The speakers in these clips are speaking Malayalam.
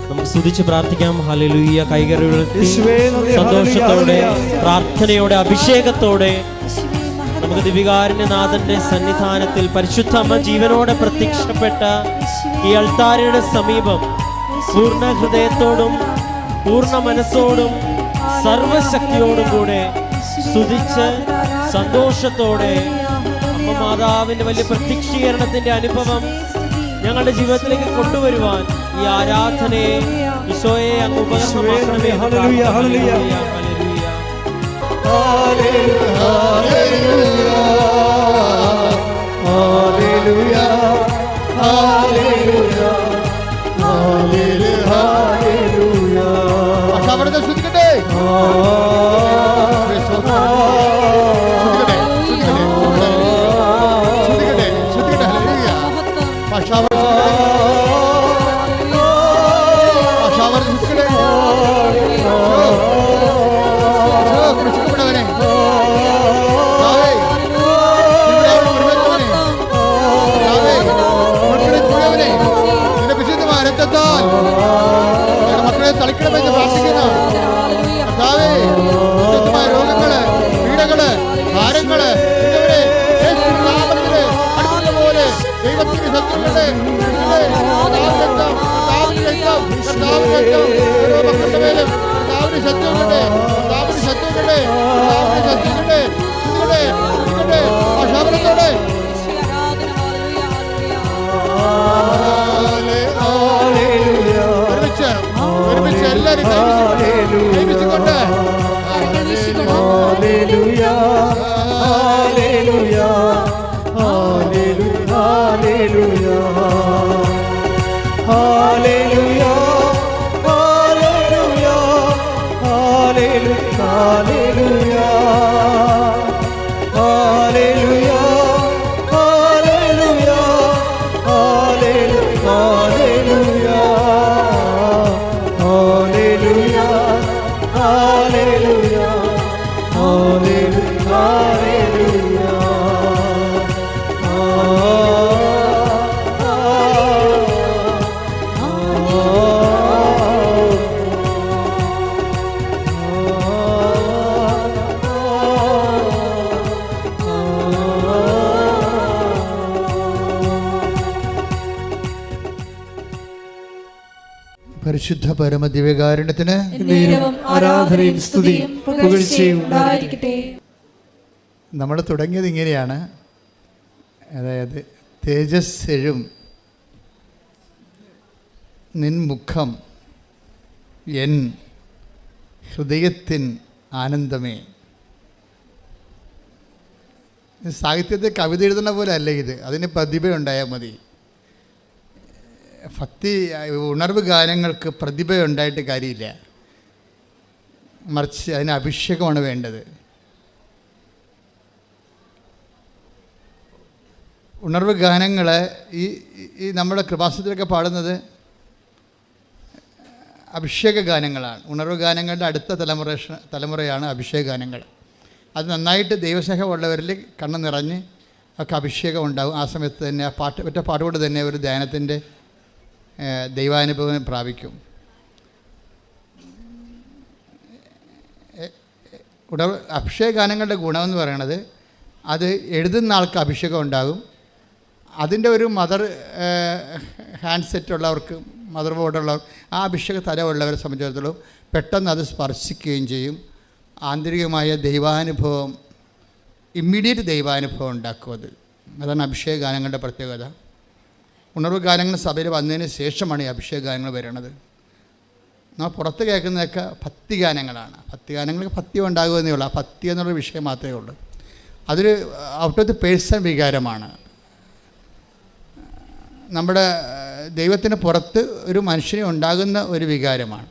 നമുക്ക് സ്തുതിച്ച് പ്രാർത്ഥിക്കാം. ഹല്ലേലൂയ. കൈകൾ ഉയർത്തി സന്തോഷത്തോടെ, പ്രാർത്ഥനയോടെ, അഭിഷേകത്തോടെ നമുക്ക് ദിവികാരുണ്യനാഥന്റെ സന്നിധാനത്തിൽ പരിശുദ്ധ അമ്മ ജീവനോടെ പ്രത്യക്ഷപ്പെട്ട ഈ അൾത്താരയുടെ സമീപം പൂർണ്ണ ഹൃദയത്തോടും പൂർണ്ണ മനസ്സോടും സർവശക്തിയോടും കൂടെ സ്തുതിച്ച് സന്തോഷത്തോടെ അമ്മ മാതാവിന്റെ വലിയ പ്രത്യക്ഷീകരണത്തിന്റെ അനുഭവം ഞങ്ങളുടെ ജീവിതത്തിലേക്ക് കൊണ്ടുവരുവാൻ ഈ ആരാധനയെ ഈശോയെ അങ്ങ് ഉപകരണമാക്കണമേ. ഹല്ലേലൂയ, ഹല്ലേലൂയ, ഹല്ലേലൂയ, ഹല്ലേലൂയ, ഹല്ലേലൂയ. അവിടുത്തെ ശ്രദ്ധിക്കട്ടെ. തളിക്കണമെന്ന് പ്രാർത്ഥിക്കുന്നു. കർത്താവേ, വ്യത്യസ്തമായ രോഗങ്ങള്, പീഡകള്, ഭാരങ്ങള് പോലെ ദൈവത്തിന്റെ ശത്രുക്കളെ പരിശുദ്ധ പരമദിവ്യകാരുണ്യത്തിന് ആരാധനയും സ്തുതിയും പുകഴ്ചയും ഉണ്ടായിരിക്കട്ടെ. നമ്മൾ തുടങ്ങിയത് ഇങ്ങനെയാണ്, അതായത് തേജസ്സെഴും നിൻമുഖം എൻ ഹൃദയത്തിൻ ആനന്ദമേ. സാഹിത്യത്തെ കവിത എഴുതുന്ന പോലെ അല്ല ഇത്, അതിന് പ്രതിഭ ഉണ്ടായാൽ മതി. ഭക്തി ഉണർവ് ഗാനങ്ങൾക്ക് പ്രതിഭയുണ്ടായിട്ട് കാര്യമില്ല, മറിച്ച് അതിന് അഭിഷേകമാണ് വേണ്ടത്. ഉണർവ് ഗാനങ്ങൾ ഈ നമ്മുടെ കൃപാസനത്തിലൊക്കെ പാടുന്നത് അഭിഷേക ഗാനങ്ങളാണ്. ഉണർവ് ഗാനങ്ങളുടെ അടുത്ത തലമുറയാണ് അഭിഷേക ഗാനങ്ങൾ. അത് നന്നായിട്ട് ദൈവസ്നേഹമുള്ളവരിൽ കണ്ണ് നിറഞ്ഞ് ഒക്കെ അഭിഷേകം ഉണ്ടാകും. ആ സമയത്ത് തന്നെ ആ ഒറ്റ പാട്ടുകൊണ്ട് തന്നെ ഒരു ധ്യാനത്തിൻ്റെ ദൈവാനുഭവം പ്രാപിക്കും. അഭിഷേക ഗാനങ്ങളുടെ ഗുണമെന്ന് പറയുന്നത് അത് എഴുതുന്ന ആൾക്ക് അഭിഷേകം ഉണ്ടാകും. അതിൻ്റെ ഒരു മദർ ഹാൻഡ് സെറ്റുള്ളവർക്ക്, മദർ ബോർഡുള്ളവർ, ആ അഭിഷേക തലമുള്ളവരെ സംബന്ധിച്ചിടത്തോളം പെട്ടെന്ന് അത് സ്പർശിക്കുകയും ചെയ്യും. ആന്തരികമായ ദൈവാനുഭവം, ഇമ്മീഡിയറ്റ് ദൈവാനുഭവം ഉണ്ടാക്കും. അതാണ് അഭിഷേക ഗാനങ്ങളുടെ പ്രത്യേകത. ഉണർവ് ഗാനങ്ങൾ സഭയിൽ വന്നതിന് ശേഷമാണ് ഈ അഭിഷേക ഗാനങ്ങൾ വരുന്നത്. നമ്മൾ പുറത്ത് കേൾക്കുന്നതൊക്കെ ഭക്തി ഗാനങ്ങളാണ്. ഭക്തി ഗാനങ്ങൾക്ക് ഭക്തി ഉണ്ടാകുമെന്നേ ഉള്ളൂ. ആ ഭക്തി എന്നുള്ള വിഷയം മാത്രമേ ഉള്ളൂ. അതൊരു ഔട്ട് ഓഫ് ദി പേഴ്സൺ വികാരമാണ്. നമ്മുടെ ദൈവത്തിന് പുറത്ത് ഒരു മനുഷ്യന് ഉണ്ടാകുന്ന ഒരു വികാരമാണ്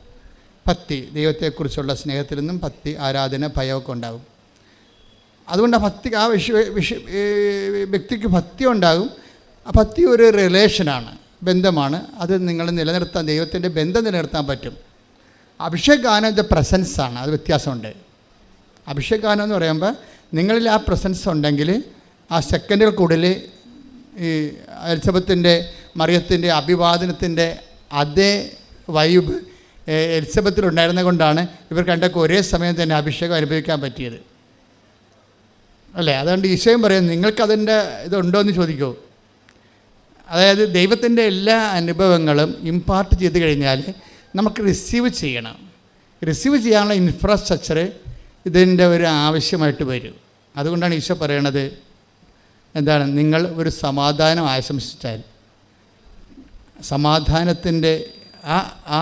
ഭക്തി. ദൈവത്തെക്കുറിച്ചുള്ള സ്നേഹത്തിൽ നിന്നും ഭക്തി, ആരാധന, ഭയമൊക്കെ ഉണ്ടാകും. അതുകൊണ്ട് ആ ഭക്തി, ആ വ്യക്തിക്ക് ഭക്തി ഉണ്ടാകും. ആ ഭക്തി ഒരു റിലേഷനാണ്, ബന്ധമാണ്. അത് നിങ്ങൾ നിലനിർത്താൻ, ദൈവത്തിൻ്റെ ബന്ധം നിലനിർത്താൻ പറ്റും. അഭിഷേക ഗാനം ഇത് പ്രസൻസാണ്, അത് വ്യത്യാസമുണ്ട്. അഭിഷേക ഗാനം എന്ന് പറയുമ്പോൾ നിങ്ങളിൽ ആ പ്രസൻസ് ഉണ്ടെങ്കിൽ ആ സെക്കൻഡുകൾക്കുള്ളിൽ ഈ എലിസബത്തിൻ്റെ, മറിയത്തിൻ്റെ അഭിവാദനത്തിൻ്റെ അതേ വൈബ് എലിസബത്തിലുണ്ടായിരുന്നത് കൊണ്ടാണ് ഇവർക്ക് രണ്ടൊക്കെ ഒരേ സമയം തന്നെ അഭിഷേകം അനുഭവിക്കാൻ പറ്റിയത് അല്ലേ. അതുകൊണ്ട് ഈശോയും പറയും നിങ്ങൾക്കതിൻ്റെ ഇതുണ്ടോ എന്ന് ചോദിക്കൂ. അതായത് ദൈവത്തിൻ്റെ എല്ലാ അനുഭവങ്ങളും ഇമ്പാർട്ട് ചെയ്ത് കഴിഞ്ഞാൽ നമുക്ക് റിസീവ് ചെയ്യണം. റിസീവ് ചെയ്യാനുള്ള ഇൻഫ്രാസ്ട്രക്ചർ ഇതിൻ്റെ ഒരു ആവശ്യമായിട്ട് വരും. അതുകൊണ്ടാണ് ഈശോ പറയണത് എന്താണ്, നിങ്ങൾ ഒരു സമാധാനം ആശംസിച്ചാൽ സമാധാനത്തിൻ്റെ ആ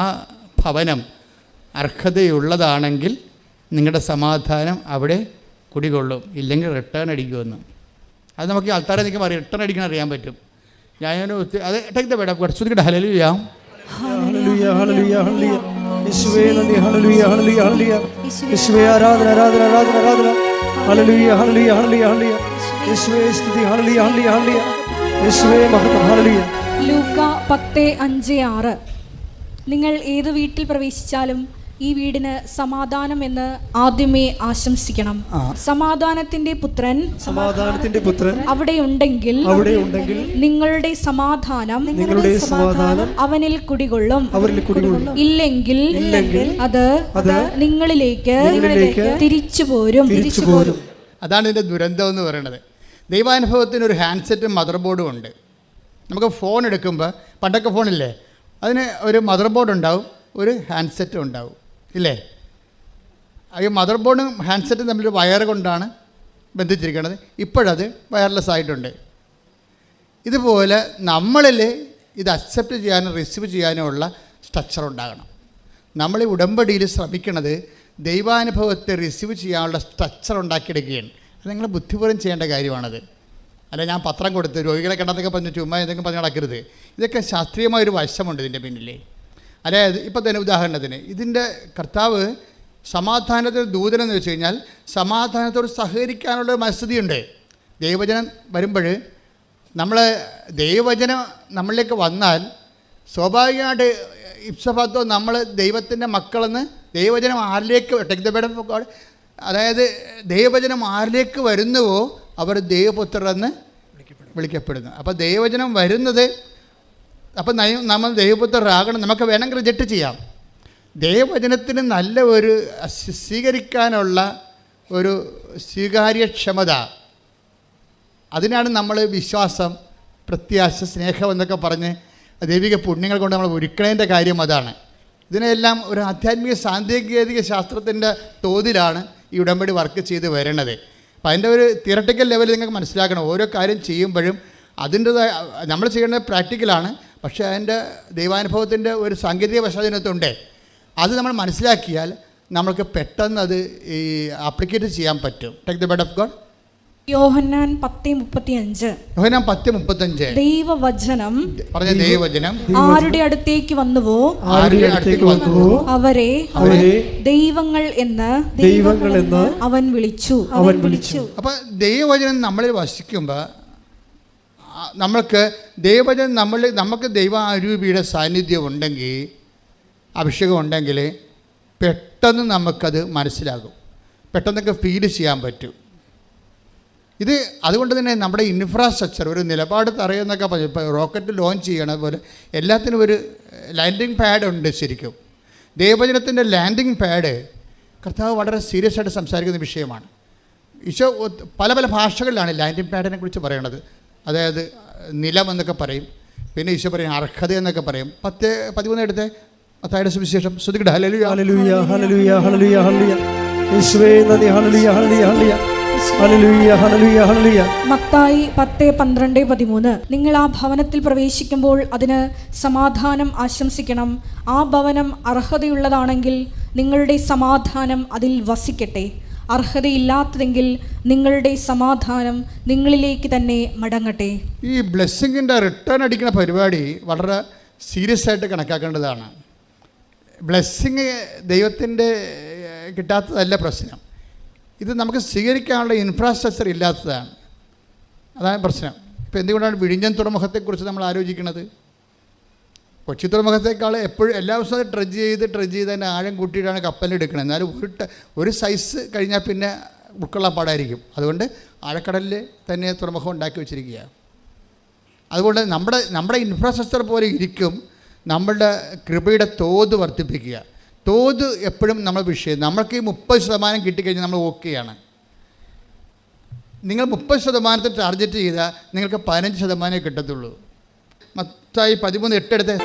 ഭവനം അർഹതയുള്ളതാണെങ്കിൽ നിങ്ങളുടെ സമാധാനം അവിടെ കുടികൊള്ളും, ഇല്ലെങ്കിൽ റിട്ടേൺ അടിക്കുമെന്ന്. അത് നമുക്ക് ആൾക്കാരെ നിൽക്കുമ്പോൾ റിട്ടേൺ അടിക്കാൻ അറിയാൻ പറ്റും. ഞാൻ അത് ടേക്ക് ദ ബെഡ് കുറച്ചുകൂടി ഹല്ലേലൂയ ഹല്ലേലൂയ ഹല്ലേലൂയ ഹല്ലേലൂയ യേശുവേ നന്ദി ഹല്ലേലൂയ ഹല്ലേലൂയ ഹല്ലേലൂയ യേശുവേ ആരാധന ആരാധന ആരാധന ആരാധന ഹല്ലേലൂയ ഹല്ലേലൂയ ഹല്ലേലൂയ ഹല്ലേലൂയ യേശുവേ സ്തുതി ഹല്ലേലൂയ ഹല്ലേലൂയ ഹല്ലേലൂയ യേശുവേ മഹത്വം ഹല്ലേലൂയ. ലൂക്ക 10:5-6 നിങ്ങൾ ഏത് വീട്ടിൽ പ്രവേശിച്ചാലും ഈ വീടിന് സമാധാനം എന്ന് ആദ്യമേ ആശംസിക്കണം. സമാധാനത്തിന്റെ പുത്രൻ അവിടെ ഉണ്ടെങ്കിൽ നിങ്ങളുടെ സമാധാനം അവനിൽ കുടികൊള്ളും. ഇല്ലെങ്കിൽ അത് നിങ്ങളിലേക്ക് തിരിച്ചു പോരും. അതാണ് ഇതിൻ്റെ ദുരന്തം എന്ന് പറയുന്നത്. ദൈവാനുഭവത്തിന് ഒരു ഹാൻഡ്സെറ്റും മദർ ബോർഡും ഉണ്ട്. നമുക്ക് ഫോൺ എടുക്കുമ്പോൾ പണ്ടൊക്കെ ഫോണില്ലേ, അതിന് ഒരു മദർ ബോർഡ് ഉണ്ടാവും, ഒരു ഹാൻഡ്സെറ്റും ഉണ്ടാവും ഇല്ലേ. ഈ മദർ ബോർഡും ഹാൻഡ്സെറ്റും തമ്മിൽ വയർ കൊണ്ടാണ് ബന്ധിച്ചിരിക്കുന്നത്. ഇപ്പോഴത് വയർലെസ് ആയിട്ടുണ്ട്. ഇതുപോലെ നമ്മളിൽ ഇത് അക്സെപ്റ്റ് ചെയ്യാനും റിസീവ് ചെയ്യാനും ഉള്ള സ്ട്രക്ചർ ഉണ്ടാകണം. നമ്മൾ ഈ ഉടമ്പടിയിൽ ശ്രമിക്കുന്നത് ദൈവാനുഭവത്തെ റിസീവ് ചെയ്യാനുള്ള സ്ട്രക്ചർ ഉണ്ടാക്കിയെടുക്കുകയാണ്. അത് നിങ്ങൾ ബുദ്ധിപൂർവ്വം ചെയ്യേണ്ട കാര്യമാണത്. അല്ല ഞാൻ പത്രം കൊടുത്ത് രോഗികളെ കണ്ടെന്നൊക്കെ പറഞ്ഞ് ചുമ്മാ എന്തെങ്കിലും പറഞ്ഞ് നടക്കരുത്. ഇതൊക്കെ ശാസ്ത്രീയമായൊരു വശമുണ്ട് ഇതിൻ്റെ പിന്നിൽ. അതായത് ഇപ്പോൾ തന്നെ ഉദാഹരണത്തിന് ഇതിൻ്റെ കർത്താവ് സമാധാനത്തിന് ദൂതനെന്ന് വെച്ച് കഴിഞ്ഞാൽ സമാധാനത്തോട് സഹകരിക്കാനുള്ള മനസ്ഥിതിയുണ്ട്. ദൈവവചനം വരുമ്പോൾ ദൈവവചനം നമ്മളിലേക്ക് വന്നാൽ സ്വാഭാവികമായിട്ട് ഇപ്സഫത്തോ നമ്മൾ ദൈവത്തിൻ്റെ മക്കളെന്ന് ദൈവവചനം ആരിലേക്ക് take the word of God, അതായത് ദൈവവചനം ആരിലേക്ക് വരുന്നുവോ അവർ ദൈവപുത്രരെന്ന് വിളിക്കപ്പെടുന്നു. അപ്പോൾ ദൈവവചനം വരുന്നത് അപ്പം നമ്മൾ ദൈവപുത്രരാകണം. നമുക്ക് വേണമെങ്കിൽ റിജക്റ്റ് ചെയ്യാം. ദൈവവചനത്തിന് നല്ല ഒരു സ്വീകരിക്കാനുള്ള ഒരു സ്വീകാര്യക്ഷമത, അതിനാണ് നമ്മൾ വിശ്വാസം, പ്രത്യാശ, സ്നേഹം എന്നൊക്കെ പറഞ്ഞ് ദൈവിക പുണ്യങ്ങൾ കൊണ്ട് നമ്മൾ ഒരുക്കണേൻ്റെ കാര്യം അതാണ്. ഇതിനെല്ലാം ഒരു ആധ്യാത്മിക സാങ്കേതിക ശാസ്ത്രത്തിൻ്റെ തോതിലാണ് ഈ ഉടമ്പടി വർക്ക് ചെയ്ത് വരണത്. അപ്പം അതിൻ്റെ ഒരു തിയറട്ടിക്കൽ ലെവലിൽ നിങ്ങൾക്ക് മനസ്സിലാക്കണം. ഓരോ കാര്യം ചെയ്യുമ്പോഴും അതിൻ്റെതായ നമ്മൾ ചെയ്യേണ്ടത് പ്രാക്ടിക്കലാണ്, പക്ഷേ അതിൻ്റെ ദൈവാനുഭവത്തിൻ്റെ ഒരു സാങ്കേതിക വശത്തിനകത്തുണ്ട്. അത് നമ്മൾ മനസ്സിലാക്കിയാൽ നമ്മൾക്ക് പെട്ടെന്ന് അത് ഈ ആപ്ലിക്കേറ്റ് ചെയ്യാൻ പറ്റും. Take the word of God. Yohannan 10:35 ദൈവവചനം ആരുടെ അടുത്തേക്ക് വന്നുവോ അവരെ ദൈവങ്ങൾ എന്ന് അവൻ വിളിച്ചു. അപ്പൊ ദൈവവചനം നമ്മളിൽ വസിക്കുമ്പോൾ നമ്മൾക്ക് ദൈവവചനം നമുക്ക് ദൈവാരൂപിയുടെ സാന്നിധ്യം ഉണ്ടെങ്കിൽ, അഭിഷേകം ഉണ്ടെങ്കിൽ പെട്ടെന്ന് നമുക്കത് മനസ്സിലാകും, പെട്ടെന്നൊക്കെ ഫീൽ ചെയ്യാൻ പറ്റും. ഇത് അതുകൊണ്ട് തന്നെ നമ്മുടെ ഇൻഫ്രാസ്ട്രക്ചർ ഒരു നിലപാട് തറയെന്നൊക്കെ പറഞ്ഞു. ഇപ്പോൾ റോക്കറ്റ് ലോഞ്ച് ചെയ്യണ പോലെ എല്ലാത്തിനും ഒരു ലാൻഡിങ് പാഡ് ഉണ്ട്. ശരിക്കും ദൈവവചനത്തിൻ്റെ ലാൻഡിങ് പാഡ് കർത്താവ് വളരെ സീരിയസ് ആയിട്ട് സംസാരിക്കുന്ന വിഷയമാണ്. ഈശോ പല പല ഭാഷകളിലാണ് ലാൻഡിങ് പാഡിനെ കുറിച്ച് പറയണത്. അതായത് നിലം എന്നൊക്കെ പറയും, പിന്നെ ഈശോ പറയും അർഹത എന്നൊക്കെ പറയും. 10:13 എടുത്ത് മത്തായിയുടെ സുവിശേഷം. ശ്രുതികട ഹല്ലേലൂയ ഹല്ലേലൂയ ഹല്ലേലൂയ ഹല്ലേലൂയ ഹല്ലേലൂയ യേശുവേ നന്ദി ഹല്ലേലൂയ ഹല്ലേലൂയ ഹല്ലേലൂയ ഹല്ലേലൂയ ഹല്ലേലൂയ ഹല്ലേലൂയ. മത്തായി 10:12-13 നിങ്ങൾ ആ ഭവനത്തിൽ പ്രവേശിക്കുമ്പോൾ അതിന് സമാധാനം ആശംസിക്കണം. ആ ഭവനം അർഹതയുള്ളതാണെങ്കിൽ നിങ്ങളുടെ സമാധാനം അതിൽ വസിക്കട്ടെ. അർഹതയില്ലാത്തതെങ്കിൽ നിങ്ങളുടെ സമാധാനം നിങ്ങളിലേക്ക് തന്നെ മടങ്ങട്ടെ. ഈ ബ്ലെസ്സിങ്ങിൻ്റെ റിട്ടേൺ അടിക്കുന്ന പരിപാടി വളരെ സീരിയസ് ആയിട്ട് കണക്കാക്കേണ്ടതാണ്. ബ്ലെസ്സിങ് ദൈവത്തിൻ്റെ കിട്ടാത്തതല്ല പ്രശ്നം, ഇത് നമുക്ക് സ്വീകരിക്കാനുള്ള ഇൻഫ്രാസ്ട്രക്ചർ ഇല്ലാത്തതാണ്. അതാണ് പ്രശ്നം. ഇപ്പോൾ എന്തുകൊണ്ടാണ് വിഴിഞ്ഞം തുറമുഖത്തെക്കുറിച്ച് നമ്മൾ ആലോചിക്കുന്നത്? കൊച്ചി തുറമുഖത്തേക്കാൾ എപ്പോഴും എല്ലാ ദിവസവും ട്രഡ്ജ് ചെയ്ത് അതിൻ്റെ ആഴം കൂട്ടിയിട്ടാണ് കപ്പലെടുക്കുന്നത്. എന്നാലും ഒരു സൈസ് കഴിഞ്ഞാൽ പിന്നെ ഉൾക്കൊള്ളാൻ പാടായിരിക്കും. അതുകൊണ്ട് ആഴക്കടലിൽ തന്നെ തുറമുഖം ഉണ്ടാക്കി വെച്ചിരിക്കുകയാണ്. അതുകൊണ്ട് നമ്മുടെ ഇൻഫ്രാസ്ട്രക്ചർ പോലെ ഇരിക്കും നമ്മളുടെ കൃപയുടെ തോത് വർദ്ധിപ്പിക്കുക. തോത് എപ്പോഴും നമ്മൾ വിഷയം. നമ്മൾക്ക് ഈ 30% കിട്ടിക്കഴിഞ്ഞാൽ നമ്മൾ ഓക്കെയാണ്. നിങ്ങൾ 30% ടാർഗറ്റ് ചെയ്താൽ നിങ്ങൾക്ക് 15% കിട്ടത്തുള്ളൂ. മത്തായി 13:8 എടുത്ത്.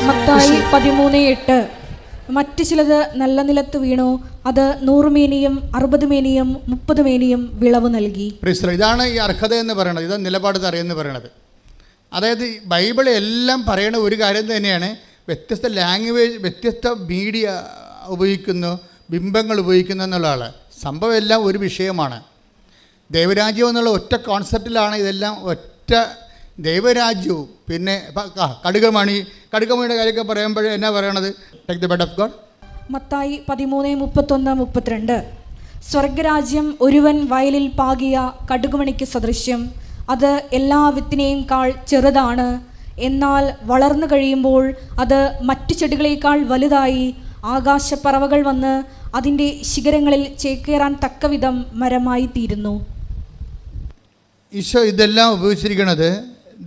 മത്തായി 13:8. മറ്റു ചിലത് നല്ല നിലത്ത് വീണു, അത് 100 മേനിയും 60 മേനിയും 30 മേനിയും വിളവ് നൽകി. ഇതാണ് ഈ അർഹത എന്ന് പറയുന്നത്. ഇതാണ് നിലപാട് തറയെന്ന് പറയുന്നത്. അതായത് ബൈബിൾ എല്ലാം പറയുന്ന ഒരു കാര്യം തന്നെയാണ്. വ്യത്യസ്ത ലാംഗ്വേജ്, വ്യത്യസ്ത മീഡിയ ഉപയോഗിക്കുന്നു, ബിംബങ്ങൾ ഉപയോഗിക്കുന്നു എന്നുള്ള ആൾ. സംഭവം എല്ലാം ഒരു വിഷയമാണ്. ദൈവരാജ്യം എന്നുള്ള ഒറ്റ കോൺസെപ്റ്റിലാണ് ഇതെല്ലാം. ഒറ്റ ദൈവരാജ്യവും പിന്നെ കടുകമണിയുടെ കാര്യമൊക്കെ പറയുമ്പോൾ എന്നാ പറയണത്? Take the word of God. Mathai 13:31-32. സ്വർഗരാജ്യം ഒരുവൻ വയലിൽ പാകിയ കടുകുമണിക്ക് സദൃശ്യം. അത് എല്ലാ വിത്തിനെയും കാൾ ചെറുതാണ്, എന്നാൽ വളർന്നു കഴിയുമ്പോൾ അത് മറ്റു ചെടികളേക്കാൾ വലുതായി ആകാശപ്പറവകൾ വന്ന് അതിൻ്റെ ശിഖരങ്ങളിൽ ചേക്കേറാൻ തക്കവിധം മരമായി തീരുന്നു. ഈശോ ഇതെല്ലാം ഉപയോഗിച്ചിരിക്കുന്നത്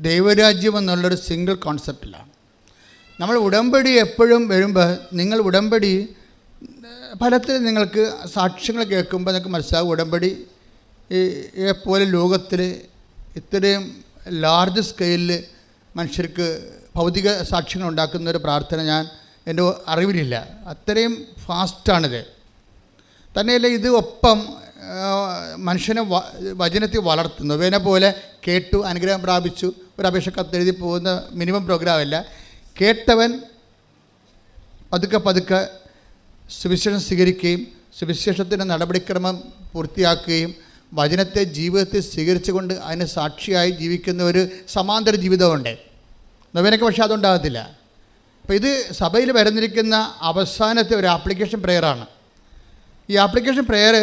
ദൈവരാജ്യം എന്നുള്ളൊരു സിംഗിൾ കോൺസെപ്റ്റിലാണ്. നമ്മൾ ഉടമ്പടി എപ്പോഴും വരുമ്പോൾ നിങ്ങൾ ഉടമ്പടി ഫലത്തിൽ നിങ്ങൾക്ക് സാക്ഷ്യങ്ങൾ കേൾക്കുമ്പോൾ നിങ്ങൾക്ക് മനസ്സിലാകും ഉടമ്പടി പോലെ ലോകത്തിൽ ഇത്രയും ലാർജ് സ്കെയിലിൽ മനുഷ്യർക്ക് ഭൗതിക സാക്ഷ്യങ്ങൾ ഉണ്ടാക്കുന്ന ഒരു പ്രാർത്ഥന ഞാൻ എൻ്റെ അറിവിലില്ല. അത്രയും ഫാസ്റ്റാണിത്. തന്നെയല്ല ഇത് ഒപ്പം മനുഷ്യനെ വചനത്തിൽ വളർത്തുന്നു. വേനെ പോലെ കേട്ടു അനുഗ്രഹം പ്രാപിച്ചു ഒരു അപേക്ഷ കത്തെഴുതി പോകുന്ന മിനിമം പ്രോഗ്രാമല്ല. കേട്ടവൻ പതുക്കെ സുവിശേഷം സ്വീകരിക്കുകയും സുവിശേഷത്തിൻ്റെ നടപടിക്രമം പൂർത്തിയാക്കുകയും വചനത്തെ ജീവിതത്തിൽ സ്വീകരിച്ചുകൊണ്ട് അതിന് സാക്ഷിയായി ജീവിക്കുന്ന ഒരു സമാന്തര ജീവിതമുണ്ട്. നവീനക്ക് പക്ഷേ അതുണ്ടാകത്തില്ല. അപ്പോൾ ഇത് സഭയിൽ വരുന്നിരിക്കുന്ന അവസാനത്തെ ഒരു ആപ്ലിക്കേഷൻ പ്രെയറാണ്. ഈ ആപ്ലിക്കേഷൻ പ്രെയർ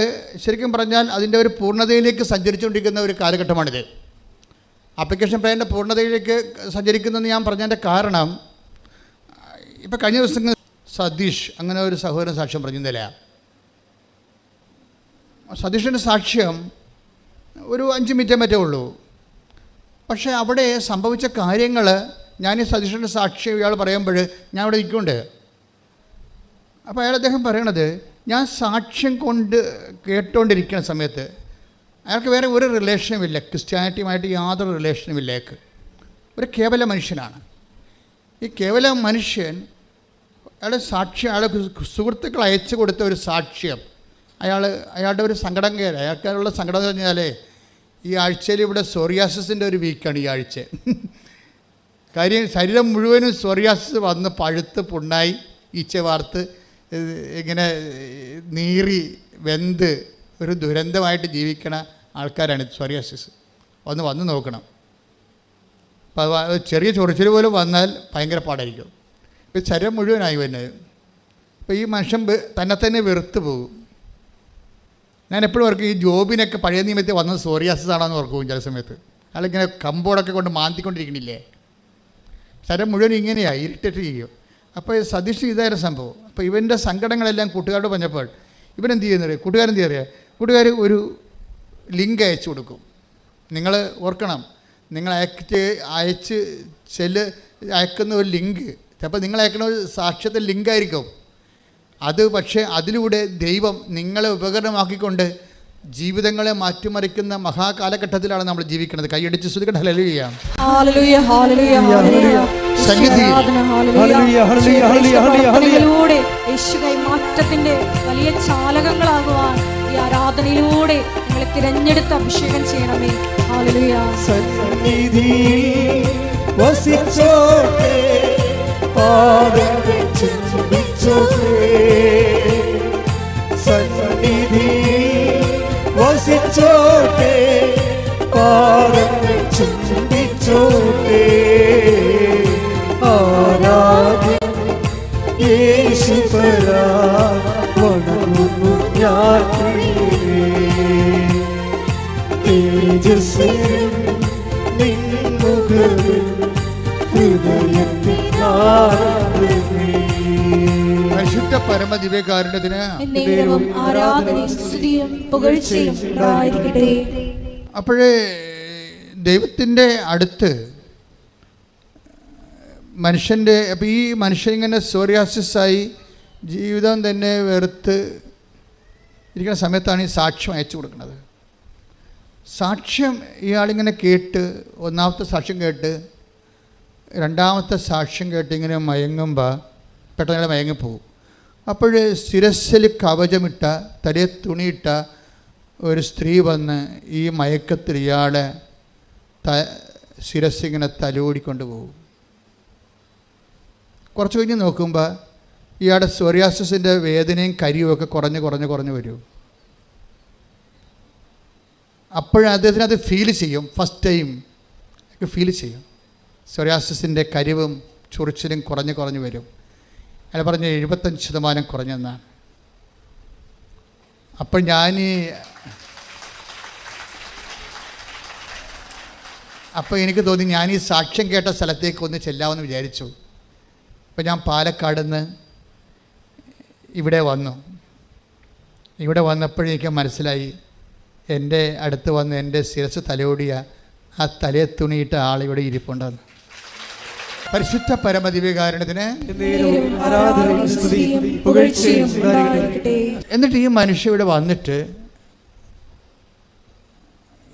ശരിക്കും പറഞ്ഞാൽ അതിൻ്റെ ഒരു പൂർണ്ണതയിലേക്ക് സഞ്ചരിച്ചുകൊണ്ടിരിക്കുന്ന ഒരു കാലഘട്ടമാണിത്. ആപ്ലിക്കേഷൻ പ്രെയറിൻ്റെ പൂർണ്ണതയിലേക്ക് സഞ്ചരിക്കുന്നതെന്ന് ഞാൻ പറഞ്ഞതിൻ്റെ കാരണം, ഇപ്പോൾ കഴിഞ്ഞ ദിവസം സതീഷ് അങ്ങനെ ഒരു സഹോദരൻ സാക്ഷ്യം പറഞ്ഞില്ല. സതീഷിൻ്റെ സാക്ഷ്യം ഒരു 5 മിനിറ്റേ മറ്റേ ഉള്ളൂ. പക്ഷേ അവിടെ സംഭവിച്ച കാര്യങ്ങൾ ഞാൻ ഈ സതീഷിൻ്റെ സാക്ഷ്യം ഇയാൾ പറയുമ്പോൾ ഞാൻ അവിടെ നിൽക്കുന്നുണ്ട്. അപ്പോൾ അദ്ദേഹം പറയണത്, ഞാൻ സാക്ഷ്യം കൊണ്ട് കേട്ടുകൊണ്ടിരിക്കുന്ന സമയത്ത് അയാൾക്ക് വേറെ ഒരു റിലേഷനുമില്ല, ക്രിസ്ത്യാനിറ്റിയുമായിട്ട് യാതൊരു റിലേഷനുമില്ല. ഒരു കേവല മനുഷ്യനാണ്. ഈ കേവല മനുഷ്യൻ അയാളുടെ സാക്ഷ്യം, അയാളുടെ സുഹൃത്തുക്കൾ അയച്ചു കൊടുത്ത ഒരു സാക്ഷ്യം, അയാളുടെ ഒരു സങ്കടം കയറി. അയാൾക്കുള്ള സങ്കടം എന്ന് പറഞ്ഞാൽ ഈ ആഴ്ചയിൽ ഇവിടെ സോറിയാസിൻ്റെ ഒരു വീക്കാണ് ഈ ആഴ്ച. കാര്യം ശരീരം മുഴുവനും സോറിയാസിസ് വന്ന് പഴുത്ത് പുണ്ണായി ഈച്ച വാർത്ത് ഇങ്ങനെ നീറി വെന്ത് ഒരു ദുരന്തമായിട്ട് ജീവിക്കണ ആൾക്കാരാണ് സോറിയാസിസ്. വന്ന് നോക്കണം. അപ്പോൾ ചെറിയ ചൊറിച്ചിൽ പോലും വന്നാൽ ഭയങ്കര പാടായിരിക്കും. ഇപ്പോൾ ശരീരം മുഴുവനായി വരുന്നത്. അപ്പോൾ ഈ മനുഷ്യൻ തന്നെ വെറുത്ത് പോകും. ഞാൻ എപ്പോഴും ഓർക്കും ഈ ജോബിനൊക്കെ പഴയ നിയമത്തിൽ വന്നത് സോറിയാസിസ് ആണെന്ന് ഓർക്കും. ചില സമയത്ത് അയാളിങ്ങനെ കമ്പോടൊക്കെ കൊണ്ട് മാന്തിക്കൊണ്ടിരിക്കണില്ലേ, ശരീരം മുഴുവൻ ഇങ്ങനെയായി ഇറിറ്റേറ്റ് ചെയ്യും. അപ്പോൾ സതീഷ് ഇതായിരുന്നു സംഭവം. അപ്പോൾ ഇവൻ്റെ സങ്കടങ്ങളെല്ലാം കൂട്ടുകാരോട് പറഞ്ഞപ്പോൾ ഇവനെന്ത് ചെയ്യുന്നത്, കൂട്ടുകാരെന്ത് ചെയ്യുക, കൂട്ടുകാർ ഒരു ലിങ്ക് അയച്ചു കൊടുക്കും. നിങ്ങൾ ഓർക്കണം, നിങ്ങൾ അയച്ച് അയക്കുന്ന ഒരു ലിങ്ക് ചിലപ്പോൾ നിങ്ങൾ അയക്കുന്ന ഒരു സാക്ഷ്യത്തെ ലിങ്കായിരിക്കും അത്. പക്ഷേ അതിലൂടെ ദൈവം നിങ്ങളെ ഉപകരണമാക്കിക്കൊണ്ട് ജീവിതങ്ങളെ മാറ്റിമറിക്കുന്ന മഹാകാലഘട്ടത്തിലാണ് നമ്മൾ ജീവിക്കുന്നത്. കൈയടിച്ച് ശ്രുതികട്ടെ ഹല്ലേലൂയ. ഹല്ലേലൂയ ഹല്ലേലൂയ ഹല്ലേലൂയ. ആരാധനയിലൂടെ യേശുവേ മാറ്റത്തിന്റെ വലിയ ചാലകങ്ങളാകുവാൻ ഈ ആരാധനയിലൂടെ നിങ്ങളെ തിരഞ്ഞെടുത്ത് അഭിഷേകം ചെയ്യണമേ. ഹല്ലേലൂയ. സന്നിധിയിൽ വസിച്ചോട്ടെ, പാദങ്ങൾ ചുംബിച്ചോട്ടെ, സന്നിധിയിൽ വസിച്ചോട്ടെ, പാദങ്ങൾ ചുംബിച്ചോട്ടെ. ആരാധ്യൻ യേശുപരാ വണങ്ങുന്നു ഞാൻ തേജസ്സിൽ നിൻമുഖവിൽ ഹൃദയത്തിൽ പരിശുദ്ധ പരമ ദിവ്യകാരുണ്യത്തിന് ആരാധനയും സ്തുതിയും പുകഴ്ചയും ഉണ്ടായിരിക്കട്ടെ. അപ്പോഴേ ദൈവത്തിൻ്റെ അടുത്ത് മനുഷ്യൻ്റെ അപ്പോൾ ഈ മനുഷ്യൻ ഇങ്ങനെ സോറിയാസിസായി ജീവിതം തന്നെ വെറുത്ത് ഇരിക്കുന്ന സമയത്താണ് ഈ സാക്ഷ്യം അയച്ചു കൊടുക്കുന്നത്. സാക്ഷ്യം ഇയാളിങ്ങനെ കേട്ട്, ഒന്നാമത്തെ സാക്ഷ്യം കേട്ട് രണ്ടാമത്തെ സാക്ഷ്യം കേട്ട് ഇങ്ങനെ മയങ്ങുമ്പോൾ പെട്ടെന്ന് ഇയാൾ മയങ്ങിപ്പോവും. അപ്പോൾ ശിരസ്സിൽ കവചമിട്ട, തലയെ തുണിയിട്ട ഒരു സ്ത്രീ വന്ന് ഈ മയക്കത്തിൽ ഇയാളെ ശിരസ്സിങ്ങനെ തലോടിക്കൊണ്ട് പോകും. കുറച്ച് കഴിഞ്ഞ് നോക്കുമ്പോൾ ഇയാളുടെ സോറിയാസിൻ്റെ വേദനയും കരിയുമൊക്കെ കുറഞ്ഞ് വരും. അപ്പോഴും അദ്ദേഹത്തിന് അത് ഫീൽ ചെയ്യും. ഫസ്റ്റ് ടൈം ഫീൽ ചെയ്യും. സോറിയാസിൻ്റെ കരിവും ചൊറിച്ചിലും കുറഞ്ഞ് വരും. അയാൾ പറഞ്ഞ് 75% കുറഞ്ഞെന്നാണ്. അപ്പോൾ അപ്പോൾ എനിക്ക് തോന്നി ഞാൻ ഈ സാക്ഷ്യം കേട്ട സ്ഥലത്തേക്ക് ഒന്ന് ചെല്ലാമെന്ന് വിചാരിച്ചു. അപ്പോൾ ഞാൻ പാലക്കാട് നിന്ന് ഇവിടെ വന്നപ്പോഴേക്കും മനസ്സിലായി, എൻ്റെ അടുത്ത് വന്ന് എൻ്റെ ശിരസ് തലോടിയ ആ തലയെ തുണിയിട്ട ആളിവിടെ ഇരിപ്പുണ്ടെന്ന്. പരിശുദ്ധ പരമദിവ്യകാരുണ്യത്തിന് എന്നിട്ട് ഈ മനുഷ്യ ഇവിടെ വന്നിട്ട്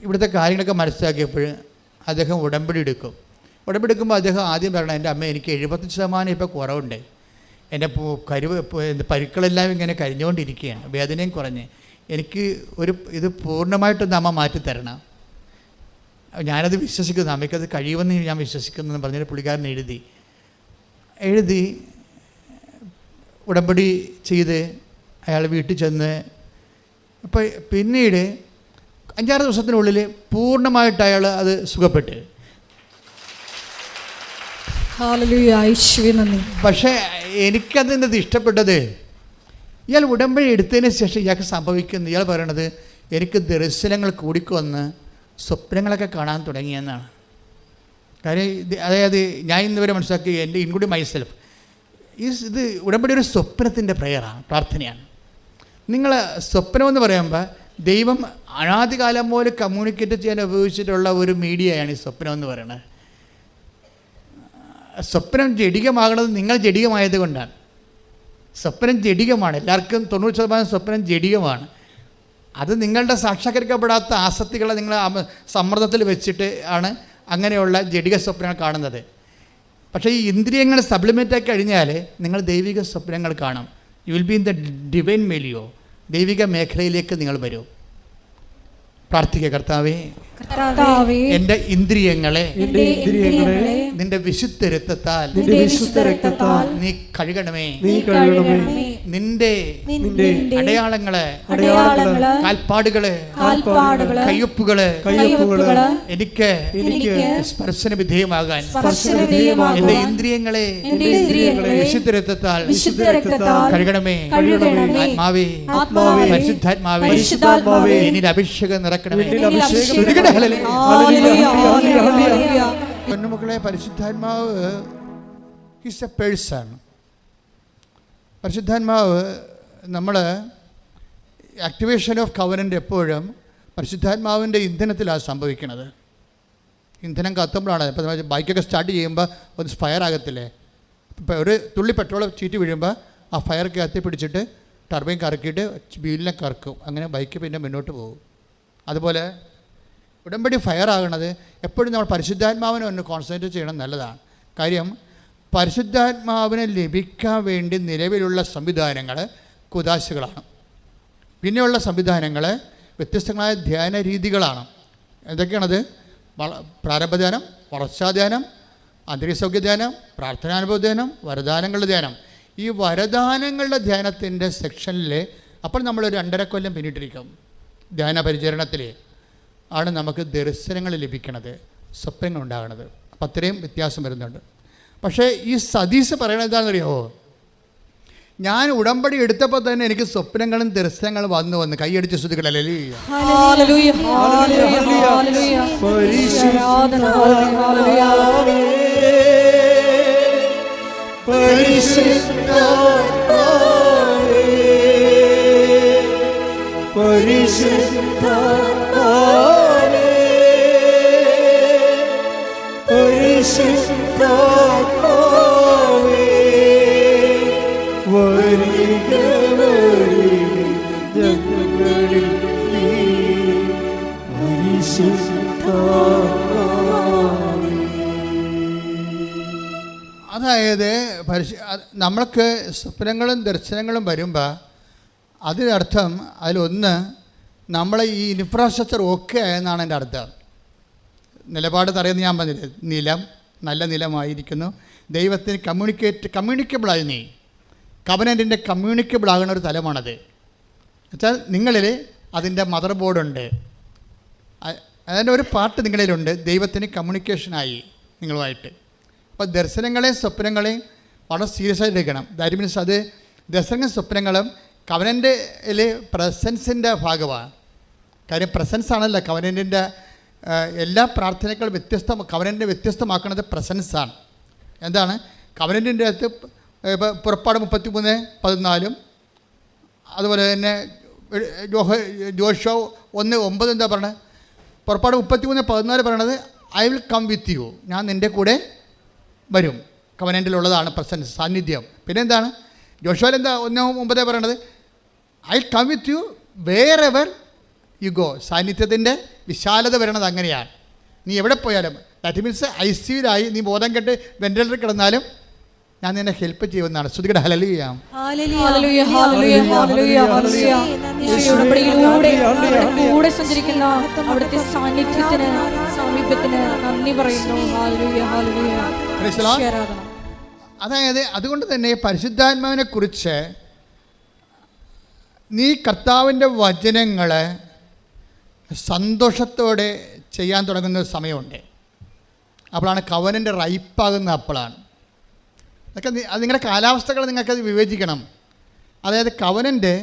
ഇവിടുത്തെ കാര്യങ്ങളൊക്കെ മനസ്സിലാക്കിയപ്പോൾ അദ്ദേഹം ഉടമ്പടി എടുക്കുമ്പോൾ അദ്ദേഹം ആദ്യം പറയണം, എൻ്റെ അമ്മ എനിക്ക് 75% ഇപ്പോൾ കുറവുണ്ട്, എൻ്റെ പരുക്കളെല്ലാം ഇങ്ങനെ കരിഞ്ഞുകൊണ്ടിരിക്കുകയാണ്, വേദനയും കുറഞ്ഞ്, എനിക്ക് ഇത് പൂർണ്ണമായിട്ടൊന്ന് അമ്മ മാറ്റിത്തരണം, ഞാനത് വിശ്വസിക്കുന്നു, അമ്മയ്ക്കത് കഴിയുമെന്ന് ഞാൻ വിശ്വസിക്കുന്നു എന്ന് പറഞ്ഞിട്ട് പുള്ളിക്കാരൻ എഴുതി ഉടമ്പടി ചെയ്ത് അയാൾ വീട്ടിൽ ചെന്ന് അപ്പോൾ പിന്നീട് 5-6 ദിവസത്തിനുള്ളിൽ പൂർണ്ണമായിട്ട് അയാൾ അത് സുഖപ്പെട്ട്. പക്ഷേ എനിക്കതിൻ്റെ ഇഷ്ടപ്പെട്ടത് ഇയാൾ ഉടമ്പടി എടുത്തതിന് ശേഷം ഇയാൾക്ക് സംഭവിക്കുന്നത്, ഇയാൾ പറയണത് എനിക്ക് ദർശനങ്ങൾ കൂടിക്കൊന്ന് സ്വപ്നങ്ങളൊക്കെ കാണാൻ തുടങ്ങിയെന്നാണ്. കാര്യം അതായത് ഞാൻ ഇന്നുവരെ മനസ്സിലാക്കി, എൻ്റെ ഇൻക്ലൂഡിങ് മൈസെൽഫ്, ഇത് ഉടമ്പടി ഒരു സ്വപ്നത്തിൻ്റെ പ്രാർത്ഥനയാണ്. നിങ്ങൾ സ്വപ്നമെന്ന് പറയുമ്പോൾ ദൈവം അനാദികാലം പോലെ കമ്മ്യൂണിക്കേറ്റ് ചെയ്യാൻ ഉപയോഗിച്ചിട്ടുള്ള ഒരു മീഡിയയാണ് ഈ സ്വപ്നം എന്ന് പറയുന്നത്. സ്വപ്നം ജഡികമാകുന്നത് നിങ്ങൾ ജഡികമായത് കൊണ്ടാണ്. സ്വപ്നം ജഡികമാണ്, എല്ലാവർക്കും 90% സ്വപ്നം ജഡികമാണ്. അത് നിങ്ങളുടെ സാക്ഷാത്കരിക്കപ്പെടാത്ത ആസക്തികളെ നിങ്ങൾ സമ്മർദ്ദത്തിൽ വെച്ചിട്ട് ആണ് അങ്ങനെയുള്ള ജഡിക സ്വപ്നങ്ങൾ കാണുന്നത്. പക്ഷേ ഈ ഇന്ദ്രിയങ്ങൾ സപ്ലിമെൻ്റായി കഴിഞ്ഞാൽ നിങ്ങൾ ദൈവിക സ്വപ്നങ്ങൾ കാണും. You will be in the divine മേലിയോ, ദൈവിക മേഖലയിലേക്ക് നിങ്ങൾ വരും. പ്രാർത്ഥിക്കുക, കർത്താവേ എൻ്റെ ഇന്ദ്രിയങ്ങളെ നിന്റെ വിശുദ്ധ രക്തത്താൽ നീ കഴുകണമേ. നിന്റെ അടയാളങ്ങളെ, കാൽപ്പാടുകള്, കയ്യൊപ്പുകള് എനിക്ക് സ്പർശന വിധേയമാകാൻ എന്റെ ഇന്ദ്രിയങ്ങളെ വിശുദ്ധ രക്തത്താൽ കഴുകണമേ. ആത്മാവേ, പരിശുദ്ധാത്മാവേ, എന്നിൽ അഭിഷേകം നിറക്കണമേ. പൊന്നുമക്കളെ, പരിശുദ്ധാത്മാവ് ഈസ് എ പേഴ്സൺ. പരിശുദ്ധാത്മാവ് നമ്മൾ ആക്ടിവേഷൻ ഓഫ് കവനൻ്റ് എപ്പോഴും പരിശുദ്ധാത്മാവിൻ്റെ ഇന്ധനത്തിലാണ് സംഭവിക്കുന്നത്. ഇന്ധനം കത്തുമ്പോഴാണ്. ഇപ്പോൾ നമ്മൾ ബൈക്കൊക്കെ സ്റ്റാർട്ട് ചെയ്യുമ്പോൾ ഒന്ന് ഫയർ ആകത്തില്ലേ? ഇപ്പോൾ ഒരു തുള്ളി പെട്രോൾ ചീറ്റി വീഴുമ്പോൾ ആ ഫയർ കത്തി പിടിച്ചിട്ട് ടർബൈൻ കറക്കിയിട്ട് വീലിനെ കറക്കും. അങ്ങനെ ബൈക്ക് പിന്നെ മുന്നോട്ട് പോകും. അതുപോലെ ഉടമ്പടി ഫയർ ആകണത് എപ്പോഴും നമ്മൾ പരിശുദ്ധാത്മാവിനെ ഒന്ന് കോൺസെൻട്രേറ്റ് ചെയ്യണം, നല്ലതാണ്. കാര്യം പരിശുദ്ധാത്മാവിനെ ലഭിക്കാൻ വേണ്ടി നിലവിലുള്ള സംവിധാനങ്ങൾ കുദാശകളാണ്. പിന്നെയുള്ള സംവിധാനങ്ങൾ വ്യത്യസ്തങ്ങളായ ധ്യാന രീതികളാണ്. എന്തൊക്കെയാണത്? പ്രാരംഭധ്യാനം, വളർച്ചാധ്യാനം, അന്തരീസൗഖ്യ ധ്യാനം, പ്രാർത്ഥനാനുഭവ ധ്യാനം, വരദാനങ്ങളുടെ ധ്യാനം. ഈ വരദാനങ്ങളുടെ ധ്യാനത്തിൻ്റെ സെക്ഷനിൽ അപ്പോൾ നമ്മളൊരു 2.5 കൊല്ലം പിന്നിട്ടിരിക്കും. ധ്യാന പരിചരണത്തിൽ ആണ് നമുക്ക് ദർശനങ്ങൾ ലഭിക്കണത്, സ്വപ്നങ്ങൾ ഉണ്ടാകണത്. അപ്പം അത്രയും വ്യത്യാസം വരുന്നുണ്ട്. പക്ഷേ ഈ സതീശ് പറയണത് എന്താണെന്നറിയാമോ? ഞാൻ ഉടമ്പടി എടുത്തപ്പോൾ തന്നെ എനിക്ക് സ്വപ്നങ്ങളും ദർശനങ്ങളും വന്നു കൈയടിച്ച് ശ്രുതികളല്ലേ. പരിശുദ്ധ നമ്മൾക്ക് സ്വപ്നങ്ങളും ദർശനങ്ങളും വരുമ്പോൾ അതിനർത്ഥം അതിലൊന്ന് നമ്മളെ ഈ ഇൻഫ്രാസ്ട്രക്ചർ ഓക്കെ ആയെന്നാണ് എൻ്റെ അർത്ഥം. നിലപാട് തറയുന്ന ഞാൻ പറഞ്ഞില്ലേ, നിലം നല്ല നിലമായിരിക്കുന്നു, ദൈവത്തിന് കമ്മ്യൂണിക്കബിളായി നീ കവനൻറ്റിൻ്റെ കമ്മ്യൂണിക്കബിൾ ആകുന്ന ഒരു തലമാണത്. എന്നുവെച്ചാൽ നിങ്ങളിൽ അതിൻ്റെ മദർ ബോർഡുണ്ട്, അതിൻ്റെ ഒരു പാർട്ട് നിങ്ങളിലുണ്ട്, ദൈവത്തിന് കമ്മ്യൂണിക്കേഷനായി നിങ്ങളുമായിട്ട്. അപ്പോൾ ദർശനങ്ങളെയും സ്വപ്നങ്ങളെയും വളരെ സീരിയസ് ആയിട്ട് എടുക്കണം. ദാറ്റ് മീൻസ് അത് ദർശനങ്ങളും സ്വപ്നങ്ങളും കവനൻ്റിൽ പ്രസൻസിൻ്റെ ഭാഗമാണ്. കാര്യം പ്രസൻസ് ആണല്ലോ കവനൻറ്റിൻ്റെ എല്ലാ പ്രാർത്ഥനകളും കവനൻറ്റിനെ വ്യത്യസ്തമാക്കുന്നത് പ്രസൻസാണ്. എന്താണ് കവനൻറ്റിൻ്റെ അകത്ത് ഇപ്പോൾ പുറപ്പാട് 33:14 അതുപോലെ തന്നെ ജോഷോ 1:9 എന്താ പറയണത്? പുറപ്പാട് 33:14 പറയണത് I will come with you, ഞാൻ നിൻ്റെ കൂടെ വരും. കവനൻറ്റിലുള്ളതാണ് പ്രസൻസ്, സാന്നിധ്യം. പിന്നെ എന്താണ് ജോഷോയിൽ എന്താ 1:9 പറയണത്? I come with you wherever you go. സാന്നിധ്യത്തിൻ്റെ വിശാലത വരണത് അങ്ങനെയാണ്. നീ എവിടെ പോയാലും, ദാറ്റ് മീൻസ് ICUലായി നീ ബോധം കെട്ട് വെന്റിലേറ്ററിൽ കിടന്നാലും ഞാൻ നിന്നെ ഹെൽപ്പ് ചെയ്യുമെന്നാണ്. ശ്രുതികട ഹല്ലേലൂയ. കൂടെ സഞ്ചരിക്കുന്ന അവിടുത്തെ സാന്നിധ്യത്തിന് സാമീപ്യത്തിന് നന്ദി പറയുന്നു. അതായത് അതുകൊണ്ട് തന്നെ പരിശുദ്ധാത്മാവിനെ കുറിച്ച് നീ കർത്താവിൻ്റെ വചനങ്ങളെ സന്തോഷത്തോടെ ചെയ്യാൻ തുടങ്ങുന്ന ഒരു സമയമുണ്ട്. അപ്പോഴാണ് കവനൻ്റെ റൈപ്പാകുന്ന അപ്പോഴാണ്. അതൊക്കെ അത് നിങ്ങളുടെ കാലാവസ്ഥകൾ നിങ്ങൾക്കത് വിവേചിക്കണം. അതായത് കവനൻ്റെ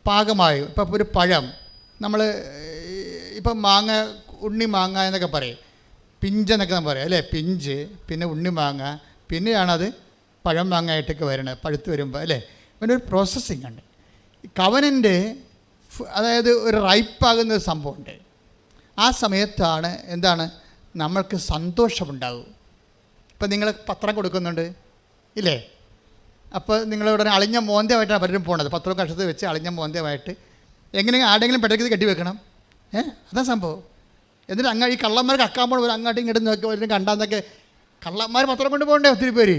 പാകമായി ഇപ്പം ഒരു പഴം നമ്മൾ ഇപ്പം മാങ്ങ, ഉണ്ണി മാങ്ങ എന്നൊക്കെ പറയും, പിഞ്ചെന്നൊക്കെ നമ്മൾ പറയും അല്ലേ? പിഞ്ച്, പിന്നെ ഉണ്ണി മാങ്ങ, പിന്നെയാണത് പഴം മാങ്ങയായിട്ടൊക്കെ വരണത് പഴുത്ത് വരുമ്പോൾ അല്ലേ? പിന്നെ ഒരു പ്രോസസ്സിങ് ഉണ്ട്. കവനൻ്റെ അതായത് ഒരു റൈപ്പാകുന്ന ഒരു സംഭവമുണ്ട്. ആ സമയത്താണ് എന്താണ് നമ്മൾക്ക് സന്തോഷമുണ്ടാകും. ഇപ്പം നിങ്ങൾ പത്രം കൊടുക്കുന്നുണ്ട് ഇല്ലേ? അപ്പോൾ നിങ്ങളിവിടെ അളിഞ്ഞ മോന്തമായിട്ടാണ് പലരും പോണത്. പത്രവും കഷത്ത് വെച്ച് അളിഞ്ഞ മോന്തമായിട്ട് എങ്ങനെയെങ്കിലും ആരെങ്കിലും പെട്ടെന്ന് കെട്ടി വെക്കണം. അതാ സംഭവം. എന്നിട്ട് ഈ കള്ളന്മാർക്ക് അക്കാൻ പോകണം, അങ്ങോട്ടും ഇങ്ങോട്ടും നോക്കി വരും കണ്ടാന്നൊക്കെ. കള്ളന്മാർ പത്രം കൊണ്ട് പോകണ്ടേ? ഒത്തിരി പേര്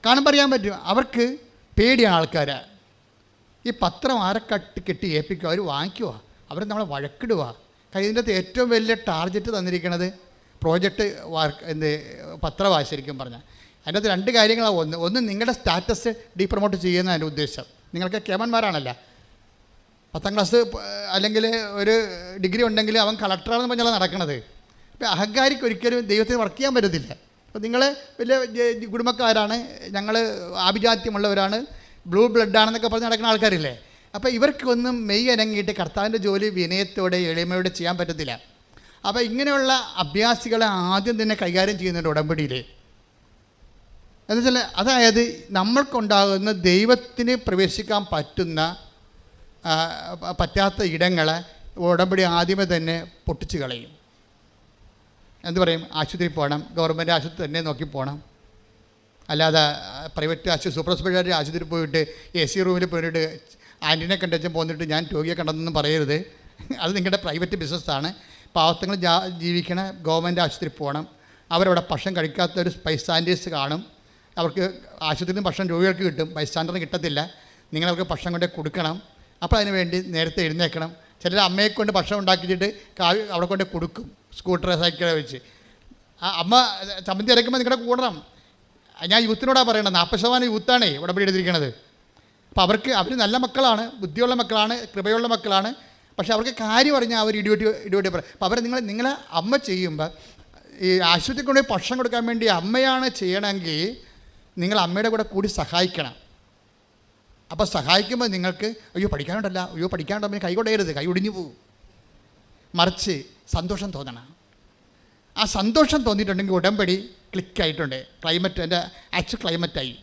കാണുമ്പോൾ അറിയാൻ പറ്റും. അവർക്ക് പേടിയാണ് ആൾക്കാരെ. ഈ പത്രം ആരെ കെട്ടി ഏൽപ്പിക്കുക, അവർ വാങ്ങിക്കുക, അവർ നമ്മളെ വഴക്കിടുക. ഇതിൻ്റെ അകത്ത് ഏറ്റവും വലിയ ടാർഗറ്റ് തന്നിരിക്കുന്നത് പ്രോജക്റ്റ് പത്രമാണ് ശരിക്കും പറഞ്ഞാൽ. അതിൻ്റെ അകത്ത് 2 കാര്യങ്ങളാണ്. ഒന്ന് നിങ്ങളുടെ സ്റ്റാറ്റസ് ഡീപ്രമോട്ട് ചെയ്യുന്ന അതിൻ്റെ ഉദ്ദേശം. നിങ്ങൾക്ക് കേമന്മാരാണല്ല, 10ാം ക്ലാസ് അല്ലെങ്കിൽ ഒരു ഡിഗ്രി ഉണ്ടെങ്കിൽ അവൻ കളക്ടറാണെന്ന് പറഞ്ഞാൽ നടക്കണത്. അപ്പോൾ അഹങ്കാരിക്ക് ഒരിക്കലും ദൈവത്തിന് വർക്ക് ചെയ്യാൻ പറ്റത്തില്ല. അപ്പോൾ നിങ്ങൾ വലിയ കുടുംബക്കാരാണ്, ഞങ്ങൾ ആഭിജാത്യമുള്ളവരാണ്, ബ്ലൂ ബ്ലഡാണെന്നൊക്കെ പറഞ്ഞ് നടക്കുന്ന ആൾക്കാരില്ലേ? അപ്പോൾ ഇവർക്കൊന്നും മെയ് അനങ്ങിയിട്ട് കർത്താവിൻ്റെ ജോലി വിനയത്തോടെ എളിമയോടെ ചെയ്യാൻ പറ്റത്തില്ല. അപ്പോൾ ഇങ്ങനെയുള്ള അഭ്യാസികളെ ആദ്യം തന്നെ കൈകാര്യം ചെയ്യുന്നുണ്ട് ഉടമ്പടിയിൽ. എന്നുവെച്ചാൽ അതായത് നമ്മൾക്കുണ്ടാകുന്ന ദൈവത്തിന് പ്രവേശിക്കാൻ പറ്റാത്ത ഇടങ്ങളെ ഉടമ്പടി ആദ്യമേ തന്നെ പൊട്ടിച്ച് കളയും. എന്ത് പറയും? ആശുപത്രി പോകണം, ഗവൺമെൻറ് ആശുപത്രി തന്നെ നോക്കി പോകണം, അല്ലാതെ പ്രൈവറ്റ് ആശുപത്രി സൂപ്പർ സ്പെഷ്യാലിറ്റി ആശുപത്രി പോയിട്ട് AC റൂമിൽ പോയിട്ട് ആൻറ്റിനെ കണ്ടുവെച്ചാൽ പോന്നിട്ട് ഞാൻ രോഗിയെ കണ്ടെന്നൊന്നും പറയരുത്. അത് നിങ്ങളുടെ പ്രൈവറ്റ് ബിസിനസ്സാണ്. പാവത്തങ്ങൾ ജീവിക്കണ ഗവൺമെൻറ് ആശുപത്രി പോകണം. അവരവിടെ ഭക്ഷണം കഴിക്കാത്ത ഒരു ബൈസ്റ്റാൻഡേഴ്സ് കാണും. അവർക്ക് ആശുപത്രിയിൽ നിന്ന് ഭക്ഷണം രോഗികൾക്ക് കിട്ടും, ബൈസ്റ്റാൻഡറിന് കിട്ടത്തില്ല. നിങ്ങളവർക്ക് ഭക്ഷണം കൊണ്ട് കൊടുക്കണം. അപ്പോൾ അതിന് വേണ്ടി നേരത്തെ എഴുന്നേൽക്കണം. ചിലർ അമ്മയെ കൊണ്ട് ഭക്ഷണം ഉണ്ടാക്കിയിട്ട് അവിടെ കൊണ്ട് കൊടുക്കും, സ്കൂട്ടർ സൈക്കിളെ വെച്ച്. അമ്മ ചമ്മന്തി അരയ്ക്കുമ്പോൾ നിങ്ങളുടെ കൂടണം. ഞാൻ യൂത്തിനോടാണ് പറയണത്. 40% യൂത്താണേ ഉടമ്പടി എടുത്തിരിക്കണത്. അപ്പോൾ അവർ നല്ല മക്കളാണ്, ബുദ്ധിയുള്ള മക്കളാണ്, കൃപയുള്ള മക്കളാണ്. പക്ഷെ അവർക്ക് കാര്യം പറഞ്ഞാൽ അവർ ഇടിയോട്ടി പറയും. അപ്പോൾ അവർ നിങ്ങളെ അമ്മ ചെയ്യുമ്പോൾ ഈ ആശുപത്രിയിൽ കൊണ്ടുപോയി ഭക്ഷണം കൊടുക്കാൻ വേണ്ടി അമ്മയാണ് ചെയ്യണമെങ്കിൽ നിങ്ങൾ അമ്മയുടെ കൂടെ കൂടി സഹായിക്കണം. അപ്പോൾ സഹായിക്കുമ്പോൾ നിങ്ങൾക്ക് അയ്യോ പഠിക്കാനുണ്ടോ കൈ കൊടയരുത്, കൈ ഒടിഞ്ഞു പോകും. മറിച്ച് സന്തോഷം തോന്നണം. ആ സന്തോഷം തോന്നിയിട്ടുണ്ടെങ്കിൽ ഉടമ്പടി ക്ലിക്കായിട്ടുണ്ട്. ക്ലൈമറ്റ് എൻ്റെ ആക്ച്വൽ ക്ലൈമറ്റായി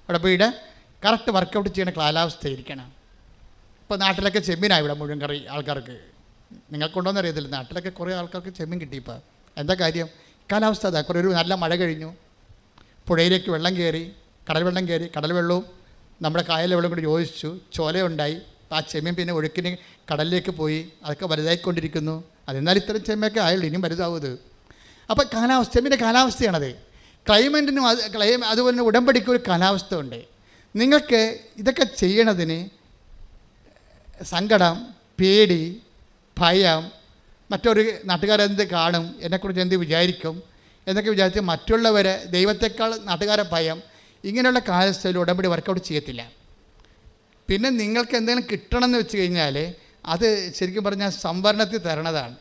ഉടമ്പടിയുടെ കറക്റ്റ് വർക്കൗട്ട് ചെയ്യുന്ന കാലാവസ്ഥയിരിക്കണം. ഇപ്പോൾ നാട്ടിലൊക്കെ ചെമ്മീനായി ഇവിടെ മുഴുവൻ കറി ആൾക്കാർക്ക്. നിങ്ങൾക്കുണ്ടോയെന്ന് അറിയത്തില്ല, നാട്ടിലൊക്കെ കുറേ ആൾക്കാർക്ക് ചെമ്മീൻ കിട്ടി. ഇപ്പോൾ എന്താ കാര്യം? കാലാവസ്ഥ അതാ. കുറേ ഒരു നല്ല മഴ കഴിഞ്ഞു, പുഴയിലേക്ക് വെള്ളം കയറി, കടൽ വെള്ളവും നമ്മുടെ കായലിലെ വെള്ളം കൂടി യോജിച്ചു, ചോലയുണ്ടായി. ആ ചെമ്മീൻ പിന്നെ ഒഴുക്കിന് കടലിലേക്ക് പോയി, അതൊക്കെ വലുതായിക്കൊണ്ടിരിക്കുന്നു. അതെന്നാൽ ഇത്തരം ചെമ്മയൊക്കെ ആയുള്ളൂ, ഇനിയും വലുതാവുന്നത്. അപ്പോൾ ചെമ്മീൻ്റെ കാലാവസ്ഥയാണത്. ക്ലൈമറ്റിനും അതുപോലെ തന്നെ ഉടമ്പടിക്ക് ഒരു കാലാവസ്ഥ ഉണ്ട്. നിങ്ങൾക്ക് ഇതൊക്കെ ചെയ്യണതിന് സങ്കടം, പേടി, ഭയം, മറ്റൊരു നാട്ടുകാരെന്ത് കാണും, എന്നെക്കുറിച്ച് എന്ത് വിചാരിക്കും എന്നൊക്കെ വിചാരിച്ച് മറ്റുള്ളവരെ, ദൈവത്തെക്കാൾ നാട്ടുകാരെ ഭയം, ഇങ്ങനെയുള്ള കാലാവസ്ഥയിൽ ഉടമ്പടി വർക്കൗട്ട് ചെയ്യത്തില്ല. പിന്നെ നിങ്ങൾക്ക് എന്തെങ്കിലും കിട്ടണമെന്ന് വെച്ച് കഴിഞ്ഞാൽ അത് ശരിക്കും പറഞ്ഞാൽ സംവരണത്തിൽ തരണതാണ്.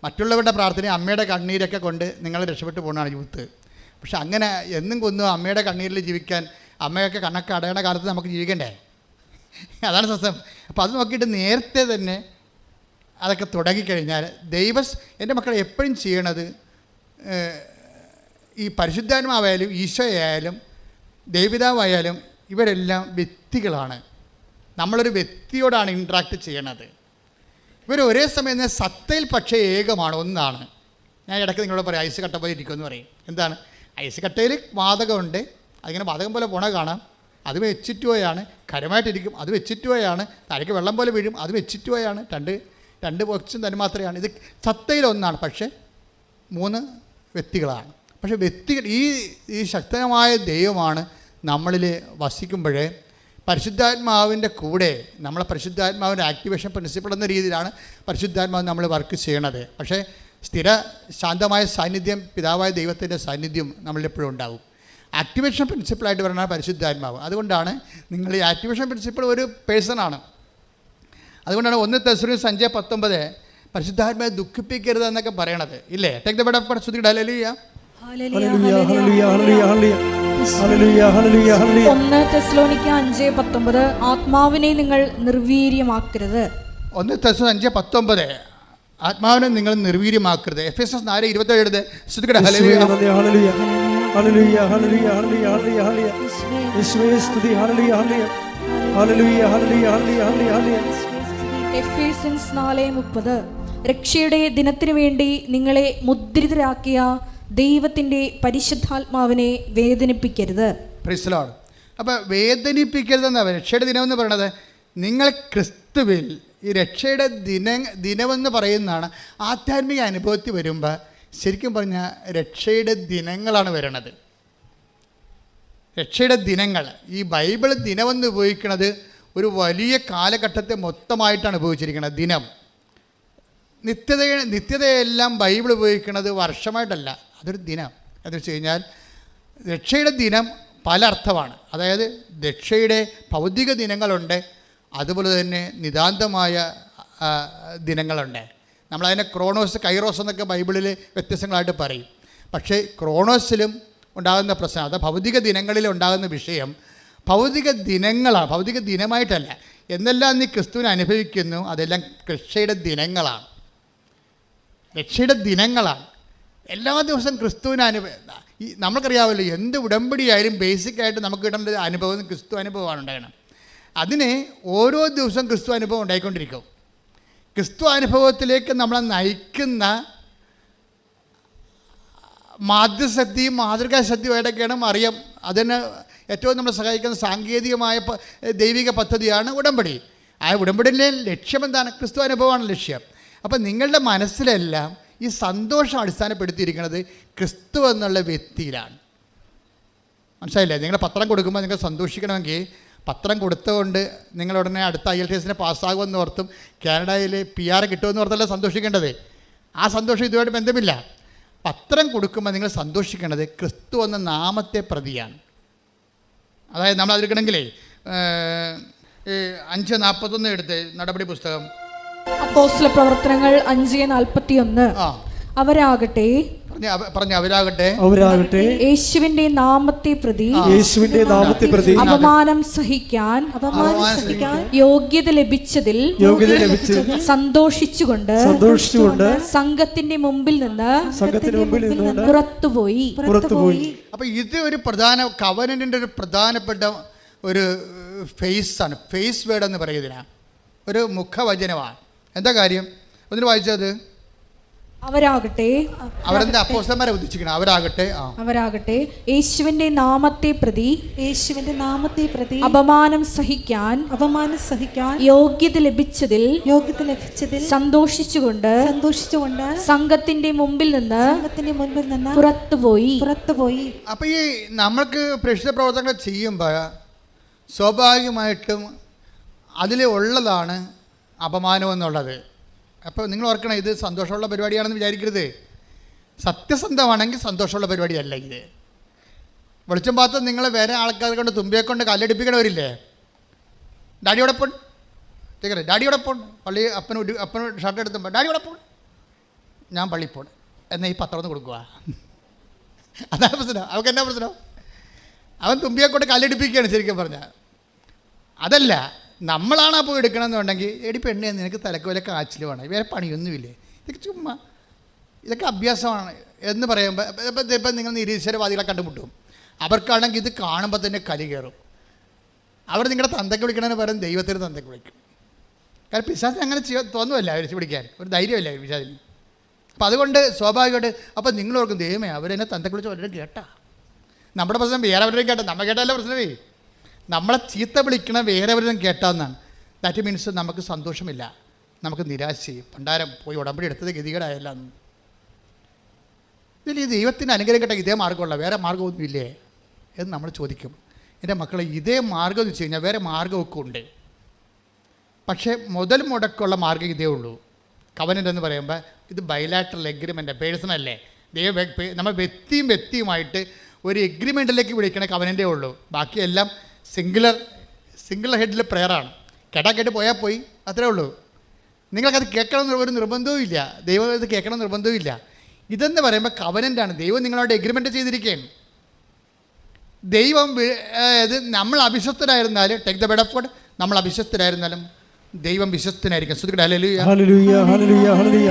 മറ്റുള്ളവരുടെ പ്രാർത്ഥന, അമ്മയുടെ കണ്ണീരൊക്കെ കൊണ്ട് നിങ്ങൾ രക്ഷപ്പെട്ടു പോകുന്നതാണ് യൂത്ത്. പക്ഷെ അങ്ങനെ എന്നും കൊന്നും അമ്മയുടെ കണ്ണീരിൽ ജീവിക്കാൻ, അമ്മയൊക്കെ കണ്ണൊക്കെ അടയണ കാലത്ത് നമുക്ക് ജീവിക്കണ്ടേ? അതാണ് സത്യം. അപ്പോൾ അത് നോക്കിയിട്ട് നേരത്തെ തന്നെ അതൊക്കെ തുടങ്ങിക്കഴിഞ്ഞാൽ എൻ്റെ മക്കൾ എപ്പോഴും ചെയ്യണത്, ഈ പരിശുദ്ധാത്മാവായാലും ഈശോയായാലും ദൈവപിതാവായാലും ഇവരെല്ലാം വ്യക്തികളാണ്. നമ്മളൊരു വ്യക്തിയോടാണ് ഇൻട്രാക്ട് ചെയ്യണത്. ഇവർ ഒരേ സമയം സത്തയിൽ പക്ഷേ ഏകമാണ്, ഒന്നാണ്. ഞാൻ ഇടയ്ക്ക് നിങ്ങളോട് പറയും ഐസ് കട്ട പോലെ ഇരിക്കുമെന്ന് പറയും. എന്താണ് ഐസ് കട്ടയിൽ? വാതകമുണ്ട്, അതിങ്ങനെ വാതകം പോലെ പോണ കാണാം. അത് വെച്ചിട്ടുപോയാണ്. കരമായിട്ടിരിക്കും, അത് വെച്ചിട്ടുപോയാണ്. താഴേക്ക് വെള്ളം പോലെ വീഴും, അത് വെച്ചിട്ടുപോയാണ്. രണ്ട് ബോക്സും തന്മാത്രയാണ്. ഇത് സത്തയിൽ ഒന്നാണ്, പക്ഷേ 3 വ്യക്തികളാണ്. പക്ഷേ വ്യക്തികൾ, ഈ ശക്തമായ ദൈവമാണ് നമ്മളിൽ വസിക്കുമ്പോഴേ പരിശുദ്ധാത്മാവിൻ്റെ കൂടെ നമ്മളെ പരിശുദ്ധാത്മാവിൻ്റെ ആക്ടിവേഷൻ പ്രിൻസിപ്പിൾ എന്ന രീതിയിലാണ് പരിശുദ്ധാത്മാവ് നമ്മൾ വർക്ക് ചെയ്യണത്. പക്ഷേ സ്ഥിര ശാന്തമായ സാന്നിധ്യം, പിതാവായ ദൈവത്തിൻ്റെ സാന്നിധ്യം നമ്മളിലെപ്പോഴും ഉണ്ടാകും. ആക്ടിവേഷൻ പ്രിൻസിപ്പിളായിട്ട് പറയുന്നത് പരിശുദ്ധാത്മാവ്. അതുകൊണ്ടാണ് നിങ്ങൾ ഈ ആക്ടിവേഷൻ പ്രിൻസിപ്പിൾ ഒരു പേഴ്സണാണ്. അതുകൊണ്ടാണ് 1 തെസ്സലോനിക്കർ 5:19 പരിശുദ്ധാത്മാവെ ദുഃഖിപ്പിക്കരുത് എന്നൊക്കെ പറയണത് ഇല്ലേ? ടേക്ക് ദ ബെഡ് ഓഫ് പരിശുദ്ധ ഹല്ലേലൂയ. ഹല്ലേലൂയ ഹല്ലേലൂയ ഹല്ലേലൂയ ഹല്ലേലൂയ ഹല്ലേലൂയ ഹല്ലേലൂയ. 1 തെസ്സലോനിക്കർ 5:19 ആത്മാവിനെ നിങ്ങൾ നിർവീര്യമാക്കരുത്. 1 തെസ്സലോനിക്കർ 5:19 ആത്മാവിനെ നിങ്ങൾ നിർവീര്യമാക്കരുത്. എഫെസസ് 4:27 ശ്രുതികട ഹല്ലേലൂയ ഹല്ലേലൂയ ഹല്ലേലൂയ ഹല്ലേലൂയ ഹല്ലേലൂയ ഹല്ലേലൂയ യേശുവേ സ്തുതി ഹല്ലേലൂയ ഹല്ലേലൂയ ഹല്ലേലൂയ ഹല്ലേലൂയ ഹല്ലേലൂയ ഹല്ലേലൂയ. എഫേസ്യൻസ് 4:30 രക്ഷയുടെ ദിനത്തിനു വേണ്ടി നിങ്ങളെ മുദ്രിതരാക്കിയ ദൈവത്തിൻ്റെ പരിശുദ്ധാത്മാവിനെ വേദനിപ്പിക്കരുത്. Praise the Lord. അപ്പോൾ വേദനിപ്പിക്കരുതെന്നാണ് രക്ഷയുടെ ദിനമെന്ന് പറയണത്. നിങ്ങൾ ക്രിസ്തുവിൽ, ഈ രക്ഷയുടെ ദിനമെന്ന് പറയുന്നതാണ് ആധ്യാത്മിക അനുഭവത്തിൽ വരുമ്പോൾ ശരിക്കും പറഞ്ഞാൽ രക്ഷയുടെ ദിനങ്ങളാണ് വരണത്. രക്ഷയുടെ ദിനങ്ങൾ, ഈ ബൈബിൾ ദിനമെന്ന് ഉപയോഗിക്കുന്നത് ഒരു വലിയ കാലഘട്ടത്തെ മൊത്തമായിട്ടാണ് ഉപയോഗിച്ചിരിക്കുന്നത്. ദിനം, നിത്യതയെല്ലാം ബൈബിൾ ഉപയോഗിക്കുന്നത് വർഷമായിട്ടല്ല, അതൊരു ദിനം. എന്ന് വെച്ച് കഴിഞ്ഞാൽ രക്ഷയുടെ ദിനം പല അർത്ഥമാണ്. അതായത് രക്ഷയുടെ ഭൗതിക ദിനങ്ങളുണ്ട്, അതുപോലെ തന്നെ നിതാന്തമായ ദിനങ്ങളുണ്ട്. നമ്മളതിനെ ക്രോണോസ്, കൈറോസ് എന്നൊക്കെ ബൈബിളിൽ വ്യത്യസ്തങ്ങളായിട്ട് പറയും. പക്ഷേ ക്രോണോസിലും ഉണ്ടാകുന്ന പ്രശ്നം, അത് ഭൗതിക ദിനങ്ങളിൽ ഉണ്ടാകുന്ന വിഷയം ഭൗതിക ദിനങ്ങളാണ്, ഭൗതിക ദിനമായിട്ടല്ല. എന്നെല്ലാം നീ ക്രിസ്തുവിനെ അനുഭവിക്കുന്നു, അതെല്ലാം രക്ഷയുടെ ദിനങ്ങളാണ്. രക്ഷയുടെ ദിനങ്ങളാണ്. എല്ലാ ദിവസവും ക്രിസ്തുവിനെ ഈ നമുക്കറിയാമല്ലോ, എന്ത് ഉടമ്പടിയായാലും ബേസിക്കായിട്ട് നമുക്ക് കിട്ടേണ്ട അനുഭവം ക്രിസ്തു അനുഭവമാണ് ഉണ്ടാകണം. അതിന് ഓരോ ദിവസവും ക്രിസ്തു അനുഭവം ഉണ്ടായിക്കൊണ്ടിരിക്കും. ക്രിസ്തു അനുഭവത്തിലേക്ക് നമ്മളെ നയിക്കുന്ന മാധ്യശക്തിയും മാതൃകാശക്തിയുമായിട്ടൊക്കെയാണ് അറിയാം. അതിന് ഏറ്റവും നമ്മളെ സഹായിക്കുന്ന സാങ്കേതികമായ ദൈവിക പദ്ധതിയാണ് ഉടമ്പടി. ആ ഉടമ്പടിയിലെ ലക്ഷ്യം എന്താണ്? ക്രിസ്തു അനുഭവമാണ് ലക്ഷ്യം. അപ്പം നിങ്ങളുടെ മനസ്സിലെല്ലാം ഈ സന്തോഷം അടിസ്ഥാനപ്പെടുത്തിയിരിക്കുന്നത് ക്രിസ്തു എന്നുള്ള വ്യക്തിയിലാണ്. മനസ്സിലായില്ലേ? നിങ്ങൾ പത്രം കൊടുക്കുമ്പോൾ നിങ്ങൾ സന്തോഷിക്കണമെങ്കിൽ പത്രം കൊടുത്തുകൊണ്ട് നിങ്ങൾ ഉടനെ അടുത്ത IELTS പാസ്സാകുമെന്ന് ഓർത്തും കാനഡയിൽ PR കിട്ടുമെന്ന് ഓർത്തല്ല സന്തോഷിക്കേണ്ടത്. ആ സന്തോഷം ഇതുമായിട്ട് ബന്ധമില്ല. പത്രം കൊടുക്കുമ്പോൾ നിങ്ങൾ സന്തോഷിക്കേണ്ടത് ക്രിസ്തു എന്ന നാമത്തെ പ്രതിയാണ്. അതായത് നമ്മൾ അതിലെടുക്കണമെങ്കിലേ 5:41 എടുത്ത് നടപടി പുസ്തകം, അപ്പോസ്തല പ്രവർത്തനങ്ങൾ 5:41 അവരാകട്ടെ യേശുവിന്റെ നാമത്തെ പ്രതി അപമാനം സഹിക്കാൻ യോഗ്യത ലഭിച്ചതിൽ സന്തോഷിച്ചുകൊണ്ട് സംഘത്തിന്റെ മുമ്പിൽ നിന്ന് പുറത്തുപോയി. അപ്പൊ ഇത് ഒരു പ്രധാന കവനന്റിന്റെ ഒരു പ്രധാനപ്പെട്ട ഒരു ഫേസാണ്. ഫേസ് വേർഡ് എന്ന് പറയുന്നതിനാ ഒരു മുഖവചനമാണ്. എന്താ കാര്യം? ഒന്നിന് വായിച്ചത്, അവരാകട്ടെ അവരെന്താ അപ്പോസ്തലന്മാരെ ഉദ്ദേശിക്കണം? അവരാകട്ടെ യേശുവിന്റെ നാമത്തെ പ്രതി അപമാനം സഹിക്കാൻ യോഗ്യത ലഭിച്ചതിൽ സന്തോഷിച്ചുകൊണ്ട് സംഘത്തിന്റെ മുമ്പിൽ നിന്ന് പുറത്തുപോയി. അപ്പോൾ ഈ നമ്മൾക്ക് പ്രേക്ഷിത പ്രവർത്തനങ്ങൾ ചെയ്യുമ്പോൾ സ്വാഭാവികമായിട്ടും അതിൽ ഉള്ളതാണ് അപമാനം എന്നുള്ളത്. അപ്പോൾ നിങ്ങൾ ഓർക്കണം, ഇത് സന്തോഷമുള്ള പരിപാടിയാണെന്ന് വിചാരിക്കരുത്. സത്യസന്ധമാണെങ്കിൽ സന്തോഷമുള്ള പരിപാടിയല്ല ഇത്. വെളിച്ചം പാത്ത് നിങ്ങൾ വേറെ ആൾക്കാരെ കൊണ്ട് തുമ്പിയെ കൊണ്ട് കല്ലെടുപ്പിക്കണവരില്ലേ? ഡാഡിയോടെ പോൺ ഡാഡിയോടെ പോൺ പള്ളി അപ്പന് ഷർട്ട് എടുത്തുമ്പോൾ ഡാഡിയോടെ പോൺ, ഞാൻ പള്ളി പോൺ എന്നാൽ ഈ പത്രം ഒന്ന് കൊടുക്കുക. അതാണ് പ്രശ്നം. അവർക്ക് എന്നാ പ്രശ്നം? അവൻ തുമ്പിയെ കൊണ്ട് കല്ലെടുപ്പിക്കുകയാണ് ശരിക്കും പറഞ്ഞാൽ. അതല്ല, നമ്മളാണ് അപ്പോൾ എടുക്കണമെന്നുണ്ടെങ്കിൽ എടി പെണ്ണേ നിനക്ക് തലക്ക് വല്ല കാച്ചിൽ വേണം, വേറെ പണിയൊന്നുമില്ലേ, ഇതൊക്കെ ചുമ്മാ ഇതൊക്കെ അഭ്യാസമാണ് എന്ന് പറയുമ്പോൾ ഇപ്പം നിങ്ങൾ നിരീശ്വരവാദികളെ കണ്ടുമുട്ടും. അവർക്കാണെങ്കിൽ ഇത് കാണുമ്പോൾ തന്നെ കലി കയറും. അവർ നിങ്ങളുടെ തന്തയ്ക്ക് വിളിക്കണതിന് പകരം ദൈവത്തിന് തന്തയ്ക്ക് വിളിക്കും. കാരണം പിശാചിന് അങ്ങനെ തോന്നുമല്ല വിളിച്ച് പിടിക്കാൻ, ഒരു ധൈര്യമല്ല പിശാചിന്. അപ്പം അതുകൊണ്ട് സ്വാഭാവികമായിട്ട് അപ്പം നിങ്ങളോർക്കും ദൈവമേ അവരെന്നെ തന്തയ്ക്ക് വിളിച്ച് വല്ലവരും കേട്ടാ. നമ്മുടെ പ്രശ്നം വേറെ അവരും കേട്ടാ, നമ്മൾ കേട്ടാലേ പ്രശ്നമേ. നമ്മളെ ചീത്ത വിളിക്കണ വേറെ അവരും കേട്ടാന്നാണ്. ദാറ്റ് മീൻസ് നമുക്ക് സന്തോഷമില്ല, നമുക്ക് നിരാശയും പണ്ടാരം പോയി ഉടമ്പടി എടുത്തത് ഗതികേടായല്ല. ഇതിൽ ഈ ദൈവത്തിന് അനുഗ്രഹം കേട്ടാൽ ഇതേ മാർഗ്ഗമുള്ള വേറെ മാർഗ്ഗമൊന്നുമില്ലേ എന്ന് നമ്മൾ ചോദിക്കും. എൻ്റെ മക്കളെ, ഇതേ മാർഗ്ഗം എന്ന് വെച്ച് കഴിഞ്ഞാൽ വേറെ മാർഗ്ഗമൊക്കെ ഉണ്ട്. പക്ഷേ മുതൽ മുടക്കുള്ള മാർഗ്ഗം ഇതേ ഉള്ളൂ. കവനൻ്റ് എന്ന് പറയുമ്പോൾ ഇത് ബൈലാറ്ററൽ എഗ്രിമെൻ്റ്, പേഴ്സണല്ലേ. നമ്മൾ വ്യക്തിയുമായിട്ട് ഒരു എഗ്രിമെൻറ്റിലേക്ക് വിളിക്കണ കവനൻ്റേ ഉള്ളൂ. ബാക്കിയെല്ലാം സിംഗിളർ ഹെഡിൽ പ്രെയറാണ്. കേട്ട് പോയാൽ പോയി, അത്രേ ഉള്ളൂ. നിങ്ങൾക്കത് കേൾക്കണം ഒരു നിർബന്ധവും ഇല്ല. ദൈവം ഇത് കേൾക്കണം നിർബന്ധവും ഇല്ല. ഇതെന്ന് പറയുമ്പോൾ കവനൻ്റാണ്. ദൈവം നിങ്ങളോട് എഗ്രിമെൻ്റ് ചെയ്തിരിക്കുകയാണ്. ദൈവം ഇത് നമ്മൾ അവിശ്വസ്തരായിരുന്നാലും take the word of God, നമ്മൾ അവിശ്വസ്തരായിരുന്നാലും ദൈവം വിശ്വസ്തനായിരിക്കും. ശ്രദ്ധിക്കട്ടെ. ഹല്ലേലൂയ ഹല്ലേലൂയ ഹല്ലേലൂയ ഹല്ലേലൂയ.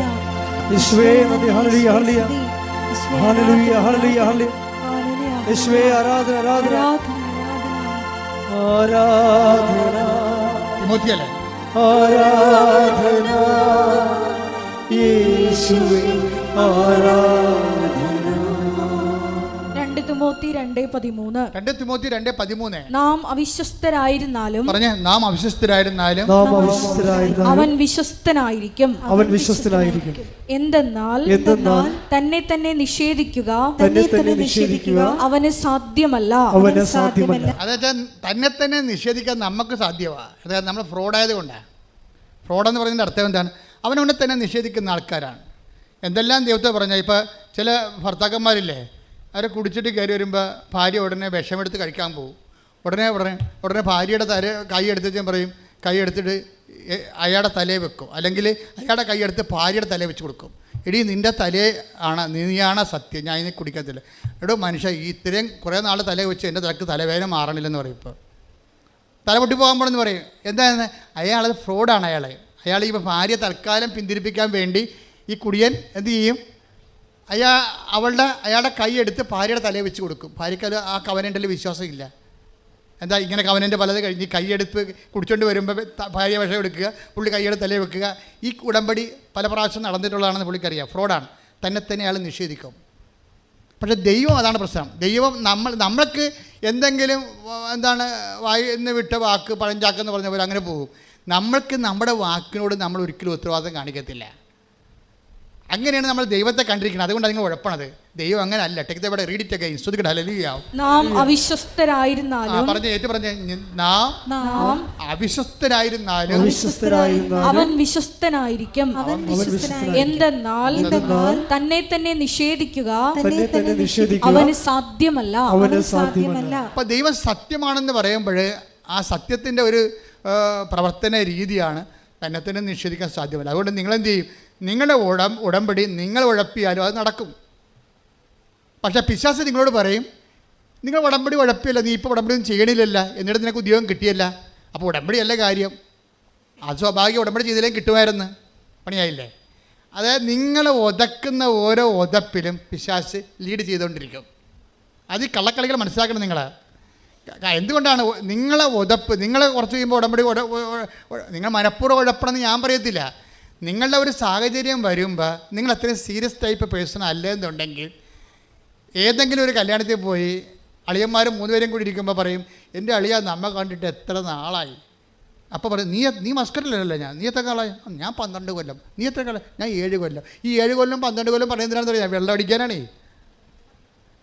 യേശുവേ നന്ദി. ഹല്ലേലൂയ ഹല്ലേലൂയ ഹല്ലേലൂയ ഹല്ലേലൂയ ഹല്ലേലൂയ. യേശുവേ ആരാധന ആരാധന ആരാധന. തിമോത്തിയല്ലേ? ആരാധന യേശുവേ ആരാധന. 2 തിമോത്തി 2:13. നാം അവിശ്വസ്തരായിരുന്നാലും അവൻ വിശ്വസ്തനായിരിക്കും. എന്തെന്നാൽ തന്നെ തന്നെ നിഷേധിക്കുക അവന് സാധ്യമല്ല. അതായത് തന്നെ തന്നെ നിഷേധിക്കാൻ നമുക്ക് സാധ്യമാണ്. അതായത് നമ്മൾ ഫ്രോഡായത് കൊണ്ടാണ്. ഫ്രോഡെന്ന് പറയുന്നതിൻ്റെ അർത്ഥം എന്താണ്? അവനവനെ തന്നെ നിഷേധിക്കുന്ന ആൾക്കാരാണ്. എന്തെല്ലാം ദൈവത്തെ പറഞ്ഞാൽ, ഇപ്പോൾ ചില ഭർത്താക്കന്മാരില്ലേ, അവരെ കുടിച്ചിട്ട് കയറി വരുമ്പോൾ ഭാര്യ ഉടനെ വിഷമെടുത്ത് കഴിക്കാൻ പോകും. ഉടനെ ഭാര്യയുടെ കൈ എടുത്തിട്ട് പറയും, കൈ എടുത്തിട്ട് അയാളുടെ തലയെ വെക്കും, അല്ലെങ്കിൽ അയാളുടെ കൈ എടുത്ത് ഭാര്യയുടെ തലയെ വെച്ച് കൊടുക്കും. എടീ നിൻ്റെ തലയെ നീയാണ് സത്യം, ഞാൻ ഇതിനെ കുടിക്കത്തില്ല. എടോ മനുഷ്യ, ഇത്രയും കുറേ നാൾ തലയെ വെച്ച് എൻ്റെ തലക്ക് തലവേദന മാറണില്ലെന്ന് പറയും. ഇപ്പോൾ തല പൊട്ടി പോകാൻ പോണെന്ന് പറയും. എന്താണെന്ന്? അയാൾ ഫ്രോഡാണ്. അയാൾ ഈ ഭാര്യ തൽക്കാലം പിന്തിരിപ്പിക്കാൻ വേണ്ടി ഈ കുടിയൻ എന്ത് ചെയ്യും? അയാളുടെ കൈ എടുത്ത് ഭാര്യയുടെ തലയെ വെച്ച് കൊടുക്കും. ഭാര്യയ്ക്ക് അത് ആ കവനൻ്റിൽ വിശ്വാസമില്ല. എന്താ ഇങ്ങനെ കവനൻ്റ് പലത് കഴിഞ്ഞ് കൈയെടുത്ത് കുടിച്ചുകൊണ്ട് വരുമ്പോൾ ഭാര്യ വിഷം എടുക്കുക, പുള്ളി കൈയെടുത്ത് തലയെ വെക്കുക. ഈ ഉടമ്പടി പല പ്രാവശ്യം നടന്നിട്ടുള്ളതാണെന്ന് പുള്ളിക്കറിയാം. ഫ്രോഡാണ്. തന്നെ അയാൾ നിഷേധിക്കും. പക്ഷേ ദൈവം അതാണ് പ്രശ്നം. ദൈവം നമ്മൾക്ക് എന്തെങ്കിലും വായിന്ന് വിട്ട വാക്ക് പഴഞ്ചാക്കെന്ന് പറഞ്ഞ പോലെ അങ്ങനെ പോകും. നമ്മൾക്ക് നമ്മുടെ വാക്കിനോട് നമ്മൾ ഒരിക്കലും ഉത്തരവാദിത്തം കാണിക്കത്തില്ല. അങ്ങനെയാണ് നമ്മൾ ദൈവത്തെ കണ്ടിരിക്കുന്നത്. അതുകൊണ്ട് നിങ്ങൾ ഉഴപ്പണത്. ദൈവം അങ്ങനെ അല്ല. Read it again. ശ്രദ്ധിക്കട്ടെ. ഹല്ലേലൂയ. നാം അവിശ്വസ്തരായിരുന്നാലും നാം അവിശ്വസ്തരായിരുന്നാലും അവൻ വിശ്വസ്തനായിരിക്കും. എന്തെന്നാൽ തന്നെ തന്നെ നിഷേധിക്കുക അവന് സാധ്യമല്ല. അപ്പൊ ദൈവം സത്യമാണെന്ന് പറയുമ്പോൾ ആ സത്യത്തിൻ്റെ ഒരു പ്രവർത്തന രീതിയാണ് തന്നെ തന്നെ നിഷേധിക്കാൻ സാധ്യമല്ല. അതുകൊണ്ട് നിങ്ങളെന്ത് ചെയ്യും? നിങ്ങളുടെ ഉടമ്പടി നിങ്ങൾ ഉഴപ്പിയാലും അത് നടക്കും. പക്ഷേ പിശാച് നിങ്ങളോട് പറയും, നിങ്ങൾ ഉടമ്പടി ഉഴപ്പിയല്ല, നീ ഇപ്പോൾ ഉടമ്പടി ഒന്നും ചെയ്യണില്ലല്ല, എന്നിട്ട് നിനക്ക് ഉദ്യോഗം കിട്ടിയല്ല, അപ്പോൾ ഉടമ്പടിയല്ല കാര്യം. അത് സ്വാഭാവിക ഉടമ്പടി ചെയ്തില്ലെങ്കിൽ കിട്ടുമായിരുന്നു, പണിയായില്ലേ? അതായത് നിങ്ങൾ ഉതക്കുന്ന ഓരോ ഉതപ്പിലും പിശാച് ലീഡ് ചെയ്തുകൊണ്ടിരിക്കും. അത് ഈ കള്ളക്കളികൾ മനസ്സിലാക്കണം നിങ്ങൾ. എന്തുകൊണ്ടാണ് നിങ്ങളെ ഉതപ്പ്? നിങ്ങൾ കുറച്ച് കഴിയുമ്പോൾ ഉടമ്പടി നിങ്ങൾ മനഃപൂർവ്വം ഉഴപ്പണമെന്ന് ഞാൻ പറയത്തില്ല. നിങ്ങളുടെ ഒരു സാഹചര്യം വരുമ്പോൾ നിങ്ങൾ അത്രയും സീരിയസ് ടൈപ്പ് പേഴ്സൺ അല്ലെന്നുണ്ടെങ്കിൽ ഏതെങ്കിലും ഒരു കല്യാണത്തിൽ പോയി അളിയന്മാർ 3 പേരും കൂടി ഇരിക്കുമ്പോൾ പറയും, എൻ്റെ അളിയ നമ്മ കണ്ടിട്ട് എത്ര നാളായി. അപ്പോൾ പറയും, നീ മസ്കറ്റിലല്ലേ നീ എത്ര കാലമായി? ഞാൻ 12 കൊല്ലം. നീ എത്ര കാലം? ഞാൻ 7 കൊല്ലം. ഈ 7 കൊല്ലം 12 കൊല്ലം പറയുന്നതിനാണെന്ന് അറിയാം, വെള്ളം അടിക്കാനാണേ.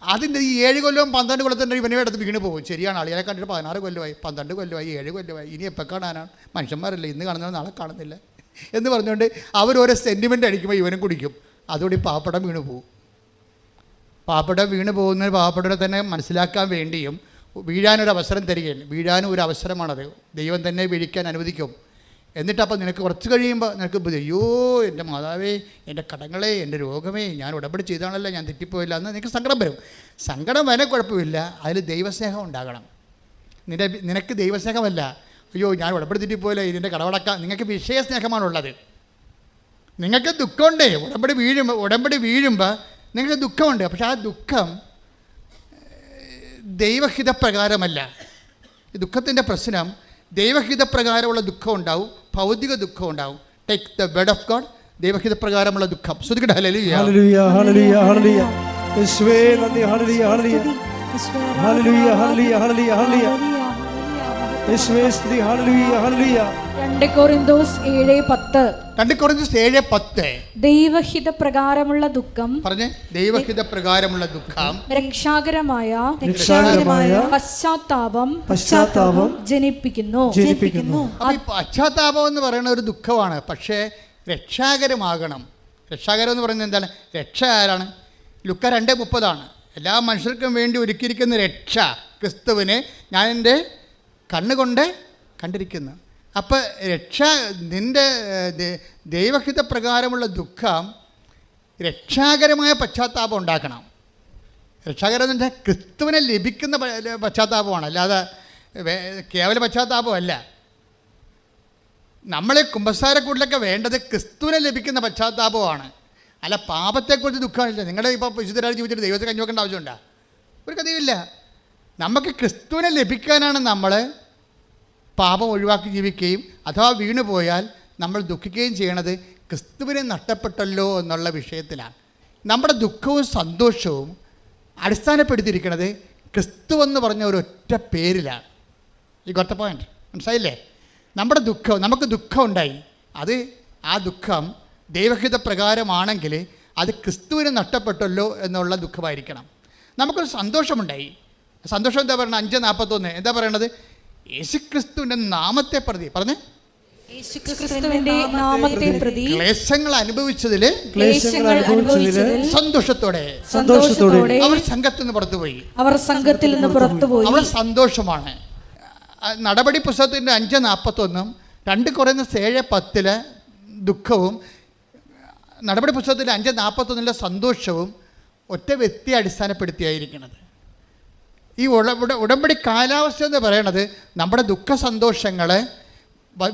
അതിൻ്റെ ഈ 7 കൊല്ലവും 12 കൊല്ലത്തിൻ്റെ ഇവനെ എടുത്ത് വീണ് പോകും. ശരിയാണ്, അളിയെ കണ്ടിട്ട് 16 കൊല്ലമായി, 12 കൊല്ലമായി, 7 കൊല്ലമായി, ഇനി എപ്പോൾ കാണാനാണ്? മനുഷ്യന്മാരല്ലേ, ഇന്ന് കാണുന്നത് നാളെ കാണുന്നില്ല എന്ന് പറഞ്ഞുകൊണ്ട് അവരോരോ സെൻറ്റിമെൻ്റ് അടിക്കുമ്പോൾ ഇവനും കുടിക്കും. അതോടെ പാപ്പടം വീണ് പോകും. പാപ്പടം വീണ് പോകുന്നതിന് പാപ്പടനെ തന്നെ മനസ്സിലാക്കാൻ വേണ്ടിയും വീഴാനൊരു അവസരം തരികയാണ്. വീഴാനും ഒരു അവസരമാണത്. ദൈവം തന്നെ വീഴിക്കാൻ അനുവദിക്കും. എന്നിട്ടപ്പോൾ നിനക്ക് കുറച്ച് കഴിയുമ്പോൾ നിനക്ക് അയ്യോ എൻ്റെ മാതാവേ, എൻ്റെ കടങ്ങളെ, എൻ്റെ രോഗമേ, ഞാൻ ഉടമ്പടി ചെയ്താണല്ലോ, ഞാൻ തെറ്റിപ്പോയില്ല എന്ന് നിനക്ക് സങ്കടം വരും. സങ്കടം വരെ കുഴപ്പമില്ല, അതിൽ ദൈവസ്നേഹം ഉണ്ടാകണം. നിനക്ക് ദൈവസ്നേഹമല്ല, അയ്യോ ഞാൻ ഉടമ്പടി തെറ്റിപ്പോയില്ല, ഇതിൻ്റെ കടവടക്കാം. നിങ്ങൾക്ക് വിഷയസ്നേഹമാണുള്ളത്. നിങ്ങൾക്ക് ദുഃഖമുണ്ടേ, ഉടമ്പടി വീഴുമ്പോൾ നിങ്ങൾക്ക് ദുഃഖമുണ്ട്. പക്ഷെ ആ ദുഃഖം ദൈവഹിതപ്രകാരമല്ല. ഈ ദുഃഖത്തിൻ്റെ പ്രശ്നം ദൈവഹിതപ്രകാരമുള്ള ദുഃഖം ഉണ്ടാവും, ഭൗതിക ദുഃഖം ഉണ്ടാവും. Take the word of God, ദൈവഹിതപ്രകാരമുള്ള ദുഃഖം. ശ്രുതിക്കട്ടെ, ഹല്ലേലൂയ ഹല്ലേലൂയ ഹല്ലേലൂയ ഹല്ലേലൂയ. യേശുവേ നന്ദി. ഹല്ലേലൂയ ഹല്ലേലൂയ ഹല്ലേലൂയ ഹല്ലേലൂയ ഹല്ലേലൂയ ഹല്ലേലൂയ. യേശുവേ സ്തുതി. ഹല്ലേലൂയ ഹല്ലേലൂയ. 2 കൊരിന്തോസ് 7:10. 2 കൊരിന്തോസ് 7:10. ദൈവഹിത പ്രകാരമുള്ള ദുഃഖം, പറഞ്ഞേ, ദൈവഹിത പ്രകാരമുള്ള ദുഃഖം രക്ഷാകരമായ പശ്ചാത്താപം ജനിപ്പിക്കുന്നു. അപ്പോൾ ഈ പശ്ചാത്താപം എന്ന് പറയുന്ന ഒരു ദുഃഖമാണ്, പക്ഷേ രക്ഷാകരമാകണം. രക്ഷാകരം എന്ന് പറയുന്നത് എന്താണ്? രക്ഷ ആരാണ്? ലുക്ക 2:30 എല്ലാ മനുഷ്യർക്കും വേണ്ടി ഒരുക്കിയിരിക്കുന്ന രക്ഷ ക്രിസ്തുവിനെ ഞാൻ എൻ്റെ കണ്ണുകൊണ്ട് കണ്ടിരിക്കുന്നു. അപ്പോൾ നിൻ്റെ ദൈവഹിത പ്രകാരമുള്ള ദുഃഖം രക്ഷാകരമായ പശ്ചാത്താപം ഉണ്ടാക്കണം. രക്ഷാകരം എന്ന് വെച്ചാൽ ക്രിസ്തുവിനെ ലഭിക്കുന്ന പശ്ചാത്താപമാണ്, അല്ലാതെ കേവല പശ്ചാത്താപമല്ല. നമ്മളെ കുമ്പസാരക്കൂട്ടിലൊക്കെ വേണ്ടത് ക്രിസ്തുവിനെ ലഭിക്കുന്ന പശ്ചാത്താപമാണ്, അല്ല പാപത്തെക്കുറിച്ച് ദുഃഖമില്ല. നിങ്ങളുടെ ഇപ്പോൾ വിശുദ്ധരായി ജീവിച്ചിട്ട് ദൈവത്തെ കഞ്ഞി വെക്കേണ്ട ആവശ്യമുണ്ടോ? ഒരു കഥയുമില്ല. നമുക്ക് ക്രിസ്തുവിനെ ലഭിക്കാനാണ് നമ്മൾ പാപം ഒഴിവാക്കി ജീവിക്കുകയും അഥവാ വീണുപോയാൽ നമ്മൾ ദുഃഖിക്കുകയും ചെയ്യണത് ക്രിസ്തുവിനെ നഷ്ടപ്പെട്ടല്ലോ എന്നുള്ള വിഷയത്തിലാണ്. നമ്മുടെ ദുഃഖവും സന്തോഷവും അടിസ്ഥാനപ്പെടുത്തിയിരിക്കുന്നത് ക്രിസ്തു എന്ന് പറഞ്ഞ ഒരൊറ്റ പേരിലാണ്. ഈ ഗോട്ട് ദ പോയിന്റ്, മനസ്സിലായില്ലേ? നമുക്ക് ദുഃഖം ഉണ്ടായി, ആ ദുഃഖം ദൈവഹിത പ്രകാരമാണെങ്കിൽ അത് ക്രിസ്തുവിനെ നഷ്ടപ്പെട്ടല്ലോ എന്നുള്ള ദുഃഖമായിരിക്കണം. നമുക്കൊരു സന്തോഷമുണ്ടായി. സന്തോഷം എന്താ പറയുന്നത്? 5:41 എന്താ പറയണത്? യേശുക്രിസ്തുവിൻ്റെ നാമത്തെ പ്രതി, പറഞ്ഞേ, യേശുക്രിസ്തുവിന്റെ നാമത്തെ പ്രതി ക്ലേശങ്ങൾ അനുഭവിച്ചതിൽ സന്തോഷത്തോടെ അവർ സംഘത്തിൽ നിന്ന് പുറത്തുപോയി. അവർ സന്തോഷമാണ്. നടപടി പുസ്തകത്തിൻ്റെ 5:41 2 കൊരിന്തോസ് 7:10 ദുഃഖവും നടപടി പുസ്തകത്തിൻ്റെ 5:41 സന്തോഷവും ഒറ്റ വ്യക്തിയെ അടിസ്ഥാനപ്പെടുത്തിയായിരിക്കുന്നത്. ഈ ഉടമ്പടി കാലാവസ്ഥ എന്ന് പറയണത് നമ്മുടെ ദുഃഖ സന്തോഷങ്ങളെ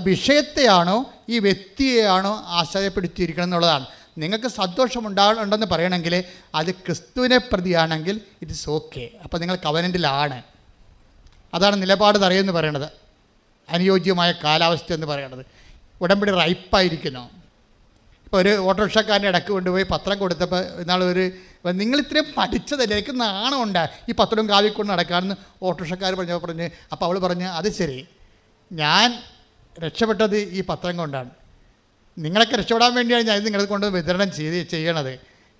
വിഷയത്തെയാണോ ഈ വ്യക്തിയെയാണോ ആശ്രയപ്പെടുത്തിയിരിക്കണം എന്നുള്ളതാണ്. നിങ്ങൾക്ക് സന്തോഷമുണ്ടെന്ന് പറയണമെങ്കിൽ അത് ക്രിസ്തുവിനെ പ്രതിയാണെങ്കിൽ ഇറ്റ്സ് ഓക്കെ, അപ്പോൾ നിങ്ങൾ കവനൻറ്റിലാണ്. അതാണ് നിലപാട് തറയെന്ന് പറയണത്, അനുയോജ്യമായ കാലാവസ്ഥ എന്ന് പറയണത്. ഉടമ്പടി റൈപ്പായിരിക്കുന്നു. ഇപ്പോൾ ഒരു ഓട്ടോറിക്ഷക്കാരൻ്റെ ഇടയ്ക്ക് കൊണ്ടുപോയി പത്രം കൊടുത്തപ്പോൾ നിങ്ങൾ ഇത്രയും പഠിച്ചതല്ലേ, എനിക്ക് നാണമുണ്ട് ഈ പത്രവും കാവിക്കൊണ്ട് നടക്കാമെന്ന് ഓട്ടോറിക്ഷക്കാർ പറഞ്ഞ് അപ്പോൾ അവൾ പറഞ്ഞ്, അത് ശരി, ഞാൻ രക്ഷപ്പെട്ടത് ഈ പത്രം കൊണ്ടാണ്, നിങ്ങളൊക്കെ രക്ഷപ്പെടാൻ വേണ്ടിയാണ് ഞാൻ ഇത് നിങ്ങളെ കൊണ്ട് വിതരണം ചെയ്യണത്.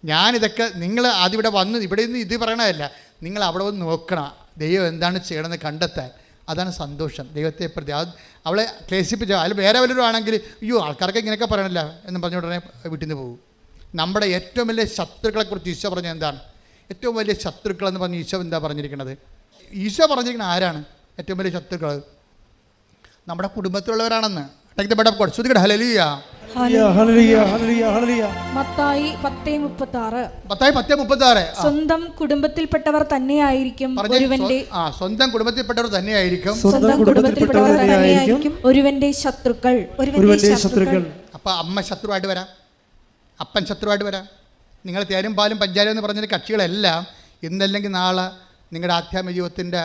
ഞാനിതൊക്കെ നിങ്ങൾ അതിവിടെ വന്ന് ഇവിടെ നിന്ന് ഇത് പറയണതല്ല, നിങ്ങൾ അവിടെ വന്ന് നോക്കണം, ദൈവം എന്താണ് ചെയ്യണമെന്ന് കണ്ടെത്താൻ. അതാണ് സന്തോഷം ദൈവത്തെ പ്രതി. അവളെ ക്ലേശിപ്പിച്ച അതിൽ വേറെ വല്ലവരും ആണെങ്കിൽ അയ്യോ ആൾക്കാർക്ക് ഇങ്ങനെയൊക്കെ പറയണില്ല എന്ന് പറഞ്ഞ ഉടനെ വീട്ടിൽ നിന്ന് പോകും. നമ്മുടെ ഏറ്റവും വലിയ ശത്രുക്കളെക്കുറിച്ച് ഈശോ പറഞ്ഞത് എന്താണ്? ഏറ്റവും വലിയ ശത്രുക്കളെന്ന് പറഞ്ഞ് ഈശോ എന്താ പറഞ്ഞിരിക്കുന്നത്? ഈശോ പറഞ്ഞിരിക്കുന്നത് ആരാണ് ഏറ്റവും വലിയ ശത്രുക്കൾ? നമ്മുടെ കുടുംബത്തിലുള്ളവരാണെന്ന്. ഹല്ലേലൂയ ഹല്ലേലൂയ ഹല്ലേലൂയ ഹല്ലേലൂയ. മത്തായി 10:36 സ്വന്തം കുടുംബത്തിൽപ്പെട്ടവർ തന്നെയായിരിക്കും സ്വന്തം കുടുംബത്തിൽപ്പെട്ടവർ തന്നെയായിരിക്കും ഒരുവന്റെ ശത്രുക്കൾ. അപ്പം അമ്മ ശത്രുവായിട്ട് വരാം, അപ്പൻ ശത്രുവായിട്ട് വരാം. നിങ്ങൾ തേരും പാലും പഞ്ചാരം എന്ന് പറഞ്ഞ കക്ഷികളെല്ലാം ഇന്നല്ലെങ്കിൽ നാളെ നിങ്ങളുടെ ആധ്യാത്മിക ജീവിതത്തിൻ്റെ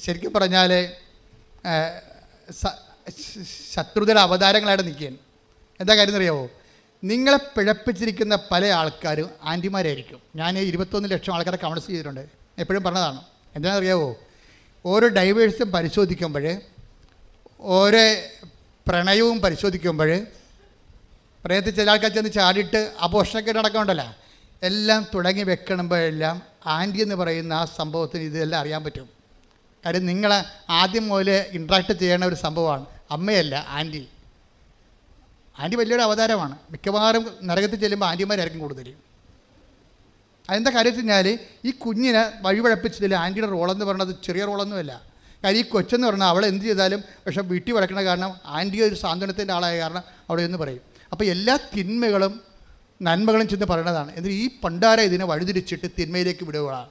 ശരിക്കും പറഞ്ഞാൽ ശത്രുതയുടെ അവതാരങ്ങളായിട്ട് നിൽക്കുകയാണ്. എന്താ കാര്യം എന്നറിയാമോ? നിങ്ങളെ പിഴപ്പിച്ചിരിക്കുന്ന പല ആൾക്കാരും ആൻറ്റിമാരായിരിക്കും. ഞാൻ 21 ലക്ഷം ആൾക്കാരെ കൗൺസിൽ ചെയ്തിട്ടുണ്ട്, എപ്പോഴും പറഞ്ഞതാണ്. എന്താണെന്നറിയാമോ? ഓരോ ഡൈവേഴ്സും പരിശോധിക്കുമ്പോൾ, ഓരോ പ്രണയവും പരിശോധിക്കുമ്പോൾ, പ്രണയത്തിൽ ചില ആൾക്കാർ ചെന്ന് ചാടിയിട്ട് അപോഷണൊക്കെ നടക്കണ്ടല്ലോ, എല്ലാം തുടങ്ങി വെക്കണമ്പോഴെല്ലാം ആൻറ്റി എന്ന് പറയുന്ന ആ സംഭവത്തിന് ഇതെല്ലാം അറിയാൻ പറ്റും. കാര്യം നിങ്ങൾ ആദ്യം മുതൽ ഇൻട്രാക്ട് ചെയ്യണ ഒരു സംഭവമാണ്. അമ്മയല്ല, ആൻറ്റി. ആൻറ്റി വലിയൊരു അവതാരമാണ്. മിക്കവാറും നരകത്തിൽ ചെല്ലുമ്പോൾ ആൻറ്റിമാരായിരിക്കും കൂടുതൽ. അതെന്താ കാര്യം വെച്ച് കഴിഞ്ഞാൽ ഈ കുഞ്ഞിനെ വഴിപഴപ്പിച്ചതിൽ ആൻറ്റിയുടെ റോളെന്ന് പറയുന്നത് ചെറിയ റോളൊന്നുമല്ല. കാര്യം ഈ കൊച്ചെന്ന് പറഞ്ഞാൽ അവൾ എന്ത് ചെയ്താലും പക്ഷേ വീട്ടിൽ വഴക്കണ കാരണം ആൻറ്റി ഒരു സാന്ത്വനത്തിൻ്റെ ആളായ കാരണം അവിടെ എന്ന് പറയും. അപ്പോൾ എല്ലാ തിന്മകളും നന്മകളും ചെന്ന് പറയണതാണ്. എന്നിട്ട് ഈ പണ്ടാര ഇതിനെ വഴിതിരിച്ചിട്ട് തിന്മയിലേക്ക് വിടുകയാണ്.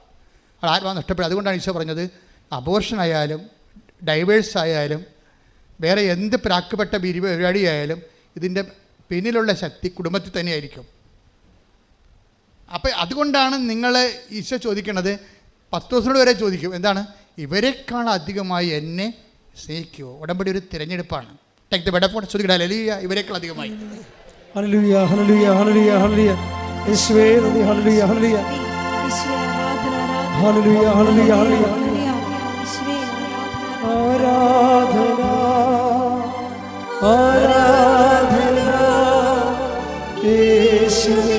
അത് ആത്മാവ് നഷ്ടപ്പെടുക. അതുകൊണ്ടാണ് ഈശോ പറഞ്ഞത്, അബോർഷൻ ആയാലും ഡൈവേഴ്സ് ആയാലും വേറെ എന്ത് പ്രാക്കപ്പെട്ട പരിപാടിയായാലും ഇതിൻ്റെ പിന്നിലുള്ള ശക്തി കുടുംബത്തിൽ തന്നെയായിരിക്കും. അപ്പം അതുകൊണ്ടാണ് നിങ്ങൾ ഈശോ ചോദിക്കണത്, പത്രോസിനോട് വരെ ചോദിക്കും, എന്താണ്? ഇവരെക്കാൾ അധികമായി എന്നെ സ്നേഹിക്കുമോ? ഉടമ്പടി ഒരു തിരഞ്ഞെടുപ്പാണ്. ടേക്ക് ദ ബെഡ് ഫോൺ ചോദിക്കട്ടെ, ഹല്ലേലൂയ. ഇവരെക്കാൾ അധികമായി. ഹല്ലേലൂയ, ഹല്ലേലൂയ, ഹല്ലേലൂയ, ഹല്ലേലൂയ. യേശുവേ നന്ദി. ഹല്ലേലൂയ, ഹല്ലേലൂയ. ഹല്ലേലൂയ, ഹല്ലേലൂയ, ഹല്ലേലൂയ. ആരാധന, ആരാധന യേശുവേ,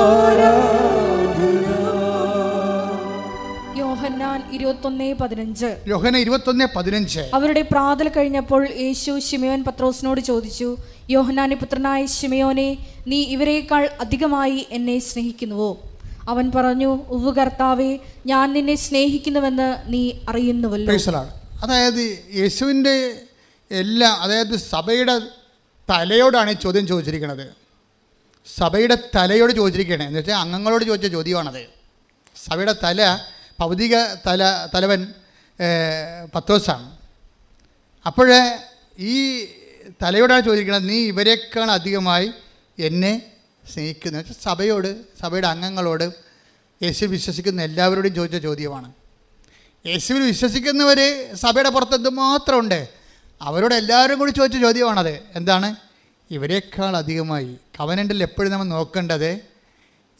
ആരാധന. യോഹന്നാൻ 21:15. യോഹന്നാൻ 21:15. അവരുടെ പ്രാതൽ കഴിഞ്ഞപ്പോൾ യേശു ശിമയോൻ പത്രോസിനോട് ചോദിച്ചു, യോഹന്നാന്റെ പുത്രനായ ശിമയോനെ, നീ ഇവരേക്കാൾ അധികമായി എന്നെ സ്നേഹിക്കുന്നുവോ? അവൻ പറഞ്ഞു, ഉവ്വ് കർത്താവേ, ഞാൻ നിന്നെ സ്നേഹിക്കുന്നുവെന്ന് നീ അറിയുന്നുവല്ലോ. അതായത് യേശുവിൻ്റെ അതായത് സഭയുടെ തലയോടാണ് ഈ ചോദ്യം ചോദിച്ചിരിക്കുന്നത്. സഭയുടെ തലയോട് ചോദിച്ചിരിക്കുകയാണ്. എന്ന് വെച്ചാൽ അംഗങ്ങളോട് ചോദിച്ച ചോദ്യമാണത്. സഭയുടെ ഭൗതിക തലവൻ പത്രോസാണ്. അപ്പോഴേ ഈ തലയോടാണ് ചോദിക്കുന്നത്, നീ ഇവരെക്കാൾ അധികമായി എന്നെ സ്നേഹിക്കുന്നു. വെച്ചാൽ സഭയുടെ അംഗങ്ങളോട്, യേശു വിശ്വസിക്കുന്ന എല്ലാവരോടും ചോദിച്ച ചോദ്യമാണ്. യേശുവിൽ വിശ്വസിക്കുന്നവർ സഭയുടെ പുറത്ത് മാത്രമുണ്ട്, അവരോട് എല്ലാവരും കൂടി ചോദിച്ച ചോദ്യമാണത്. എന്താണ്? ഇവരെക്കാൾ അധികമായി. കവനൻ്റിൽ എപ്പോഴും നമ്മൾ നോക്കേണ്ടത്,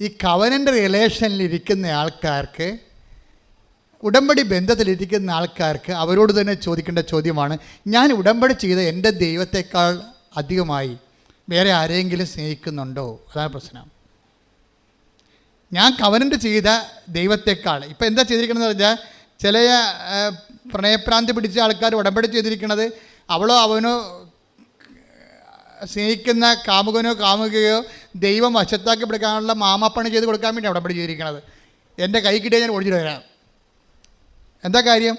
ഈ കവനൻ്റ് റിലേഷനിലിരിക്കുന്ന ആൾക്കാർക്ക്, ഉടമ്പടി ബന്ധത്തിലിരിക്കുന്ന ആൾക്കാർക്ക് അവരോട് തന്നെ ചോദിക്കേണ്ട ചോദ്യമാണ്, ഞാൻ ഉടമ്പടി ചെയ്ത എൻ്റെ ദൈവത്തെക്കാൾ അധികമായി വേറെ ആരെങ്കിലും സ്നേഹിക്കുന്നുണ്ടോ? അതാണ് പ്രശ്നം. ഞാൻ കവനൻ്റ് ചെയ്ത ദൈവത്തെക്കാൾ, ഇപ്പം എന്താ ചെയ്തിരിക്കണമെന്ന് പറഞ്ഞാൽ, ചില പ്രണയപ്രാന്തി പിടിച്ച ആൾക്കാർ ഉടമ്പടി ചെയ്തിരിക്കുന്നത് അവളോ അവനോ സ്നേഹിക്കുന്ന കാമുകനോ കാമുകയോ ദൈവം വശത്താക്കി പിടിക്കാനുള്ള മാമാപ്പണി ചെയ്ത് കൊടുക്കാൻ വേണ്ടി ഉടമ്പടി ചെയ്തിരിക്കുന്നത്. എൻ്റെ കൈ കിട്ടിയാൽ ഞാൻ ഓടിച്ചിട്ട് വരാം. എന്താ കാര്യം?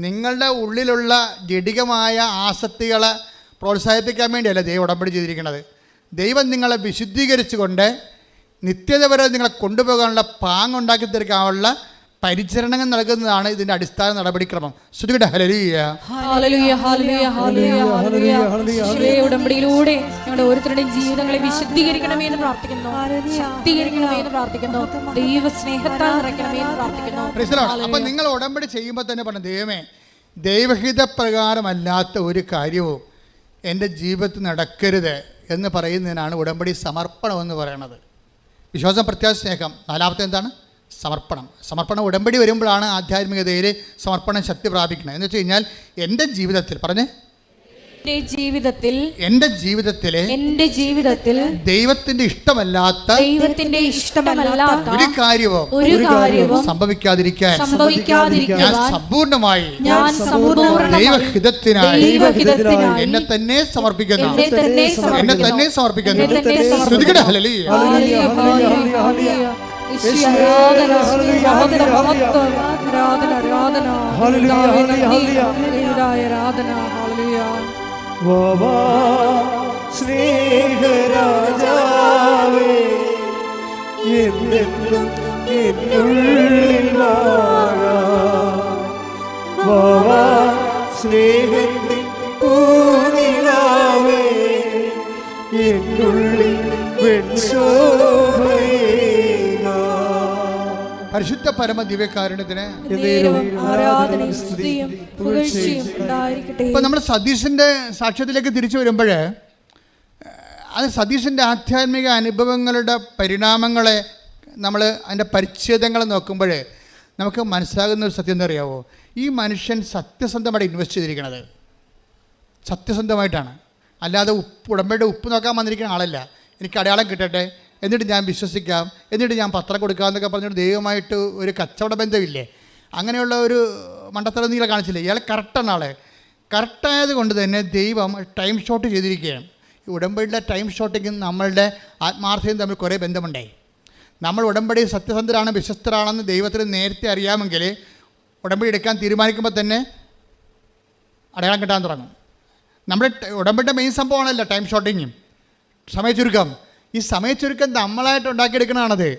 നിങ്ങളുടെ ഉള്ളിലുള്ള ജഡികമായ ആസക്തികളെ പ്രോത്സാഹിപ്പിക്കാൻ വേണ്ടിയല്ല ദൈവം ഉടമ്പടി ചെയ്തിരിക്കുന്നത്. ദൈവം നിങ്ങളെ വിശുദ്ധീകരിച്ചുകൊണ്ട് നിത്യത വരെ നിങ്ങളെ കൊണ്ടുപോകാനുള്ള പാങ്ങുണ്ടാക്കി തീർക്കാനുള്ള പരിചരണങ്ങൾ നൽകുന്നതാണ് ഇതിൻ്റെ അടിസ്ഥാന നടപടിക്രമം. ശ്രുതികട്ടെ, ഹല്ലേലൂയ, ഹല്ലേലൂയ, ഹല്ലേലൂയ, ഹല്ലേലൂയ, ഹല്ലേലൂയ. ഉടമ്പടിയിലൂടെ ഞങ്ങളുടെ ഓരോരുത്തരുടെയും ജീവിതങ്ങളെ വിശുദ്ധീകരിക്കണമേ എന്ന് പ്രാർത്ഥിക്കുന്നു, ശക്തീകരിക്കണമേ എന്ന് പ്രാർത്ഥിക്കുന്നു, ദൈവ സ്നേഹത്താൽ നിറയ്ക്കണമേ എന്ന് പ്രാർത്ഥിക്കുന്നു. അപ്പം നിങ്ങൾ ഉടമ്പടി ചെയ്യുമ്പോൾ തന്നെ പറഞ്ഞു, ദൈവമേ, ദൈവഹിത പ്രകാരമല്ലാത്ത ഒരു കാര്യവും എൻ്റെ ജീവിതത്തിൽ നടക്കരുത് എന്ന് പറയുന്നതിനാണ് ഉടമ്പടി സമർപ്പണം എന്ന് പറയുന്നത്. വിശ്വാസം, പ്രത്യാശ, സ്നേഹം. നാലാമത്തെ എന്താണ്? സമർപ്പണം ഉടമ്പടി വരുമ്പോഴാണ് ആധ്യാത്മികതയിൽ സമർപ്പണം ശക്തി പ്രാപിക്കുന്നത്. എന്ന് വെച്ച് കഴിഞ്ഞാൽ എൻ്റെ ജീവിതത്തിൽ എൻ്റെ ജീവിതത്തിൽ ദൈവത്തിന്റെ ഇഷ്ടമല്ലാത്ത ഒരു കാര്യവും സംഭവിക്കാതിരിക്കാൻ ഞാൻ സമ്പൂർണ്ണമായി ദൈവഹിതത്തിനായി എന്നെ തന്നെ സമർപ്പിക്കുന്നു. ശ്രുതികട, ഹല്ലേലൂയ. സ്നേഹരാജാവേ, എന്നെന്നും എന്നുള്ളിൽ വാഴാം. സ്നേഹത്തിൻ പൂനിലാവേ, എന്നുള്ളിൽ വെൺശോഭയേകാം. പരിശുദ്ധ പരമ ദിവ്യകാരുണ്യത്തിന് എന്നേരവും ആരാധനയും സ്തുതിയും പുകഴ്ചയും ഉണ്ടായിരിക്കട്ടെ. ഇപ്പം നമ്മൾ സതീഷിൻ്റെ സാക്ഷ്യത്തിലേക്ക് തിരിച്ചു വരുമ്പോൾ അത് സതീഷിൻ്റെ ആധ്യാത്മിക അനുഭവങ്ങളുടെ പരിണാമങ്ങളെ നമ്മൾ അതിൻ്റെ പരിച്ഛേദങ്ങൾ നോക്കുമ്പോൾ നമുക്ക് മനസ്സിലാകുന്ന ഒരു സത്യം എന്താ അറിയാമോ? ഈ മനുഷ്യൻ സത്യസന്ധമായിട്ട് ഇൻവെസ്റ്റ് ചെയ്തിരിക്കുന്നത് സത്യസന്ധമായിട്ടാണ്. അല്ലാതെ ഉടമ്പടിയുടെ ഉപ്പ് നോക്കാൻ വന്നിരിക്കുന്ന ആളല്ല. എനിക്ക് അടയാളം കിട്ടട്ടെ, എന്നിട്ട് ഞാൻ വിശ്വസിക്കാം, എന്നിട്ട് ഞാൻ പത്രം കൊടുക്കാം എന്നൊക്കെ പറഞ്ഞിട്ട് ദൈവമായിട്ട് ഒരു കച്ചവട ബന്ധമില്ലേ? അങ്ങനെയുള്ള ഒരു മണ്ടത്തരം നീളെ കാണിച്ചില്ലേ? ഇയാൾ കറക്റ്റാണ് ആളെ. കറക്റ്റായത് കൊണ്ട് തന്നെ ദൈവം ടൈം ഷോട്ട് ചെയ്തിരിക്കുകയാണ്. ഈ ഉടമ്പടിയുടെ ടൈം ഷോട്ടിങ്ങും നമ്മളുടെ ആത്മാർത്ഥതയും തമ്മിൽ കുറേ ബന്ധമുണ്ടായി. നമ്മൾ ഉടമ്പടി സത്യസന്ധരാണ്, വിശ്വസ്തരാണെന്ന് ദൈവത്തിന് നേരത്തെ അറിയാമെങ്കിൽ ഉടമ്പടി എടുക്കാൻ തീരുമാനിക്കുമ്പോൾ തന്നെ അടയാളം കിട്ടാൻ തുടങ്ങും. നമ്മുടെ ഉടമ്പടിയുടെ മെയിൻ സംഭവമാണല്ലോ ടൈം ഷോട്ടിങ്ങും സമയച്ചുരുക്കം. ഈ സമയച്ചുരുക്കം നമ്മളായിട്ട് ഉണ്ടാക്കിയെടുക്കണതാണത്.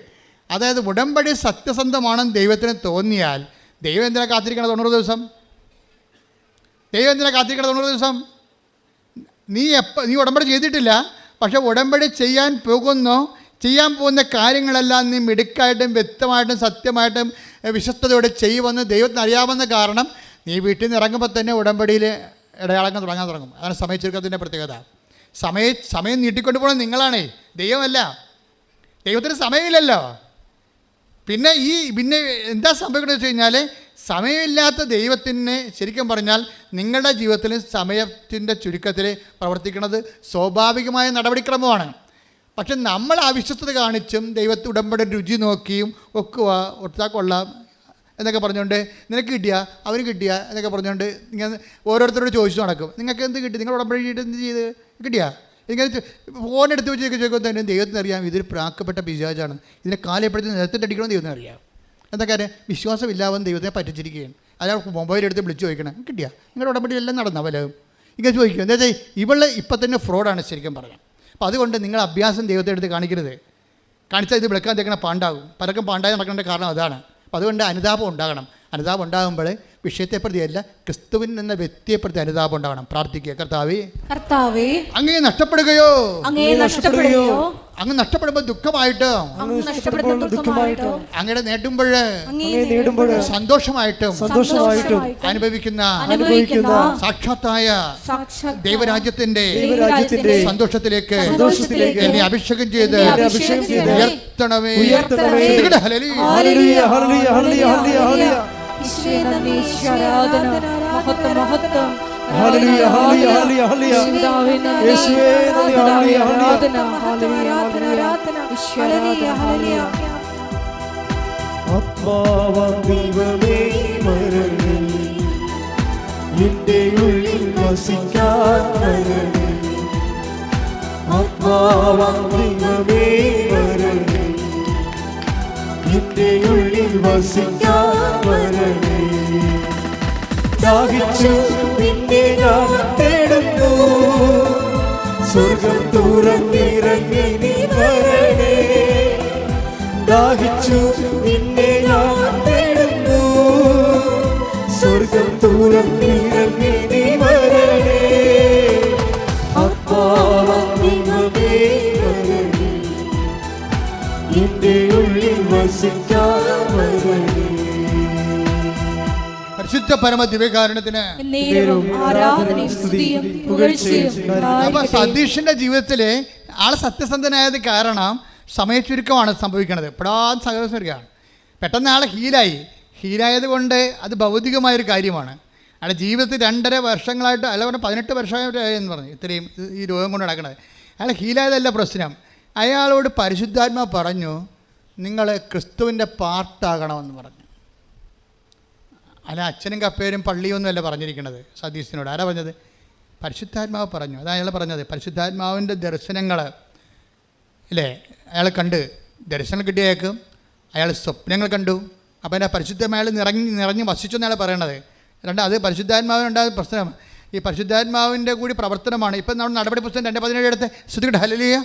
അതായത് ഉടമ്പടി സത്യസന്ധമാണെന്ന് ദൈവത്തിന് തോന്നിയാൽ ദൈവം എന്തിനാ കാത്തിരിക്കണം 90 ദിവസം? ദൈവം എന്തിനാ കാത്തിരിക്കണം 90 ദിവസം? നീ ഉടമ്പടി ചെയ്തിട്ടില്ല, പക്ഷേ ഉടമ്പടി ചെയ്യാൻ പോകുന്ന കാര്യങ്ങളെല്ലാം നീ മിടുക്കായിട്ടും വ്യക്തമായിട്ടും സത്യമായിട്ടും വിശ്വസ്തയോടെ ചെയ്യുമെന്ന് ദൈവത്തിന് അറിയാമെന്ന കാരണം നീ വീട്ടിൽ നിന്ന് ഇറങ്ങുമ്പോൾ തന്നെ ഉടമ്പടിയിൽ ഇടയാളങ്ങൾ തുടങ്ങാൻ തുടങ്ങും. അതാണ് സമയച്ചുരുക്കത്തിൻ്റെ പ്രത്യേകത. സമയം നീട്ടിക്കൊണ്ട് പോകണം നിങ്ങളാണേ, ദൈവമല്ല. ദൈവത്തിന് സമയമില്ലല്ലോ. പിന്നെ എന്താ സംഭവിക്കുന്നത് വെച്ച് കഴിഞ്ഞാൽ, സമയമില്ലാത്ത ദൈവത്തിന് ശരിക്കും പറഞ്ഞാൽ നിങ്ങളുടെ ജീവിതത്തിൽ സമയത്തിൻ്റെ ചുരുക്കത്തിൽ പ്രവർത്തിക്കുന്നത് സ്വാഭാവികമായ നടപടിക്രമമാണ്. പക്ഷെ നമ്മൾ അവിശ്വസ്തത കാണിച്ചും ദൈവത്തെ ഉടമ്പടി രുചി നോക്കിയും ഒക്കുക ഒട്ടാ കൊള്ളാം എന്നൊക്കെ പറഞ്ഞുകൊണ്ട് നിനക്ക് കിട്ടിയ അവന് കിട്ടിയ എന്നൊക്കെ പറഞ്ഞുകൊണ്ട് ഇങ്ങനെ ഓരോരുത്തരോട് ചോദിച്ചു നടക്കും. നിങ്ങൾക്ക് എന്ത് കിട്ടി? നിങ്ങൾ ഉടമ്പടി ചെയ്തിട്ട് എന്ത് ചെയ്ത് കിട്ടിയാ? ഇങ്ങനെ ഫോണെടുത്ത് വെച്ച് ചോദിക്കുമ്പോൾ തന്നെ ദൈവത്തിന് അറിയാം ഇതൊരു പ്രാക്കപ്പെട്ട പിശാചാണ്, ഇതിനെ കാലപ്പെടുത്തി നിലത്തിട്ട് അടിക്കണമെന്ന് ദൈവത്തിന് അറിയാം. എന്താ കാര്യം? വിശ്വാസമില്ലാതെ ദൈവത്തെ പറ്റിച്ചിരിക്കുകയാണ്. അയാൾ മൊബൈൽ എടുത്ത് വിളിച്ച് ചോദിക്കണം കിട്ടിയാ? നിങ്ങളുടെ ഉടമ്പടി എല്ലാം നടന്ന വല്ലതും ഇങ്ങനെ ചോദിക്കും. എന്താ വെച്ചാൽ ഇവള് ഇപ്പം തന്നെ ഫ്രോഡാണ് ശരിക്കും പറയാം. അപ്പോൾ അതുകൊണ്ട് നിങ്ങൾ അഭ്യാസം ദൈവത്തെ എടുത്ത് കാണിക്കരുത്. കാണിച്ചാൽ ഇത് വിളക്കാൻ തേക്കണ പാണ്ടാകും. പലർക്കും പാണ്ടായി നടക്കേണ്ട കാരണം അതാണ്. അപ്പോൾ അതുകൊണ്ട് അനുതാപം ഉണ്ടാകണം. അനുതാപം ഉണ്ടാകുമ്പോൾ വിഷയത്തെപ്രതിയല്ല, ക്രിസ്തുവിൻ എന്ന വ്യക്തിയെപ്രതി അനുതാപം ഉണ്ടാകണം. പ്രാർത്ഥിക്കുക, കർത്താവേ അങ്ങേ നഷ്ടപ്പെടുകയോ അങ്ങ് നഷ്ടപ്പെടുമ്പോൾ ദുഃഖമായിട്ടോ അങ്ങയുടെ നേടുമ്പോൾ സന്തോഷമായിട്ടും അനുഭവിക്കുന്ന സാക്ഷാത്തായ ദൈവരാജ്യത്തിന്റെ സന്തോഷത്തിലേക്ക് എന്നെ അഭിഷേകം ചെയ്ത് ഉയർത്തണമേ. ആത്മാവാം ദൈവമേ വരണേ, എന്റെ ഉള്ളിൽ വസിക്കാൻ വരണേ. ആത്മാവാം ദൈവമേ വരണേ, എന്റെ ഉള്ളിൽ വസിക്കാൻ വരണേ. ദാഹിച്ചു നിന്നെ ഞാൻ തേടുന്നു, സ്വർഗം തുറന്നിറങ്ങി നീ വരണേ. ദാഹിച്ചു നിന്നെ ഞാൻ തേടുന്നു, സ്വർഗം തുറന്നിറങ്ങി നീ വരണേ. ആത്മാവാം ദൈവമേ വരണേ, എന്റെ ഉള്ളിൽ വസിക്കാൻ വരണേ. പരിശുദ്ധ പരമ ദിവ്യകാരുണ്യത്തിന് അപ്പൊ സതീഷിന്റെ ജീവിതത്തില് ആൾ സത്യസന്ധനായത് കാരണം സമയച്ചുരുക്കമാണ് സംഭവിക്കുന്നത്. പെടാൻ സഹകരിക്കുകയാണ്. പെട്ടെന്ന് ആൾ ഹീലായത് കൊണ്ട് അത് ഭൗതികമായൊരു കാര്യമാണ്. അയാളുടെ ജീവിതത്തിൽ 2.5 വർഷങ്ങളായിട്ട് അല്ല പറഞ്ഞാൽ 18 വർഷമായിട്ട് എന്ന് പറഞ്ഞു ഇത്രയും ഈ രോഗം കൊണ്ട് നടക്കുന്നത്. അയാൾ ഹീലായതല്ല പ്രശ്നം. അയാളോട് പരിശുദ്ധാത്മാ പറഞ്ഞു നിങ്ങൾ ക്രിസ്തുവിൻ്റെ പാർട്ടാകണമെന്ന് പറഞ്ഞു. അല്ല അച്ഛനും കപ്പേരും പള്ളിയൊന്നുമല്ല പറഞ്ഞിരിക്കുന്നത് സതീശനോട്. ആരാ പറഞ്ഞത്? പരിശുദ്ധാത്മാവ് പറഞ്ഞു. അതാണ് അയാൾ പറഞ്ഞത്. പരിശുദ്ധാത്മാവിൻ്റെ ദർശനങ്ങൾ ഇല്ലേ അയാൾ കണ്ട്, ദർശനം കിട്ടിയേക്ക് അയാൾ സ്വപ്നങ്ങൾ കണ്ടു. അപ്പോൾ അതിൻ്റെ പരിശുദ്ധമായ നിറഞ്ഞ് വസിച്ചെന്ന് അയാൾ പറയണത്. അത് പരിശുദ്ധാത്മാവിനുണ്ടായ പ്രശ്നം ഈ പരിശുദ്ധാത്മാവിൻ്റെ കൂടി പ്രവർത്തനമാണ്. ഇപ്പം നമ്മൾ നടപടി പുസ്തകം 2:17 എടുത്ത് ശ്രുതികട്ടെ. ഹല്ലേലൂയ.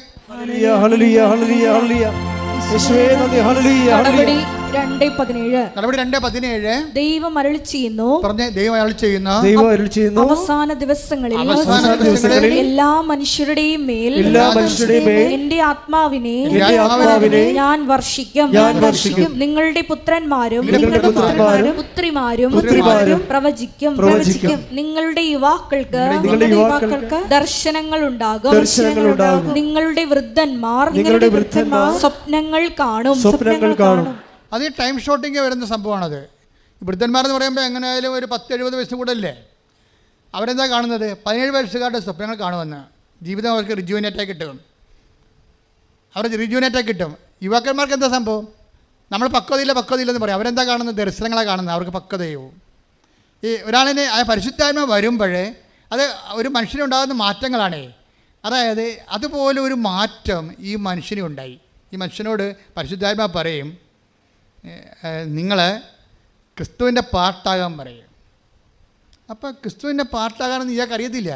2:17. നടപടി 2:17. ദൈവം അരുളി ചെയ്യുന്നു, പറഞ്ഞ ദൈവം അരുളി ചെയ്യുന്നു, ദൈവം അരുളി ചെയ്യുന്നു, അവസാന ദിവസങ്ങളിൽ എല്ലാ മനുഷ്യരുടെയും മേൽ എന്റെ ആത്മാവിനെ ഞാൻ വർഷിക്കും. നിങ്ങളുടെ പുത്രന്മാരും പുത്രിമാരും പ്രവചിക്കും. നിങ്ങളുടെ യുവാക്കൾക്ക് ദർശനങ്ങൾ ഉണ്ടാകും. നിങ്ങളുടെ വൃദ്ധന്മാർ സ്വപ്നങ്ങൾ കാണും. അത് ഈ ടൈം ഷോട്ടിങ് വരുന്ന സംഭവമാണത്. വൃദ്ധന്മാരെന്ന് പറയുമ്പോൾ എങ്ങനെയായാലും ഒരു 10-70 വയസ്സ് കൂടെ അല്ലേ. അവരെന്താ കാണുന്നത്? 17 വയസ്സുകാരുടെ സ്വപ്നങ്ങൾ കാണുമെന്ന്. ജീവിതം അവർക്ക് റിജുവിനേറ്റായി കിട്ടും. കിട്ടും. യുവാക്കന്മാർക്ക് എന്താ സംഭവം? നമ്മൾ പക്വതയില്ലെന്ന് പറയും. അവരെന്താ കാണുന്നത്? ദർശനങ്ങളാണ് കാണുന്നത്. അവർക്ക് പക്വതയും. ഈ ഒരാളിനെ ആ പരിശുദ്ധാത്മ വരുമ്പോഴേ അത് ഒരു മനുഷ്യനുണ്ടാകുന്ന മാറ്റങ്ങളാണേ. അതായത് അതുപോലെ ഒരു മാറ്റം ഈ മനുഷ്യനുണ്ടായി. ഈ മനുഷ്യനോട് പരിശുദ്ധാത്മ പറയും, നിങ്ങൾ ക്രിസ്തുവിൻ്റെ പാർട്ടാകാൻ പറയും. അപ്പോൾ ക്രിസ്തുവിൻ്റെ പാർട്ടാകാനെന്ന് ഇയാൾക്ക് അറിയത്തില്ല.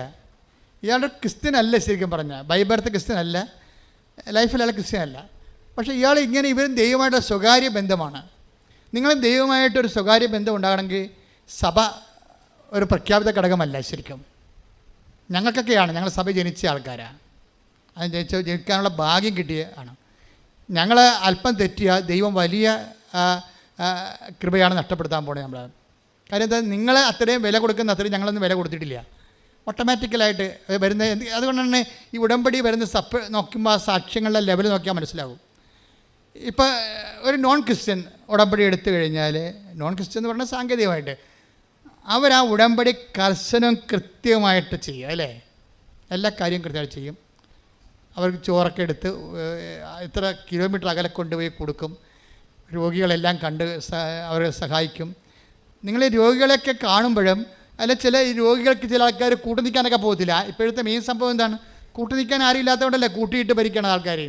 ഇയാളുടെ ക്രിസ്ത്യനല്ല, ശരിക്കും പറഞ്ഞാൽ ബൈബിളത്തെ ക്രിസ്ത്യനല്ല, ലൈഫിലുള്ള ക്രിസ്ത്യനല്ല. പക്ഷേ ഇയാൾ ഇങ്ങനെ ഇവരും ദൈവമായിട്ട് സ്വകാര്യ ബന്ധമാണ്. നിങ്ങൾ ദൈവമായിട്ടൊരു സ്വകാര്യ ബന്ധം ഉണ്ടാകണമെങ്കിൽ സഭ ഒരു പ്രഖ്യാപിത ഘടകമല്ല. ശരിക്കും ഞങ്ങൾക്കൊക്കെയാണ്, ഞങ്ങൾ സഭ ജനിച്ച ആൾക്കാരാണ്. അത് ജനിക്കാനുള്ള ഭാഗ്യം കിട്ടിയ ആണ്. ഞങ്ങൾ അല്പം തെറ്റിയ ദൈവം വലിയ കൃപയാണ് നഷ്ടപ്പെടുത്താൻ പോണത് നമ്മൾ. കാര്യം എന്താ? നിങ്ങളെ അത്രയും വില കൊടുക്കുന്ന അത്രയും ഞങ്ങളൊന്നും വില കൊടുത്തിട്ടില്ല. ഓട്ടോമാറ്റിക്കലായിട്ട് വരുന്ന അതുകൊണ്ട് തന്നെ ഈ ഉടമ്പടി വരുന്ന നോക്കുമ്പോൾ ആ സാക്ഷ്യങ്ങളുടെ ലെവൽ നോക്കിയാൽ മനസ്സിലാകും. ഇപ്പോൾ ഒരു നോൺ ക്രിസ്ത്യൻ ഉടമ്പടി എടുത്തു കഴിഞ്ഞാൽ, നോൺ ക്രിസ്ത്യൻ എന്ന് പറഞ്ഞാൽ സാങ്കേതികമായിട്ട് അവർ ആ ഉടമ്പടി കർശനം കൃത്യമായിട്ട് ചെയ്യും അല്ലേ. എല്ലാ കാര്യവും കൃത്യമായിട്ട് ചെയ്യും. അവർക്ക് ചോറൊക്കെ എടുത്ത് ഇത്ര കിലോമീറ്റർ അകലെ കൊണ്ടുപോയി കൊടുക്കും. രോഗികളെല്ലാം കണ്ട് അവരെ സഹായിക്കും. നിങ്ങൾ രോഗികളെയൊക്കെ കാണുമ്പോഴും അല്ല, ചില രോഗികൾക്ക് ചില ആൾക്കാർ കൂട്ടു നിൽക്കാനൊക്കെ പോകത്തില്ല. ഇപ്പോഴത്തെ മെയിൻ സംഭവം എന്താണ്? കൂട്ടു നിൽക്കാൻ ആരും ഇല്ലാത്തതുകൊണ്ടല്ലേ കൂട്ടിയിട്ട് ഭരിക്കണം ആൾക്കാർ.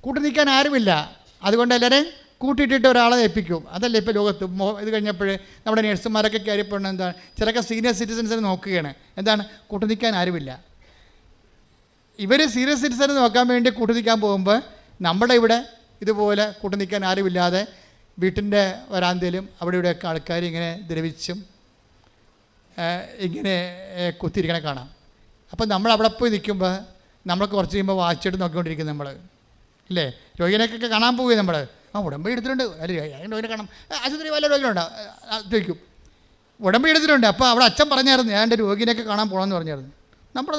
കൂട്ടു നിൽക്കാൻ ആരുമില്ല, അതുകൊണ്ട് എല്ലാവരെയും കൂട്ടിയിട്ടിട്ട് ഒരാളെ ഏൽപ്പിക്കും. അതല്ലേ ഇപ്പോൾ ലോകത്ത് ഇത് കഴിഞ്ഞപ്പോൾ നമ്മുടെ നേഴ്സുമാരൊക്കെ കയറിപ്പോണ്ട് എന്താണ്, ചിലൊക്കെ സീനിയർ സിറ്റിസൻസിനെ നോക്കുകയാണ്. എന്താണ്? കൂട്ടു നിൽക്കാൻ ആരുമില്ല. ഇവർ സീനിയർ സിറ്റിസനെ നോക്കാൻ വേണ്ടി കൂട്ടു നിൽക്കാൻ പോകുമ്പോൾ നമ്മുടെ ഇവിടെ ഇതുപോലെ കൂട്ടു നിൽക്കാൻ ആരുമില്ലാതെ വീട്ടിൻ്റെ വരാന്തയിലും അവിടെ ഇവിടെയൊക്കെ ആൾക്കാർ ഇങ്ങനെ ദ്രവിച്ചും ഇങ്ങനെ കുത്തിയിരിക്കണേ കാണാം. അപ്പോൾ നമ്മൾ അവിടെ പോയി നിൽക്കുമ്പോൾ നമ്മൾ കുറച്ച് കഴിയുമ്പോൾ വാച്ചിട്ട് നോക്കിക്കൊണ്ടിരിക്കും നമ്മൾ ഇല്ലേ. രോഗിനെയൊക്കെ കാണാൻ പോവുകയും നമ്മൾ ഉടമ്പടി എടുത്തിട്ടുണ്ട്, അല്ലെങ്കിൽ രോഗിനെ കാണാം, ആശുപത്രി വല്ല രോഗികളുണ്ടോ ചോദിക്കും. ഉടമ്പടി എടുത്തിട്ടുണ്ട്. അപ്പോൾ അവിടെ അച്ഛൻ പറഞ്ഞായിരുന്നു, ഞാൻ എൻ്റെ രോഗിനെയൊക്കെ കാണാൻ പോകണമെന്ന് പറഞ്ഞായിരുന്നു. നമ്മുടെ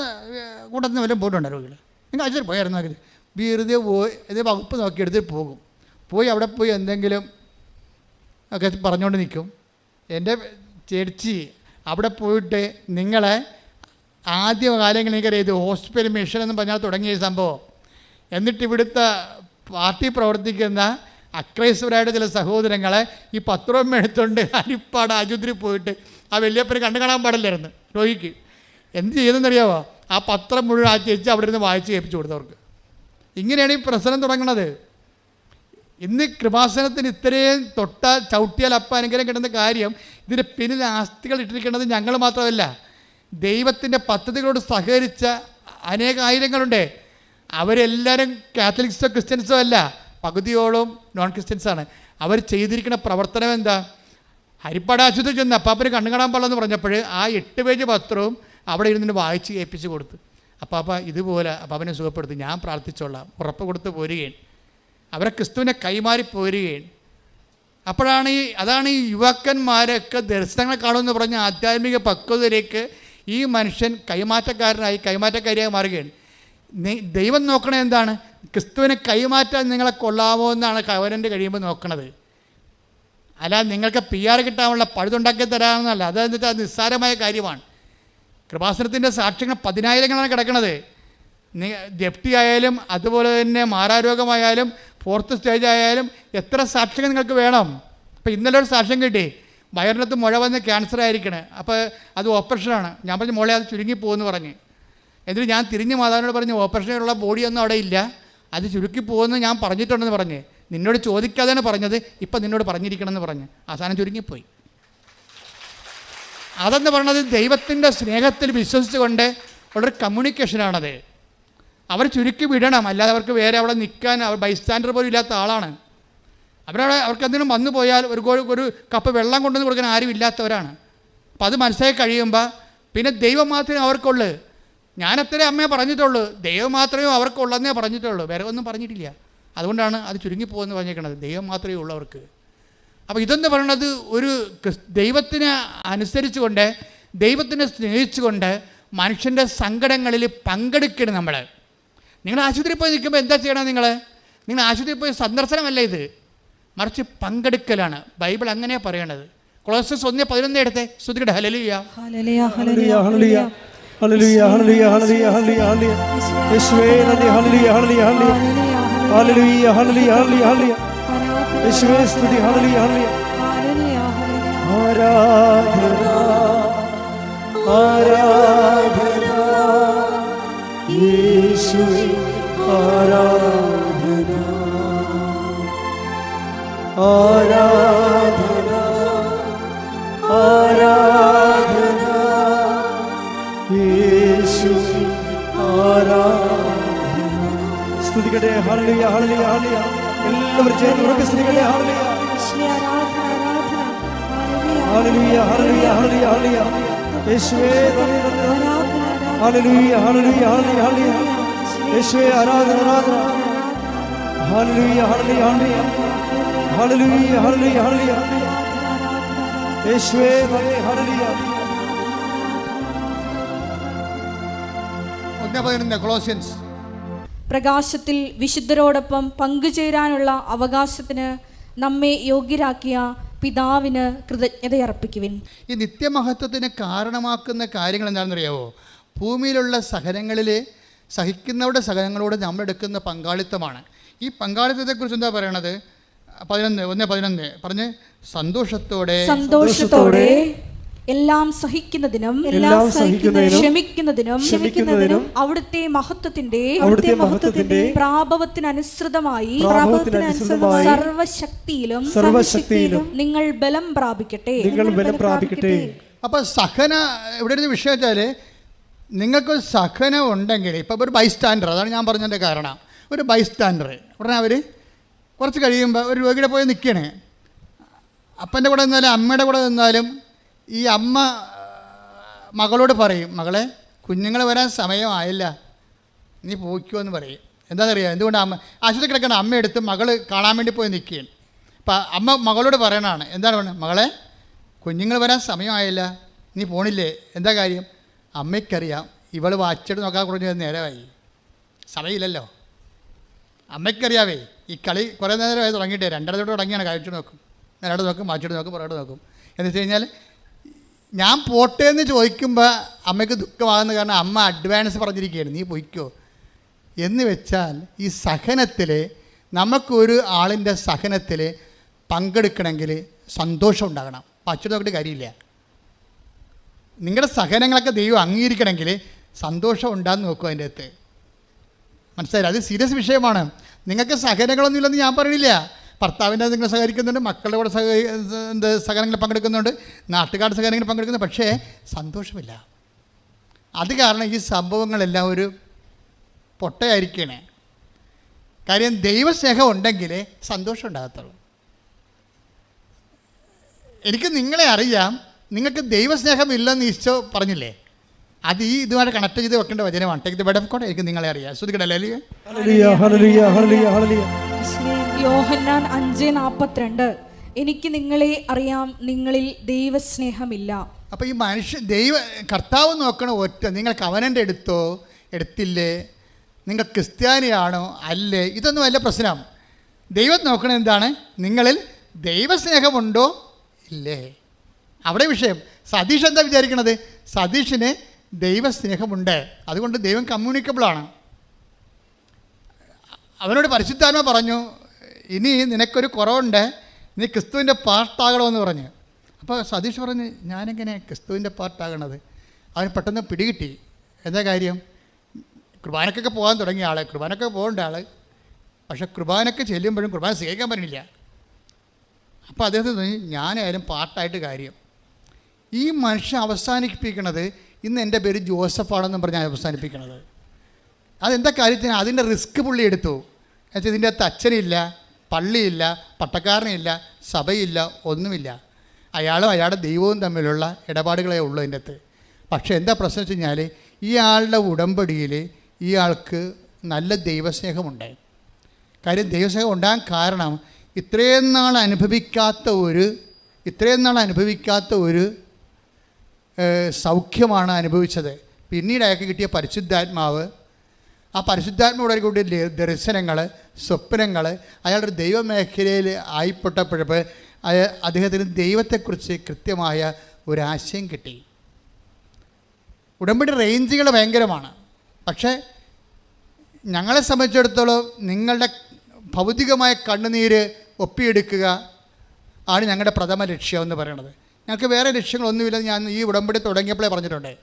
കൂട്ടത്തിൽ നിന്ന് വല്ലതും പോയിട്ടുണ്ടോ രോഗികൾ? നിങ്ങൾ ആശുപത്രി പോയായിരുന്നു നോക്കി വെറുതെ പോയി ഇത് വകുപ്പ് നോക്കി എടുത്തിട്ട് പോകും. പോയി അവിടെ പോയി എന്തെങ്കിലും ഒക്കെ പറഞ്ഞുകൊണ്ട് നിൽക്കും. എൻ്റെ ചേച്ചി അവിടെ പോയിട്ട് നിങ്ങളെ ആദ്യ കാലങ്ങളിൽ എനിക്കറിയാം, ഇത് ഹോസ്പിറ്റൽ മിഷൻ എന്ന് പറഞ്ഞാൽ തുടങ്ങിയ സംഭവം. എന്നിട്ട് ഇവിടുത്തെ പാർട്ടി പ്രവർത്തിക്കുന്ന അക്രൈസ്തവരായിട്ട് ചില സഹോദരങ്ങളെ ഈ പത്രം എടുത്തുകൊണ്ട് ഹരിപ്പാട് ആശുപത്രി പോയിട്ട് ആ വല്യപ്പനെ കണ്ടു കാണാൻ പാടില്ലായിരുന്നു രോഗിക്ക്. എന്ത് ചെയ്തെന്നറിയാമോ? ആ പത്രം മുഴുവൻ ആ ചേച്ചി അവിടെ നിന്ന് വായിച്ച് കേൾപ്പിച്ചു കൊടുത്തവർക്ക്. ഇങ്ങനെയാണ് ഈ പ്രശ്നം തുടങ്ങുന്നത്. ഇന്ന് കൃപാസനത്തിന് ഇത്രയും ചവിട്ടിയാൽ അപ്പം അനുഗ്രഹം കിട്ടുന്ന കാര്യം, ഇതിൻ്റെ പിന്നിൽ ആസ്തികൾ ഇട്ടിരിക്കുന്നത് ഞങ്ങൾ മാത്രമല്ല, ദൈവത്തിൻ്റെ പദ്ധതികളോട് സഹകരിച്ച അനേകായിരങ്ങളുണ്ട്. അവരെല്ലാവരും കാത്തലിക്സോ ക്രിസ്ത്യൻസോ അല്ല, പകുതിയോളം നോൺ ക്രിസ്ത്യൻസാണ്. അവർ ചെയ്തിരിക്കുന്ന പ്രവർത്തനം എന്താ? ഹരിപ്പാട് ആശുപത്രി ചെന്ന് അപ്പാപ്പന് കണ്ണു കാണാൻ പാടില്ലെന്ന് പറഞ്ഞപ്പോൾ ആ 8 പേജ് പത്രവും അവിടെ ഇരുന്നിട്ട് വായിച്ച് കേൾപ്പിച്ച് കൊടുത്തു. അപ്പാപ്പ ഇതുപോലെ അപ്പാപ്പനെ സുഖപ്പെടുത്തി, ഞാൻ പ്രാർത്ഥിച്ചോളാം, ഉറപ്പ് കൊടുത്ത് പോരുകയാണ്. അവരെ ക്രിസ്തുവിനെ കൈമാറി പോരുകയാണ്. അപ്പോഴാണ് അതാണ് ഈ യുവാക്കന്മാരൊക്കെ ദർശനങ്ങൾ കാണുമെന്ന് പറഞ്ഞ ആധ്യാത്മിക പക്വതയിലേക്ക് ഈ മനുഷ്യൻ കൈമാറ്റക്കാരിയായി മാറുകയാണ്. ദൈവം നോക്കണത് എന്താണ്? ക്രിസ്തുവിനെ കൈമാറ്റാൻ നിങ്ങളെ കൊള്ളാമോ എന്നാണ് കവനൻ്റെ കഴിയുമ്പോൾ നോക്കണത്. അല്ല നിങ്ങൾക്ക് PR കിട്ടാനുള്ള പഴുതുണ്ടാക്കി തരാമെന്നല്ല. അതെന്നിട്ട് അത് നിസ്സാരമായ കാര്യമാണ്. കൃപാസനത്തിൻ്റെ സാക്ഷ്യങ്ങൾ 10,000ങ്ങളാണ് കിടക്കുന്നത്. ജപ്തി ആയാലും അതുപോലെ തന്നെ മാറാരോഗമായാലും 4th സ്റ്റേജ് ആയാലും എത്ര സാക്ഷ്യങ്ങൾ നിങ്ങൾക്ക് വേണം? അപ്പോൾ ഇന്നലെ ഒരു സാക്ഷ്യം കിട്ടി, വയറിനകത്ത് മുഴ വന്ന് ക്യാൻസർ ആയിരിക്കണേ, അപ്പോൾ അത് ഓപ്പറേഷനാണ്. ഞാൻ പറഞ്ഞു മോളെ അത് ചുരുങ്ങി പോകുമെന്ന് പറഞ്ഞ്. എന്നിട്ട് ഞാൻ തിരിഞ്ഞ് മാതാവിനോട് പറഞ്ഞു ഓപ്പറേഷനുള്ള ബോഡിയൊന്നും അവിടെ ഇല്ല, അത് ചുരുക്കി പോകുമെന്ന് ഞാൻ പറഞ്ഞിട്ടുണ്ടെന്ന് പറഞ്ഞ്. നിന്നോട് ചോദിക്കാതെയാണ് പറഞ്ഞത്, ഇപ്പം നിന്നോട് പറഞ്ഞിരിക്കണമെന്ന് പറഞ്ഞ് അവസാനം ചുരുങ്ങിപ്പോയി. അതെന്ന് പറഞ്ഞത് ദൈവത്തിൻ്റെ സ്നേഹത്തിൽ വിശ്വസിച്ചുകൊണ്ട് ഉള്ളൊരു കമ്മ്യൂണിക്കേഷനാണത്. അവർ ചുരുക്കി വിടണം, അല്ലാതെ അവർക്ക് വേറെ അവിടെ നിൽക്കാൻ ബൈസ്റ്റാൻഡർ പോലും ഇല്ലാത്ത ആളാണ്. അവർക്ക് എന്തെങ്കിലും വന്നു പോയാൽ ഒരു കപ്പ് വെള്ളം കൊണ്ടുവന്ന് കൊടുക്കാൻ ആരും ഇല്ലാത്തവരാണ്. അപ്പോൾ അത് മനസ്സിലാക്കി കഴിയുമ്പോൾ പിന്നെ ദൈവം മാത്രമേ അവർക്കുള്ളൂ. ഞാനത്രേ അമ്മയെ പറഞ്ഞിട്ടുള്ളൂ, ദൈവം മാത്രമേ അവർക്കുള്ളതെന്നേ പറഞ്ഞിട്ടുള്ളൂ, വേറെ ഒന്നും പറഞ്ഞിട്ടില്ല. അതുകൊണ്ടാണ് അത് ചുരുങ്ങിപ്പോകുമെന്ന് പറഞ്ഞേക്കണത്. ദൈവം മാത്രമേ ഉള്ളൂ അവർക്ക്. അപ്പോൾ ഇതെന്ന് പറയുന്നത് ഒരു ദൈവത്തിനെ അനുസരിച്ചുകൊണ്ട്, ദൈവത്തിനെ സ്നേഹിച്ചുകൊണ്ട് മനുഷ്യൻ്റെ സങ്കടങ്ങളിൽ പങ്കെടുക്കണം. നിങ്ങൾ ആശുപത്രിയിൽ പോയി നിൽക്കുമ്പോൾ എന്താ ചെയ്യണം? നിങ്ങൾ ആശുപത്രിയിൽ പോയി സന്ദർശനമല്ല ഇത്, മറിച്ച് പങ്കെടുക്കലാണ്. ബൈബിൾ അങ്ങനെയാണ് പറയണത്. കൊളോസ്യസ് 1:11 എടുത്തേ, സ്തുതിക്കട്ടെ. ഹല്ലേലൂയ ഹല്ലേലൂയ ഹല്ലേലൂയ ഹല്ലേലൂയ ഹല്ലേലൂയ ഹല്ലേലൂയ ഹല്ലേലൂയ യേശുവേ നന്ദി. ഹല്ലേലൂയ ഹല്ലേലൂയ ഹല്ലേലൂയ ഹല്ലേലൂയ ഹല്ലേലൂയ ഹല്ലേലൂയ യേശുവേ സ്തുതി. ഹല്ലേലൂയ ഹല്ലേലൂയ ആരാധന ആരാധന യേശുവേ ആരാധന ആരാധന ആരാധന യേശുവേ ആരാധന. സ്തുതിക്കട്ടെ. ഹല്ലേലൂയ ഹല്ലേലൂയ ഹല്ലേലൂയ. എല്ലാവരും ചേർന്ന് ഉറക്കെ സ്തുതിക്കട്ടെ. ഹല്ലേലൂയ ഹല്ലേലൂയ ഹല്ലേലൂയ ഹല്ലേലൂയ ഹല്ലേലൂയ യേശുവേ നന്ദി നന്ദി നന്ദി. ഹല്ലേലൂയ ഹല്ലേലൂയ ഹല്ലേലൂയ ഹല്ലേലൂയ യേശുവേ ആരാധന ആരാധന. ഹല്ലേലൂയ ഹല്ലേലൂയ ഹല്ലേലൂയ ഹല്ലേലൂയ ഹല്ലേലൂയ ഹല്ലേലൂയ യേശുവേ നന്ദി. ഹല്ലേലൂയ. 1:11 കൊളോസ്യൻസ്. പ്രകാശത്തിൽ വിശുദ്ധരോടൊപ്പം പങ്കുചേരാനുള്ള അവകാശത്തിന് നമ്മെ യോഗ്യരാക്കിയ പിതാവിന് കൃതജ്ഞതയർപ്പിക്കുവിൻ. ഈ നിത്യമഹത്വത്തിന് കാരണമാക്കുന്ന കാര്യങ്ങൾ എന്താണെന്നറിയാവോ? ഭൂമിയിലുള്ള സഹിക്കുന്നവരുടെ സഹനങ്ങളോട് നമ്മളെടുക്കുന്ന പങ്കാളിത്തമാണ്. ഈ പങ്കാളിത്തത്തെക്കുറിച്ച് എന്താ പറയണത്? 1:11 പറഞ്ഞ് സന്തോഷത്തോടെ എല്ലാം സഹിക്കുന്നതിനും ക്ഷമിക്കുന്നതിനും അവിടുത്തെ മഹത്വത്തിന്റെ പ്രാഭവത്തിനനുസൃതമായി സർവശക്തിയിലും നിങ്ങൾ ബലം പ്രാപിക്കട്ടെ. അപ്പൊ സഹന ഇവിടെ ഒരു വിഷയം വെച്ചാൽ, നിങ്ങൾക്ക് സഹനം ഉണ്ടെങ്കിൽ, ഇപ്പം ഒരു ബൈസ്റ്റാൻഡർ, അതാണ് ഞാൻ പറഞ്ഞതിൻ്റെ കാരണം. ഒരു ബൈസ്റ്റാൻഡർ ഉടനെ അവർ കുറച്ച് കഴിയുമ്പോൾ ഒരു രോഗിയുടെ പോയി നിൽക്കണേ, അപ്പൻ്റെ കൂടെ നിന്നാലും അമ്മയുടെ കൂടെ നിന്നാലും ഈ അമ്മ മകളോട് പറയും, മകളെ കുഞ്ഞുങ്ങൾ വരാൻ സമയമായില്ല, നീ പോയിക്കോ എന്ന് പറയും. എന്താണെന്നറിയാം? എന്തുകൊണ്ട്? അമ്മ ആശുപത്രി കിടക്കണം, അമ്മയെടുത്ത് മകൾ കാണാൻ വേണ്ടി പോയി നിൽക്കുകയാണ്. അപ്പം അമ്മ മകളോട് പറയണതാണ്, എന്താണ് പറയുന്നത്? മകളെ കുഞ്ഞുങ്ങൾ വരാൻ സമയമായില്ല, നീ പോണില്ലേ? എന്താ കാര്യം? അമ്മയ്ക്കറിയാം ഇവൾ വാച്ചിട്ട് നോക്കാൻ കുറഞ്ഞ നേരമായി, സമയമില്ലല്ലോ. അമ്മയ്ക്കറിയാവേ ഈ കളി കുറേ നേരമായി തുടങ്ങിയിട്ടേ, 2:30 തുടങ്ങിയാണ്. കഴിച്ചിട്ട് നോക്കും, നേരോട് നോക്കും, വാച്ചിട്ട് നോക്കും, പുറകോട്ട് നോക്കും. എന്ന് വെച്ച് കഴിഞ്ഞാൽ ഞാൻ പോട്ടെ എന്ന് ചോദിക്കുമ്പോൾ അമ്മയ്ക്ക് ദുഃഖമാകുന്ന കാരണം അമ്മ അഡ്വാൻസ് പറഞ്ഞിരിക്കുകയാണ്, നീ പൊയ്ക്കോ എന്ന് വെച്ചാൽ ഈ സഹനത്തിൽ, നമുക്കൊരു ആളിൻ്റെ സഹനത്തിൽ പങ്കെടുക്കണമെങ്കിൽ സന്തോഷം ഉണ്ടാകണം. അച്ഛൻ നോക്കിയിട്ട് കാര്യമില്ല. നിങ്ങളുടെ സഹനങ്ങളൊക്കെ ദൈവം അംഗീകരിക്കണമെങ്കിൽ സന്തോഷം ഉണ്ടാകുന്ന നോക്കും അതിൻ്റെ അകത്ത്. മനസ്സിലായില്ല? അത് സീരിയസ് വിഷയമാണ്. നിങ്ങൾക്ക് സഹനങ്ങളൊന്നുമില്ലെന്ന് ഞാൻ പറയില്ല. ഭർത്താവിൻ്റെ നിങ്ങൾ സഹകരിക്കുന്നുണ്ട്, മക്കളുടെ കൂടെ സഹനങ്ങളിൽ പങ്കെടുക്കുന്നുണ്ട്, നാട്ടുകാരുടെ സഹനങ്ങളിൽ പങ്കെടുക്കുന്നുണ്ട്, പക്ഷേ സന്തോഷമില്ല. അത് കാരണം ഈ സംഭവങ്ങളെല്ലാം ഒരു പൊട്ടയായിരിക്കണേ. കാര്യം ദൈവസ്നേഹം ഉണ്ടെങ്കിൽ സന്തോഷം ഉണ്ടാകത്തുള്ളൂ. എനിക്ക് നിങ്ങളെ അറിയാം, നിങ്ങൾക്ക് ദൈവസ്നേഹം ഇല്ലെന്ന് ഈശോ പറഞ്ഞില്ലേ? അത് ഈ ഇതുമായിട്ട് കണക്ട് ചെയ്ത് വെക്കേണ്ട വചനമാണ്. Take the word of God. എനിക്ക് നിങ്ങളെ അറിയാം. ശ്രദ്ധിക്കട്ടെ. യോഹന്നാൻ 5:42 എനിക്ക് നിങ്ങളെ അറിയാം, നിങ്ങളിൽ ദൈവസ്നേഹമില്ല. അപ്പോൾ ഈ കർത്താവ് നോക്കണ ഒറ്റ, നിങ്ങൾ കവനൻ്റെ എടുത്തില്ലേ, നിങ്ങൾ ക്രിസ്ത്യാനിയാണോ അല്ലേ, ഇതൊന്നും അല്ല പ്രശ്നം. ദൈവം നോക്കണത് എന്താണ്? നിങ്ങളിൽ ദൈവസ്നേഹമുണ്ടോ ഇല്ലേ, അവിടെ വിഷയം. സതീഷ് എന്താ വിചാരിക്കണത്? സതീഷിന് ദൈവസ്നേഹമുണ്ട്, അതുകൊണ്ട് ദൈവം കമ്മ്യൂണിക്കബിളാണ്. അവനോട് പരിശുദ്ധാത്മ പറഞ്ഞു, ഇനി നിനക്കൊരു കുറവുണ്ട്, നീ ക്രിസ്തുവിൻ്റെ പാർട്ടാകണമെന്ന് പറഞ്ഞു. അപ്പോൾ സതീഷ് പറഞ്ഞു, ഞാനെങ്ങനെ ക്രിസ്തുവിൻ്റെ പാർട്ടാകണത്? അവന് പെട്ടെന്ന് പിടികിട്ടി. എന്താ കാര്യം? കുർബാനക്കൊക്കെ പോകാൻ തുടങ്ങിയ ആൾ, കുർബാനക്കൊക്കെ പോകേണ്ട ആൾ, പക്ഷെ കുർബാനക്ക് ചെല്ലുമ്പോഴും കുർബാന സ്വീകരിക്കാൻ പറ്റില്ല. അപ്പോൾ അദ്ദേഹത്തിന് തോന്നി, ഞാനായാലും പാർട്ടായിട്ട് കാര്യം. ഈ മനുഷ്യൻ അവസാനിപ്പിക്കണത്, ഇന്ന് എൻ്റെ പേര് ജോസഫാണെന്നും പറഞ്ഞാൽ അവസാനിപ്പിക്കണത്. അതെന്താ കാര്യത്തിന്? അതിൻ്റെ റിസ്ക് പുള്ളി എടുത്തു. എന്നുവെച്ചാൽ ഇതിൻ്റെ അകത്ത് അച്ഛനില്ല, പള്ളിയില്ല, പട്ടക്കാരനില്ല, സഭയില്ല, ഒന്നുമില്ല. അയാളും അയാളുടെ ദൈവവും തമ്മിലുള്ള ഇടപാടുകളേ ഉള്ളൂ അതിൻ്റെ അകത്ത്. പക്ഷേ എന്താ പ്രശ്നം വെച്ച് കഴിഞ്ഞാൽ ഇയാളുടെ ഉടമ്പടിയിൽ ഇയാൾക്ക് നല്ല ദൈവസ്നേഹമുണ്ട്. കാര്യം ദൈവസ്നേഹം ഉണ്ടാകാൻ കാരണം ഇത്രയും നാൾ അനുഭവിക്കാത്ത ഒരു സൗഖ്യമാണ് അനുഭവിച്ചത്. പിന്നീട് അയാൾക്ക് കിട്ടിയ പരിശുദ്ധാത്മാവ്, ആ പരിശുദ്ധാത്മാவோட കൂടി ദർശനങ്ങൾ, സ്വപ്നങ്ങൾ, അയാളുടെ ദൈവമേഖലയിൽ ആയിപ്പെട്ടപ്പോൾ അദ്ദേഹത്തിന് ദൈവത്തെക്കുറിച്ച് കൃത്യമായ ഒരാശയം കിട്ടി. ഉടമ്പടി റേഞ്ചുകൾ ഭയങ്കരമാണ്. പക്ഷേ ഞങ്ങളെ സംബന്ധിച്ചിടത്തോളം നിങ്ങളുടെ ഭൗതികമായ കണ്ണുനീര് ഒപ്പിയെടുക്കുക ആണ് ഞങ്ങളുടെ പ്രഥമ ലക്ഷ്യം എന്ന് പറയുന്നത്. ഞങ്ങൾക്ക് വേറെ ലക്ഷ്യങ്ങളൊന്നുമില്ലെന്ന് ഞാൻ ഈ ഉടമ്പടി തുടങ്ങിയപ്പോഴേ പറഞ്ഞിട്ടുണ്ട്.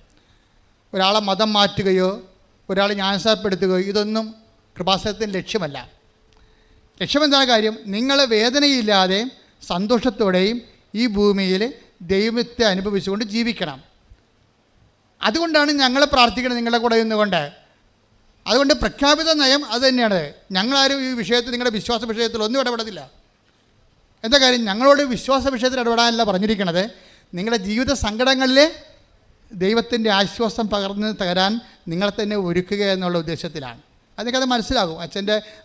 ഒരാളെ മതം മാറ്റുകയോ ഒരാളെ ജ്ഞാനസാരപ്പെടുത്തുകയോ ഇതൊന്നും കൃപാസനത്തിൻ്റെ ലക്ഷ്യമല്ല. ലക്ഷ്യമെന്താണ് കാര്യം? നിങ്ങൾ വേദനയില്ലാതെയും സന്തോഷത്തോടെയും ഈ ഭൂമിയിൽ ദൈവത്തെ അനുഭവിച്ചുകൊണ്ട് ജീവിക്കണം. അതുകൊണ്ടാണ് ഞങ്ങൾ പ്രാർത്ഥിക്കുന്നത് നിങ്ങളുടെ കൂടെ നിന്നുകൊണ്ട്. അതുകൊണ്ട് പ്രഖ്യാപിത നയം അത് തന്നെയാണ്. ഞങ്ങളാരും ഈ വിഷയത്തിൽ, നിങ്ങളുടെ വിശ്വാസ വിഷയത്തിൽ ഒന്നും ഇടപെടത്തില്ല. എന്താ കാര്യം? ഞങ്ങളോട് വിശ്വാസ വിഷയത്തിൽ ഇടപെടാനല്ല പറഞ്ഞിരിക്കുന്നത്, നിങ്ങളുടെ ജീവിത സങ്കടങ്ങളിൽ ദൈവത്തിൻ്റെ ആശ്വാസം പകർന്ന് തരാൻ നിങ്ങളെ തന്നെ ഒരുക്കുക എന്നുള്ള ഉദ്ദേശത്തിലാണ്. അത് നിങ്ങൾക്കത് മനസ്സിലാകും.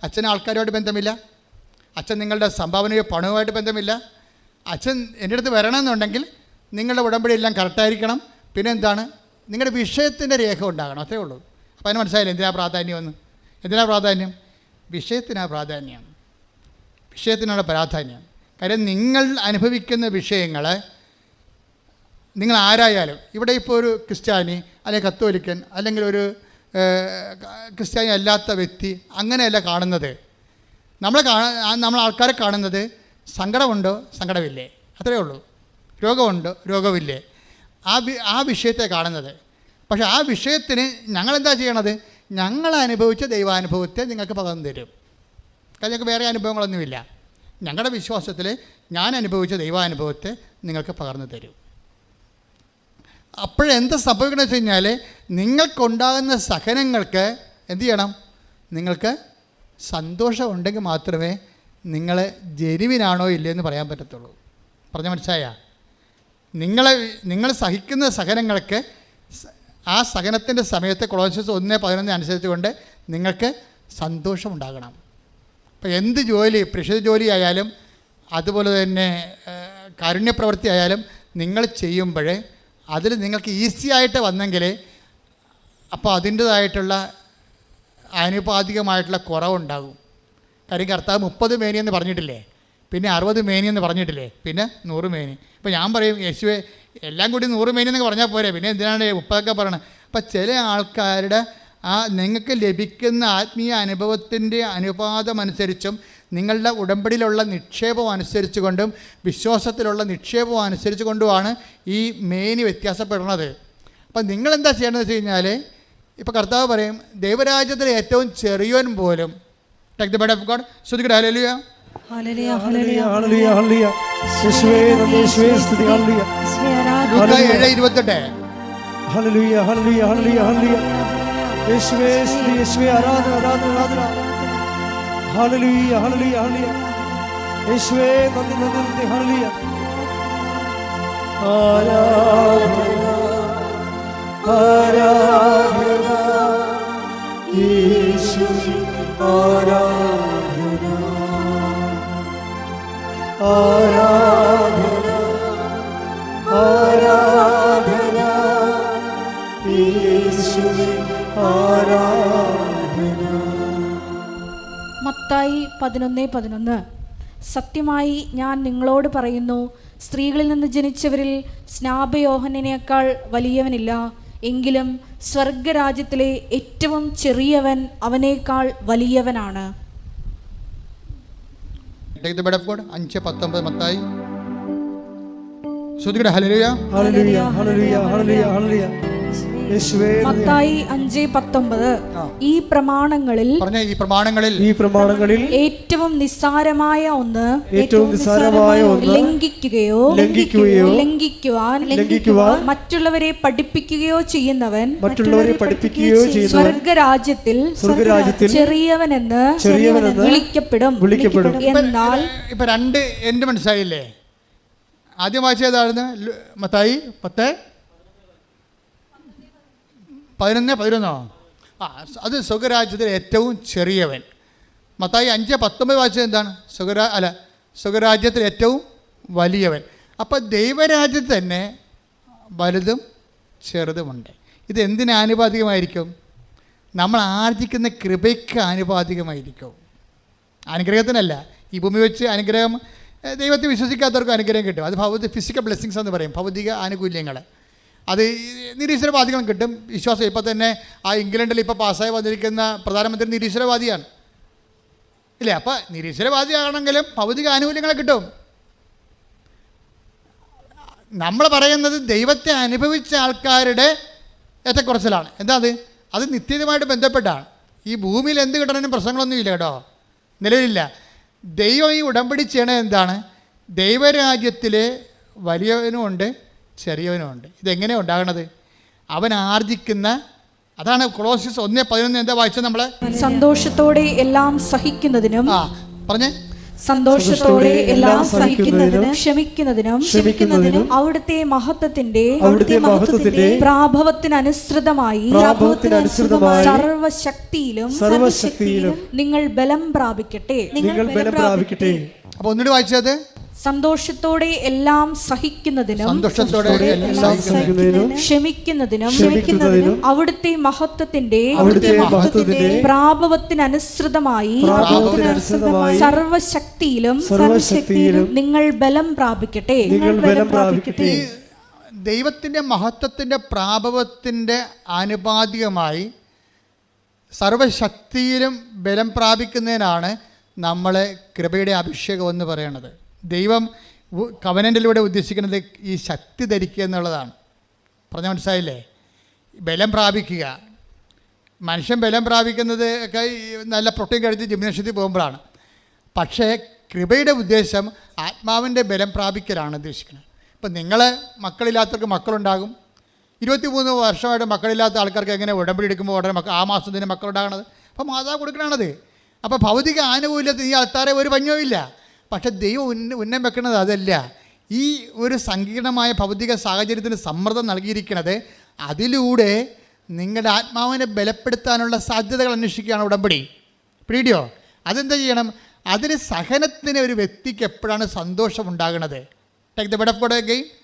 അച്ഛന് ആൾക്കാരുമായിട്ട് ബന്ധമില്ല, അച്ഛൻ നിങ്ങളുടെ സംഭാവനയോ പണവുമായിട്ട് ബന്ധമില്ല. അച്ഛൻ എൻ്റെ അടുത്ത് വരണമെന്നുണ്ടെങ്കിൽ നിങ്ങളുടെ ഉടമ്പടി എല്ലാം കറക്റ്റായിരിക്കണം. പിന്നെ എന്താണ്? നിങ്ങളുടെ വിഷയത്തിൻ്റെ രേഖ ഉണ്ടാകണം, അത്രേ ഉള്ളൂ. അപ്പോൾ അതിന് മനസ്സിലായില്ല എന്തിനാ പ്രാധാന്യമെന്ന്. എന്തിനാ പ്രാധാന്യം? വിഷയത്തിനാണ് പ്രാധാന്യം. വിഷയത്തിനുള്ള പ്രാധാന്യം. കാര്യം നിങ്ങൾ അനുഭവിക്കുന്ന വിഷയങ്ങൾ നിങ്ങൾ ആരായാലും, ഇവിടെ ഇപ്പോൾ ഒരു ക്രിസ്ത്യാനി അല്ലെങ്കിൽ കത്തോലിക്കൻ അല്ലെങ്കിൽ ഒരു ക്രിസ്ത്യാനി അല്ലാത്ത വ്യക്തി അങ്ങനെയല്ല കാണുന്നത്. നമ്മൾ ആൾക്കാരെ കാണുന്നത് സങ്കടമുണ്ടോ, സങ്കടമില്ലേ, അത്രയേ ഉള്ളൂ. രോഗമുണ്ടോ, രോഗമില്ലേ, ആ വിഷയത്തെ കാണുന്നത്. പക്ഷേ ആ വിഷയത്തിന് ഞങ്ങളെന്താ ചെയ്യണത്? ഞങ്ങൾ അനുഭവിച്ച ദൈവാനുഭവത്തെ നിങ്ങൾക്ക് പകർന്നു തരും. കാരണം ഞങ്ങൾക്ക് വേറെ അനുഭവങ്ങളൊന്നുമില്ല. ഞങ്ങളുടെ വിശ്വാസത്തിൽ ഞാൻ അനുഭവിച്ച ദൈവാനുഭവത്തെ നിങ്ങൾക്ക് പകർന്നു തരും. അപ്പോഴെന്ത് സംഭവിക്കണമെന്ന് വെച്ച് കഴിഞ്ഞാൽ നിങ്ങൾക്കുണ്ടാകുന്ന സഹനങ്ങൾക്ക് എന്തു ചെയ്യണം? നിങ്ങൾക്ക് സന്തോഷം മാത്രമേ നിങ്ങൾ ജെനുവിനാണോ ഇല്ലയെന്ന് പറയാൻ പറ്റത്തുള്ളൂ. പറഞ്ഞ മനസ്സിലായ? നിങ്ങൾ സഹിക്കുന്ന സഹനങ്ങൾക്ക് ആ സഹനത്തിൻ്റെ സമയത്ത് കൊളോസ്യസ് 1:11 അനുസരിച്ച് കൊണ്ട് നിങ്ങൾക്ക് സന്തോഷമുണ്ടാകണം. അപ്പോൾ എന്ത് ജോലി, പ്രേക്ഷിത ജോലി ആയാലും അതുപോലെ തന്നെ കാരുണ്യപ്രവൃത്തി ആയാലും നിങ്ങൾ ചെയ്യുമ്പോൾ അതിൽ നിങ്ങൾക്ക് ഈസി ആയിട്ട് വന്നെങ്കിൽ അപ്പോൾ അതിൻ്റേതായിട്ടുള്ള ആനുപാതികമായിട്ടുള്ള കുറവുണ്ടാകും. കാര്യം കർത്താവ് 30 മേനിയെന്ന് പറഞ്ഞിട്ടില്ലേ, പിന്നെ 60 മേനിയെന്ന് പറഞ്ഞിട്ടില്ലേ, പിന്നെ 100 മേനി. ഇപ്പോൾ ഞാൻ പറയും യേശുവേ എല്ലാം കൂടി 100 മേനിയെന്നൊക്കെ പറഞ്ഞാൽ പോരെ, പിന്നെ എന്തിനാണ് 30 പറയണത്? അപ്പം ചില ആൾക്കാരുടെ നിങ്ങൾക്ക് ലഭിക്കുന്ന ആത്മീയ അനുഭവത്തിൻ്റെ അനുപാതമനുസരിച്ചും നിങ്ങളുടെ ഉടമ്പടിയിലുള്ള നിക്ഷേപം അനുസരിച്ച് കൊണ്ടും വിശ്വാസത്തിലുള്ള നിക്ഷേപം അനുസരിച്ച് കൊണ്ടുമാണ് ഈ മേനി വ്യത്യാസപ്പെടുന്നത്. അപ്പം നിങ്ങളെന്താ ചെയ്യണമെന്ന് വെച്ച് കഴിഞ്ഞാൽ, ഇപ്പോൾ കർത്താവ് പറയും ദൈവരാജ്യത്തിലെ ഏറ്റവും ചെറിയവൻ പോലും take the word of God. ശ്രുതിക്കട്ടെ ഹല്ലേലൂയ, ഹല്ലേലൂയ, ഹല്ലേലൂയ, ഹല്ലേലൂയ. യേശുവേ നന്ദി, യേശുവേ സ്തുതി, ഹല്ലേലൂയ. ലൂക്കാ 7:28. ഹല്ലേലൂയ, ഹല്ലേലൂയ, ഹല്ലേലൂയ, ഹല്ലേലൂയ. യേശുവേ സ്തുതി, യേശുവേ ആരാധന, ആരാധന, ആരാധന. ഹല്ലേലൂയ, ഹല്ലേലൂയ, ഹല്ലേലൂയ. യേശുവേ നന്ദി, നന്ദി, നന്ദി. ഹല്ലേലൂയ. ആരാധന, ആരാധന യേശുവേ, ആരാധന, ആരാധന, ആരാധന യേശുവേ, ആരാധന. മത്തായി 11:11. സത്യമായി ഞാൻ നിങ്ങളോട് പറയുന്നു, സ്ത്രീകളിൽ നിന്ന് ജനിച്ചവരിൽ സ്നാപയോഹനേക്കാൾ വലിയവനില്ല. എങ്കിലും സ്വർഗരാജ്യത്തിലെ ഏറ്റവും ചെറിയവൻ അവനേക്കാൾ വലിയവനാണ്. 5:19 മത്തായി. ശ്രുതിക്കട്ടെ ഹല്ലേലൂയ, ഹല്ലേലൂയ, ഹല്ലേലൂയ, ഹല്ലേലൂയ, ഹല്ലേലൂയ. യേശുവേ നന്ദി. മത്തായി 5:19 ഈ പ്രമാണങ്ങളിൽ പറഞ്ഞ ഈ പ്രമാണങ്ങളിൽ ഈ പ്രമാണങ്ങളിൽ ഏറ്റവും നിസ്സാരമായ ഒന്ന് ലംഘിക്കുകയോ ലംഘിക്കുവാൻ മറ്റുള്ളവരെ പഠിപ്പിക്കുകയോ ചെയ്യുന്നവൻ സ്വർഗരാജ്യത്തിൽ ചെറിയവനെന്ന് വിളിക്കപ്പെടും. എന്നാൽ ഇപ്പൊ രണ്ട് എൻ്റെ മനസ്സിലായില്ലേ? ആദ്യം വായിച്ചതായിരുന്നു മത്തായി 10:11 അത് സ്വർഗരാജ്യത്തിൽ ഏറ്റവും ചെറിയവൻ. മത്തായി 5:19 വായിച്ചത് എന്താണ്? സ്വർഗരാജ്യത്തിൽ ഏറ്റവും വലിയവൻ. അപ്പോൾ ദൈവരാജ്യത്തിൽ തന്നെ വലുതും ചെറുതുമുണ്ട്. ഇത് എന്തിന് ആനുപാതികമായിരിക്കും? നമ്മൾ ആർജിക്കുന്ന കൃപയ്ക്ക് ആനുപാതികമായിരിക്കും, അനുഗ്രഹത്തിനല്ല. ഈ ഭൂമി വെച്ച് അനുഗ്രഹം ദൈവത്തെ വിശ്വസിക്കാത്തവർക്ക് അനുഗ്രഹം കിട്ടും. അത് ഫിസിക്കൽ ബ്ലെസ്സിങ്സ് എന്ന് പറയും, ഭൗതിക ആനുകൂല്യങ്ങൾ. അത് നിരീശ്വരവാദികളും കിട്ടും. വിശ്വാസം ഇപ്പോൾ തന്നെ ആ ഇംഗ്ലണ്ടിൽ ഇപ്പോൾ പാസ്സായി വന്നിരിക്കുന്ന പ്രധാനമന്ത്രി നിരീശ്വരവാദിയാണ് ഇല്ലേ? അപ്പോൾ നിരീശ്വരവാദിയാണെങ്കിലും ഭൗതിക ആനുകൂല്യങ്ങളെ കിട്ടും. നമ്മൾ പറയുന്നത് ദൈവത്തെ അനുഭവിച്ച ആൾക്കാരുടെ ഏറ്റക്കുറച്ചിലാണ്. എന്താ അത് നിത്യതയുമായിട്ട് ബന്ധപ്പെട്ടാണ്. ഈ ഭൂമിയിൽ എന്ത് കിട്ടണമെന്നും പ്രശ്നങ്ങളൊന്നുമില്ല കേട്ടോ, നിലവിലില്ല. ദൈവം ഈ ഉടമ്പടി ചെയ്യണത് എന്താണ്? ദൈവരാജ്യത്തിൽ വലിയവനുമുണ്ട് ചെറിയവനുമുണ്ട്. ഇതെങ്ങനെയാണ് ഉണ്ടാകണത്? അവൻ ആർജിക്കുന്ന, അതാണ് കൊളോസ്യസ് 1:11 എന്താ വായിച്ചത് നമ്മൾ? സന്തോഷത്തോടെ എല്ലാം സഹിക്കുന്നതിനും പറഞ്ഞേ സന്തോഷത്തോടെ എല്ലാം സഹിക്കുന്നതിനും ക്ഷമിക്കുന്നതിനും അവിടുത്തെ മഹത്വത്തിന്റെ പ്രാഭവത്തിനനുസൃതമായി സർവശക്തിയിലും നിങ്ങൾ ബലം പ്രാപിക്കട്ടെ. അപ്പൊ ഒന്നുകൂടി വായിച്ചത്, സന്തോഷത്തോടെ എല്ലാം സഹിക്കുന്നതിനും ക്ഷമിക്കുന്നതിനും അവിടുത്തെ മഹത്വത്തിന്റെ പ്രാഭവത്തിനനുസൃതമായി സർവശക്തിയിലും നിങ്ങൾ ബലം പ്രാപിക്കട്ടെ. ദൈവത്തിൻ്റെ മഹത്വത്തിൻ്റെ പ്രാഭവത്തിൻ്റെ ആനുപാതികമായി സർവശക്തിയിലും ബലം പ്രാപിക്കുന്നതിനാണ് നമ്മളെ കൃപയുടെ അഭിഷേകം എന്ന് പറയുന്നത്. ദൈവം കവനൻ്റിലൂടെ ഉദ്ദേശിക്കുന്നത് ഈ ശക്തി ധരിക്കുക എന്നുള്ളതാണ്. പറഞ്ഞ മനസ്സിലായില്ലേ? ബലം പ്രാപിക്കുക. മനുഷ്യൻ ബലം പ്രാപിക്കുന്നത് ഒക്കെ നല്ല പ്രോട്ടീൻ കഴിച്ച് ജിംനേഷ്യത്തിൽ പോകുമ്പോഴാണ്. പക്ഷേ കൃപയുടെ ഉദ്ദേശം ആത്മാവിൻ്റെ ബലം പ്രാപിക്കലാണ് ഉദ്ദേശിക്കുന്നത്. ഇപ്പം നിങ്ങൾ മക്കളില്ലാത്തവർക്ക് മക്കളുണ്ടാകും. 23 വർഷമായിട്ട് മക്കളില്ലാത്ത ആൾക്കാർക്ക് എങ്ങനെ ഉടമ്പടി എടുക്കുമ്പോൾ ഉടനെ ആ മാസം തന്നെ മക്കളുണ്ടാകണത്? അപ്പോൾ മാതാവ് കൊടുക്കണത്. അപ്പോൾ ഭൗതിക ആനുകൂല്യത്തിൽ ഈ ആൾക്കാരെ ഒരു പഞ്ഞവുമില്ല. പക്ഷെ ദൈവം ഉന്നം വെക്കുന്നത് അതല്ല. ഈ ഒരു സങ്കീർണമായ ഭൗതിക സാഹചര്യത്തിന് സമ്മർദ്ദം നൽകിയിരിക്കുന്നത് അതിലൂടെ നിങ്ങളുടെ ആത്മാവിനെ ബലപ്പെടുത്താനുള്ള സാധ്യതകൾ അന്വേഷിക്കുകയാണ് ഉടമ്പടി. പിടിയോ? അതെന്താ ചെയ്യണം? അതിന് സഹനത്തിന് ഒരു വ്യക്തിക്ക് എപ്പോഴാണ് സന്തോഷം ഉണ്ടാകുന്നത്?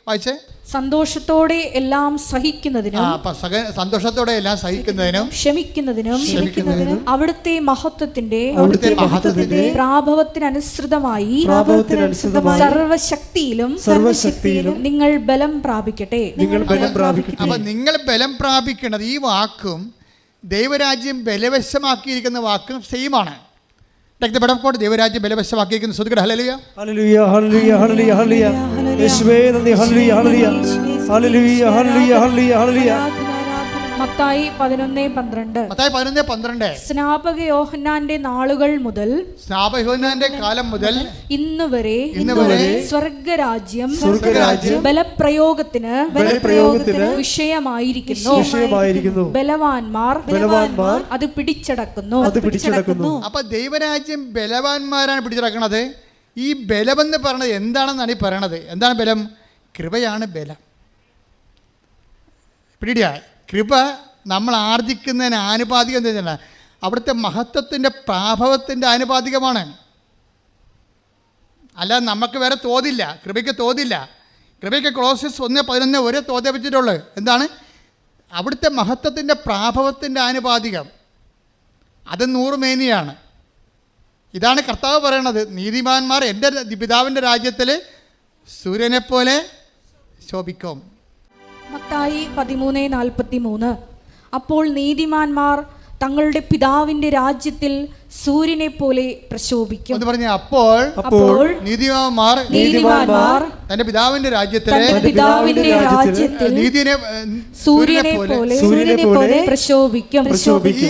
വായിച്ചേ. സന്തോഷത്തോടെ എല്ലാം സഹിക്കുന്നതിനും സന്തോഷത്തോടെ എല്ലാം സഹിക്കുന്നതിനും ക്ഷമിക്കുന്നതിനും അവിടുത്തെ മഹത്വത്തിന്റെ പ്രാഭവത്തിനനുസൃതമായി സർവശക്തിയിലും നിങ്ങൾ ബലം പ്രാപിക്കട്ടെ. അപ്പൊ നിങ്ങൾ ബലം പ്രാപിക്കുന്നത്, ഈ വാക്കും ദൈവരാജ്യം ബലവശമാക്കിയിരിക്കുന്ന വാക്കും സെയിമാണ്. ദൈവരാജ്യം ബലവശമാക്കിയിരിക്കുന്നു. ശ്രുതികട ഹല്ലേലൂയ ഹല്ലേലൂയ ഹല്ലേലൂയ ഹല്ലേലൂയ ഹല്ലേലൂയ. യേശുവേ നന്ദി. ഹല്ലേലൂയ ഹല്ലേലൂയ ഹല്ലേലൂയ ഹല്ലേലൂയ ഹല്ലേലൂയ ഹല്ലേലൂയ. മത്തായി 11:12 സ്നാപക യോഹന്നാന്റെ നാളുകൾ മുതൽ കാലം മുതൽ ഇന്നുവരെ സ്വർഗരാജ്യം ബലപ്രയോഗത്തിന് വിഷയമായിരിക്കുന്നു. ബലവാന്മാർ അത് പിടിച്ചടക്കുന്നു. അപ്പൊ ദൈവരാജ്യം ബലവാന്മാരാണ് പിടിച്ചടക്കുന്നത്. ഈ ബലമെന്ന് പറയുന്നത് എന്താണെന്നാണ് ഈ പറയണത്. എന്താണ് ബലം? കൃപയാണ് ബലം. പിടിയാ. കൃപ നമ്മൾ ആർജിക്കുന്നതിന് ആനുപാതികം എന്താ വെച്ചാൽ അവിടുത്തെ മഹത്വത്തിൻ്റെ പ്രാഭവത്തിൻ്റെ ആനുപാതികമാണ്. അല്ലാതെ നമുക്ക് വേറെ തോതില്ല, കൃപയ്ക്ക് തോതില്ല. കൃപയ്ക്ക് കൊളോസ്യസ് 1:11 ഒരേ തോതേ വെച്ചിട്ടുള്ളൂ. എന്താണ്? അവിടുത്തെ മഹത്വത്തിൻ്റെ പ്രാഭവത്തിൻ്റെ ആനുപാതികം. അത് 100 മേനിയാണ്. ഇതാണ് കർത്താവ് പറയണത്. നീതിമാന്മാർ എൻ്റെ പിതാവിൻ്റെ രാജ്യത്തിൽ സൂര്യനെപ്പോലെ ശോഭിക്കും. മത്തായി 13:43 അപ്പോൾ നീതിമാന്മാർ തങ്ങളുടെ പിതാവിന്റെ രാജ്യത്തിൽ സൂര്യനെ പോലെ പ്രശോഭിക്കും. എന്ന് പറഞ്ഞ അപ്പോൾ നീതിമാന്മാർ തന്റെ പിതാവിന്റെ രാജ്യത്തിൽ നീതിനെ സൂര്യനെ പോലെ പ്രശോഭിക്കും. ഈ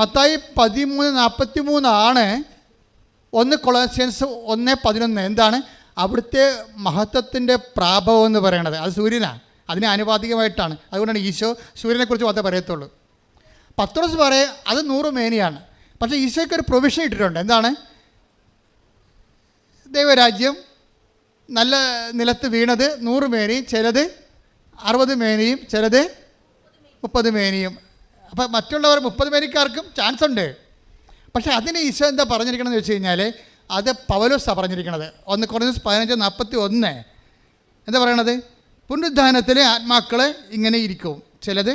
മത്തായി 13:43 ആണ് 1 കൊളോസ്യൻസ് 1:11. എന്താണ് അവിടുത്തെ മഹത്വത്തിൻ്റെ പ്രാഭവം എന്ന് പറയണത്? അത് സൂര്യനാണ്, അതിന് ആനുപാതികമായിട്ടാണ്. അതുകൊണ്ടാണ് ഈശോ സൂര്യനെക്കുറിച്ച് മാത്രമേ പറയത്തുള്ളൂ. പത്രോസ് പറയും അത് 100 മേനിയാണ്. പക്ഷേ ഈശോയ്ക്ക് ഒരു പ്രൊവിഷൻ ഇട്ടിട്ടുണ്ട്. എന്താണ്? ദൈവരാജ്യം നല്ല നിലത്ത് വീണത് 100 മേനിയും, ചിലത് 60 മേനിയും, ചിലത് 30 മേനിയും. അപ്പം മറ്റുള്ളവർ 30 മേനിക്കാർക്കും ചാൻസ് ഉണ്ട്. പക്ഷേ അതിന് ഈശോ എന്താ പറഞ്ഞിരിക്കണമെന്ന് വെച്ച് കഴിഞ്ഞാൽ അത് പൗലോസാണ് പറഞ്ഞിരിക്കണത്. 1 കൊറിന്ത്യൻസ് 15:41 എന്താ പറയണത്? പുനരുദ്ധാനത്തിലെ ആത്മാക്കൾ ഇങ്ങനെ ഇരിക്കും. ചിലത്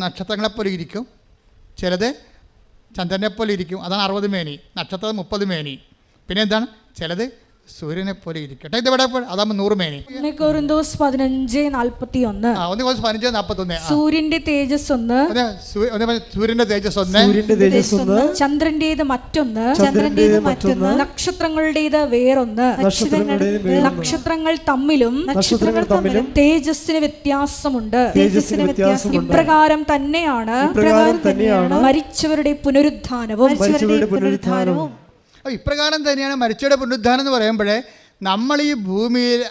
നക്ഷത്രങ്ങളെപ്പോലെ ഇരിക്കും, ചിലത് ചന്ദ്രനെപ്പോലെ ഇരിക്കും. അതാണ് 60 മേനി. നക്ഷത്രം 30 മേനി. പിന്നെ എന്താണ്? ചിലത് സൂര്യനെ പോലെ ഇരിക്കട്ടെ. ഇതെവിടെ? അതാകുമ്പോൾ 100 മേനി. 1 കൊരിന്തോസ് 15:41. 1 കൊരിന്തോസ് 15:41. സൂര്യന്റെ തേജസ് ഒന്ന്, സൂര്യന്റെ തേജസ് ഒന്ന്, ചന്ദ്രന്റേത് മറ്റൊന്ന്, നക്ഷത്രങ്ങളുടേത് വേറൊന്ന്. നക്ഷത്രങ്ങൾ തമ്മിലും തേജസ്സിന് വ്യത്യാസമുണ്ട്. ഇപ്രകാരം തന്നെയാണ് മരിച്ചവരുടെ പുനരുദ്ധാനവും. ഇപ്രകാരം തന്നെയാണ് മരിച്ചവരുടെ പുനരുദ്ധാനം എന്ന് പറയുമ്പോഴേ നമ്മൾ ഈ ഭൂമിയിൽ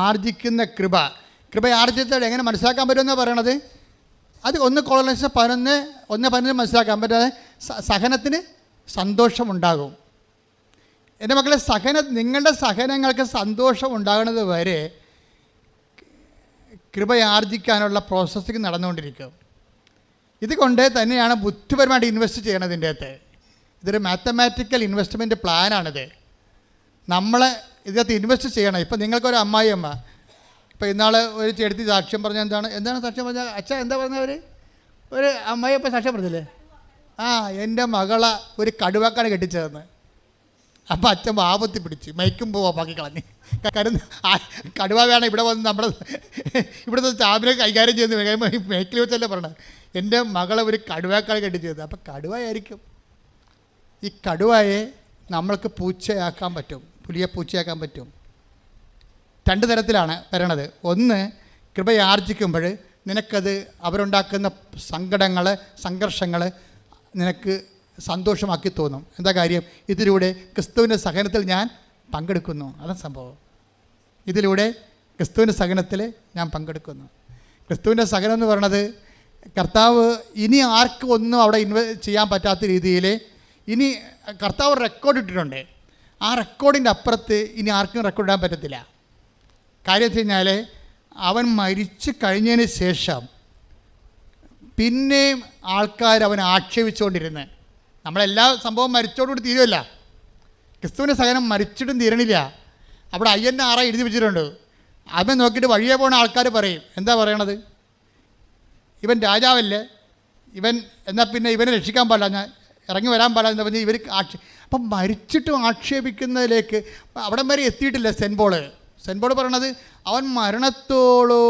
ആർജിക്കുന്ന കൃപ ആർജിച്ചത് എങ്ങനെ മനസ്സിലാക്കാൻ പറ്റുമെന്നാണ് പറയണത്? അത് 1 കൊളോസ്യൻസ് 11:15 മനസ്സിലാക്കാൻ പറ്റാതെ സഹനത്തിന് സന്തോഷമുണ്ടാകും. എൻ്റെ മക്കളെ, നിങ്ങളുടെ സഹനങ്ങൾക്ക് സന്തോഷം ഉണ്ടാകുന്നത് വരെ കൃപ ആർജിക്കാനുള്ള പ്രോസസ്സിങ് നടന്നുകൊണ്ടിരിക്കും. ഇതുകൊണ്ട് തന്നെയാണ് ബുദ്ധിപരമായിട്ട് ഇൻവെസ്റ്റ് ചെയ്യണതിൻ്റെ അകത്ത്. ഇതൊരു മാത്തമാറ്റിക്കൽ ഇൻവെസ്റ്റ്മെൻറ്റ് പ്ലാനാണിത്. നമ്മൾ ഇതിനകത്ത് ഇൻവെസ്റ്റ് ചെയ്യണം. ഇപ്പം നിങ്ങൾക്കൊരു അമ്മായിയമ്മ, ഇപ്പോൾ ഇന്നാൾ ഒരു ചെടുത്തി സാക്ഷ്യം പറഞ്ഞാൽ എന്താണ് സാക്ഷ്യം പറഞ്ഞാൽ? അച്ഛാ എന്താ പറഞ്ഞവർ? ഒരു അമ്മായിയപ്പ സാക്ഷ്യം പറഞ്ഞില്ലേ? എൻ്റെ മകളെ ഒരു കടുവാക്കാണ് കെട്ടിച്ചതെന്ന്. അപ്പം അച്ഛൻ ആപത്തി പിടിച്ച് മൈക്കും പോവാക്കി കളഞ്ഞ്. കാരണം കടുവ വേണം ഇവിടെ വന്ന് നമ്മുടെ ഇവിടുത്തെ സ്റ്റാഫിനെ കൈകാര്യം ചെയ്യുന്ന മേക്കിൽ വെച്ചല്ലേ പറഞ്ഞത്. എൻ്റെ മകളെ ഒരു കടുവാക്കാണ് കെട്ടിച്ചത്. അപ്പം കടുവയായിരിക്കും. ഈ കടുവയെ നമ്മൾക്ക് പൂച്ചയാക്കാൻ പറ്റും, പുലിയെ പൂച്ചയാക്കാൻ പറ്റും. 2 തരത്തിലാണ് വരണത്. ഒന്ന്, കൃപയാർജിക്കുമ്പോൾ നിനക്കത് അവരുണ്ടാക്കുന്ന സങ്കടങ്ങൾ, സംഘർഷങ്ങൾ നിനക്ക് സന്തോഷമാക്കി തോന്നും. എന്താ കാര്യം? ഇതിലൂടെ ക്രിസ്തുവിൻ്റെ സഹനത്തിൽ ഞാൻ പങ്കെടുക്കുന്നു. അതാണ് സംഭവം. ഇതിലൂടെ ക്രിസ്തുവിൻ്റെ സഹനത്തിൽ ഞാൻ പങ്കെടുക്കുന്നു. ക്രിസ്തുവിൻ്റെ സഹനം എന്ന് പറയണത് കർത്താവ് ഇനി ആർക്കും ഒന്നും അവിടെ ചെയ്യാൻ പറ്റാത്ത രീതിയിൽ ഇനി കർത്താവ് റെക്കോർഡ് ഇട്ടിട്ടുണ്ട്. ആ റെക്കോർഡിൻ്റെ അപ്പുറത്ത് ഇനി ആർക്കും റെക്കോർഡ് ഇടാൻ പറ്റത്തില്ല. കാര്യം വെച്ച് കഴിഞ്ഞാൽ അവൻ മരിച്ചു കഴിഞ്ഞതിന് ശേഷം പിന്നെയും ആൾക്കാർ അവനെ ആക്ഷേപിച്ചുകൊണ്ടിരുന്ന്, നമ്മളെല്ലാ സംഭവം മരിച്ചോടുകൂടി തീരുമല്ല. ക്രിസ്തുവിൻ്റെ സഹനം മരിച്ചിട്ടും തീരണില്ല. അവിടെ INR എഴുതി വെച്ചിട്ടുണ്ട്. അവൻ നോക്കിയിട്ട് വഴിയെ പോകുന്ന ആൾക്കാർ പറയും, എന്താ പറയണത്? ഇവൻ രാജാവല്ലേ, ഇവൻ എന്നാൽ പിന്നെ ഇവനെ രക്ഷിക്കാൻ പാടില്ല, ഞാൻ ഇറങ്ങി വരാൻ പാടില്ല എന്ന് പറഞ്ഞ് ഇവർ അപ്പം മരിച്ചിട്ടും ആക്ഷേപിക്കുന്നതിലേക്ക് അവിടം വരെ എത്തിയിട്ടില്ല സെൻറ്റ് പോൾ പറയണത്. അവൻ മരണത്തോളോ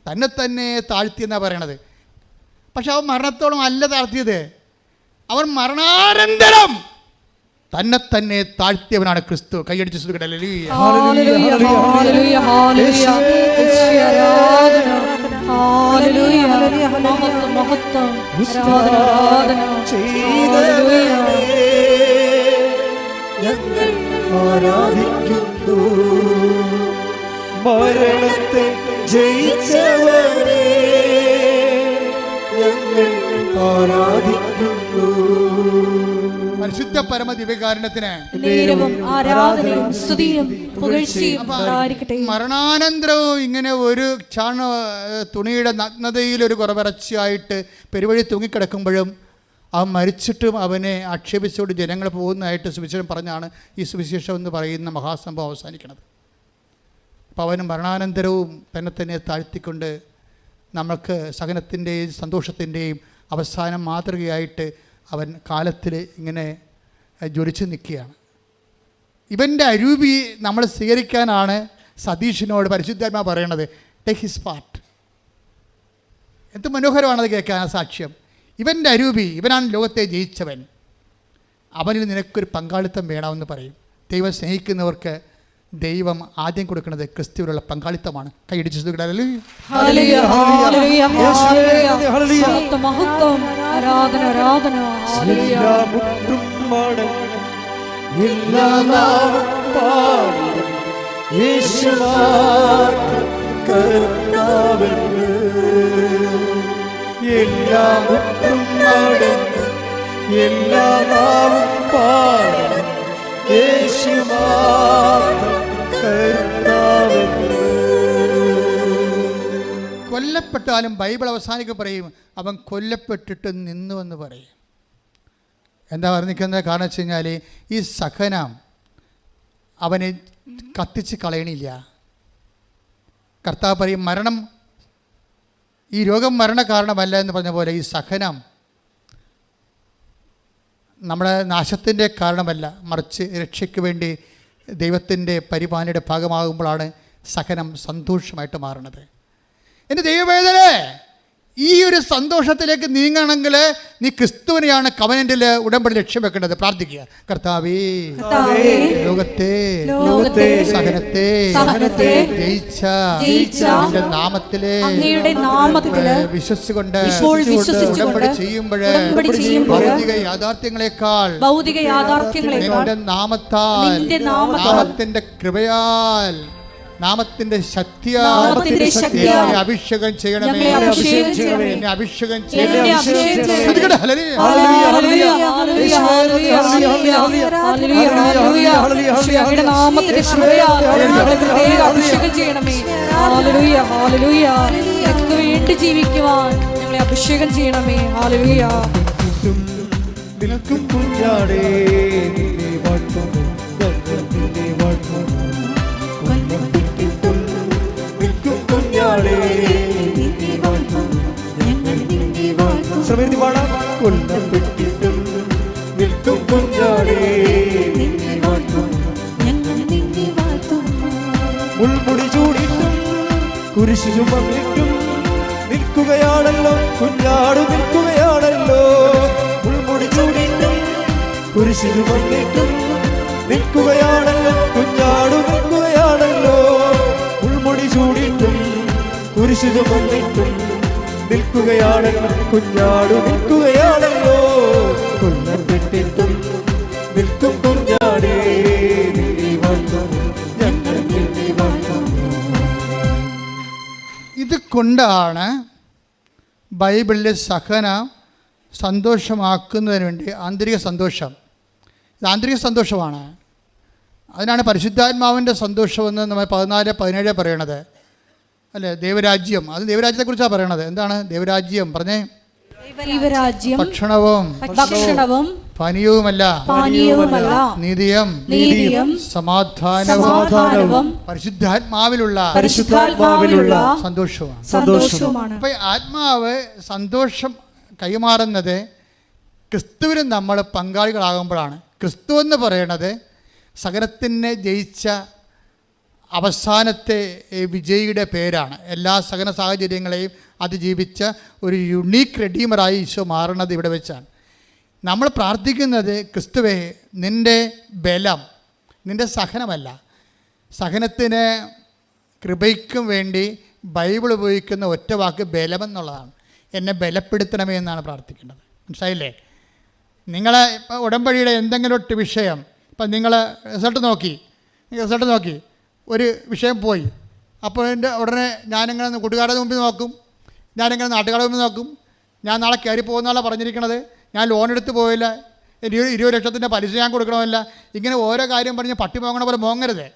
തന്നെ താഴ്ത്തിയെന്നാണ് പറയണത്. പക്ഷെ അവൻ മരണത്തോളം അല്ല താഴ്ത്തിയത്, അവൻ മരണാനന്തരം തന്നെ താഴ്ത്തിയവനാണ് ക്രിസ്തു. കൈയടിച്ച് മരണത്തെ ജയിച്ചവരെ ഞങ്ങൾ ആരാധിക്കുന്നു. പരിശുദ്ധ പരമ ദിവ്യകാരുണ്യത്തിന് മരണാനന്തരവും ഇങ്ങനെ ഒരു തുണിയുടെ നഗ്നതയിൽ ഒരു കുറവിറച്ചിയായിട്ട് പെരുവഴി തൂങ്ങിക്കിടക്കുമ്പോഴും അവൻ മരിച്ചിട്ടും അവനെ ആക്ഷേപിച്ചുകൊണ്ട് ജനങ്ങൾ പോകുന്നതായിട്ട് സുവിശേഷം പറഞ്ഞാണ് ഈ സുവിശേഷം എന്ന് പറയുന്ന മഹാസംഭവം അവസാനിക്കുന്നത്. അപ്പോൾ അവന് മരണാനന്തരവും തന്നെ താഴ്ത്തിക്കൊണ്ട് നമ്മൾക്ക് സഹനത്തിൻ്റെയും സന്തോഷത്തിൻ്റെയും അവസാനം മാതൃകയായിട്ട് അവൻ കാലത്തിൽ ഇങ്ങനെ ജ്വലിച്ച് നിൽക്കുകയാണ്. ഇവൻ്റെ അരൂപി നമ്മൾ സ്വീകരിക്കാനാണ് സതീഷിനോട് പരിശുദ്ധാത്മാ പറയണത്, ടേക്ക് ഹിസ് പാർട്ട്. എന്ത് മനോഹരമാണത് കേൾക്കാൻ. ആ സാക്ഷ്യം ഇവൻ്റെ അരൂപി, ഇവനാണ് ലോകത്തെ ജയിച്ചവൻ, അവനിൽ നിനക്കൊരു പങ്കാളിത്തം വേണമെന്ന് പറയും. ദൈവം സ്നേഹിക്കുന്നവർക്ക് ദൈവം ആദ്യം കൊടുക്കുന്നത് ക്രിസ്തുവിലുള്ള പങ്കാളിത്തമാണ്. കൈയടിച്ചു കൊല്ലപ്പെട്ടാലും ബൈബിൾ അവസാനിക്ക് പറയും അവൻ കൊല്ലപ്പെട്ടിട്ട് നിന്നു എന്ന് പറയും. എന്താ പറഞ്ഞിരിക്കുന്നത്? കാരണം വെച്ച് കഴിഞ്ഞാൽ ഈ സഹനം അവനെ കത്തിച്ച് കളയണില്ല. കർത്താവ് പറയും മരണം, ഈ രോഗം മരണ കാരണമല്ല എന്ന് പറഞ്ഞ പോലെ ഈ സഹനം നമ്മുടെ നാശത്തിൻ്റെ കാരണമല്ല, മറിച്ച് രക്ഷയ്ക്ക് വേണ്ടി ദൈവത്തിൻ്റെ പരിപാലനയുടെ ഭാഗമാകുമ്പോഴാണ് സഹനം സന്തോഷമായിട്ട് മാറുന്നത്. എൻ്റെ ദൈവവേദനേ, ഈ ഒരു സന്തോഷത്തിലേക്ക് നീങ്ങണമെങ്കിൽ നീ ക്രിസ്തുവിനെയാണ് കവനന്റിൽ ഉടമ്പടി ലക്ഷ്യം വെക്കേണ്ടത്. പ്രാർത്ഥിക്കുക, കർത്താവേ ലോകത്തെ സഹനത്തെ ജയിച്ച നിന്റെ നാമത്തിലെ വിശ്വസിച്ചുകൊണ്ട് ഉടമ്പടി ചെയ്യുമ്പോൾ ഭൗതിക യാഥാർത്ഥ്യങ്ങളെക്കാൾ നിന്റെ നാമത്താൽ, നാമത്തിന്റെ കൃപയാൽ, നാമത്തിന്റെ ശക്തിയാൽ അഭിഷേകം ചെയ്യണമേ, എന്നെ അഭിഷേകം ചെയ്യണമേ. ജീവിക്കുവാൻ ഞങ്ങളെ അഭിഷേകം ചെയ്യണമേ. ഹല്ലേലൂയ. മുൾമുടി ചൂടിട്ടും കുരിശു ചുമന്നിട്ടും നിൽക്കുകയാണല്ലോ കുഞ്ഞാടു, നിൽക്കുകയാണല്ലോ. മുൾമുടി ചൂടിട്ടും കുരിശു ചുമന്നിട്ടും നിൽക്കുകയാണല്ലോ കുഞ്ഞാടു, നിൽക്കുകയാണല്ലോ. മുൾമുടി ചൂടിട്ടും കുരിശു ചുമന്നിട്ടും നിൽക്കുകയാണല്ലോ കുഞ്ഞാടു, നിൽക്കുകയാണല്ലോ. കൊല്ലപ്പെട്ടിട്ടും നിൽക്കും കുഞ്ഞാടേ, ഇത് കൊണ്ടാണ് ബൈബിളിലെ സഹനം സന്തോഷമാക്കുന്നതിന് വേണ്ടി ആന്തരിക സന്തോഷം, ഇത് ആന്തരിക സന്തോഷമാണ്. അതിനാണ് പരിശുദ്ധാത്മാവിൻ്റെ സന്തോഷമെന്ന് നമ്മൾ 14-17 പറയണത് അല്ലേ. ദൈവരാജ്യം, അത് ദൈവരാജ്യത്തെക്കുറിച്ചാണ് പറയണത്. എന്താണ് ദൈവരാജ്യം? പറഞ്ഞേ. ഭക്ഷണവും പാനീയവുമല്ല, നീതിയും സമാധാനവും പരിശുദ്ധാത്മാവിലുള്ള സന്തോഷമാണ്. അപ്പൊ ആത്മാവ് സന്തോഷം കൈമാറുന്നത് ക്രിസ്തുവിന് നമ്മൾ പങ്കാളികളാകുമ്പോഴാണ്. ക്രിസ്തു എന്ന് പറയണത് സകലത്തിനെ ജയിച്ച അവസാനത്തെ വിജയിയുടെ പേരാണ്. എല്ലാ സകല സാഹചര്യങ്ങളെയും അതിജീവിച്ച ഒരു യുണീക്ക് റെഡീമറായി ഈശോ മാറുന്നത് ഇവിടെ വെച്ചാണ്. നമ്മൾ പ്രാർത്ഥിക്കുന്നത് ക്രിസ്തുവേ നിൻ്റെ ബലം, നിൻ്റെ സഹനമല്ല. സഹനത്തിന് കൃപയ്ക്കും വേണ്ടി ബൈബിൾ ഉപയോഗിക്കുന്ന ഒറ്റ വാക്ക് ബലമെന്നുള്ളതാണ്. എന്നെ ബലപ്പെടുത്തണമേ എന്നാണ് പ്രാർത്ഥിക്കേണ്ടത്. മനസ്സിലായില്ലേ? നിങ്ങളെ ഇപ്പോൾ ഉടമ്പടിയുടെ എന്തെങ്കിലും ഒരു വിഷയം, ഇപ്പം നിങ്ങൾ റിസൾട്ട് നോക്കി ഒരു വിഷയം പോയി, അപ്പോൾ എൻ്റെ ഉടനെ ഞാനിങ്ങനെ കൂട്ടുകാരുടെ മുമ്പിൽ നോക്കും, ഞാനിങ്ങനെ നാട്ടുകാരുടെ മുമ്പിൽ നോക്കും. ഞാൻ നാളെ കയറി പോകുന്നതാണ് പറഞ്ഞിരിക്കണത്, ഞാൻ ലോൺ എടുത്ത് പോയില്ല, 20 ലക്ഷത്തിൻ്റെ പലിശ ഞാൻ കൊടുക്കണമല്ല. ഇങ്ങനെ ഓരോ കാര്യം പറഞ്ഞ് പട്ടി മോങ്ങണ പോലെ മോങ്ങരുത്.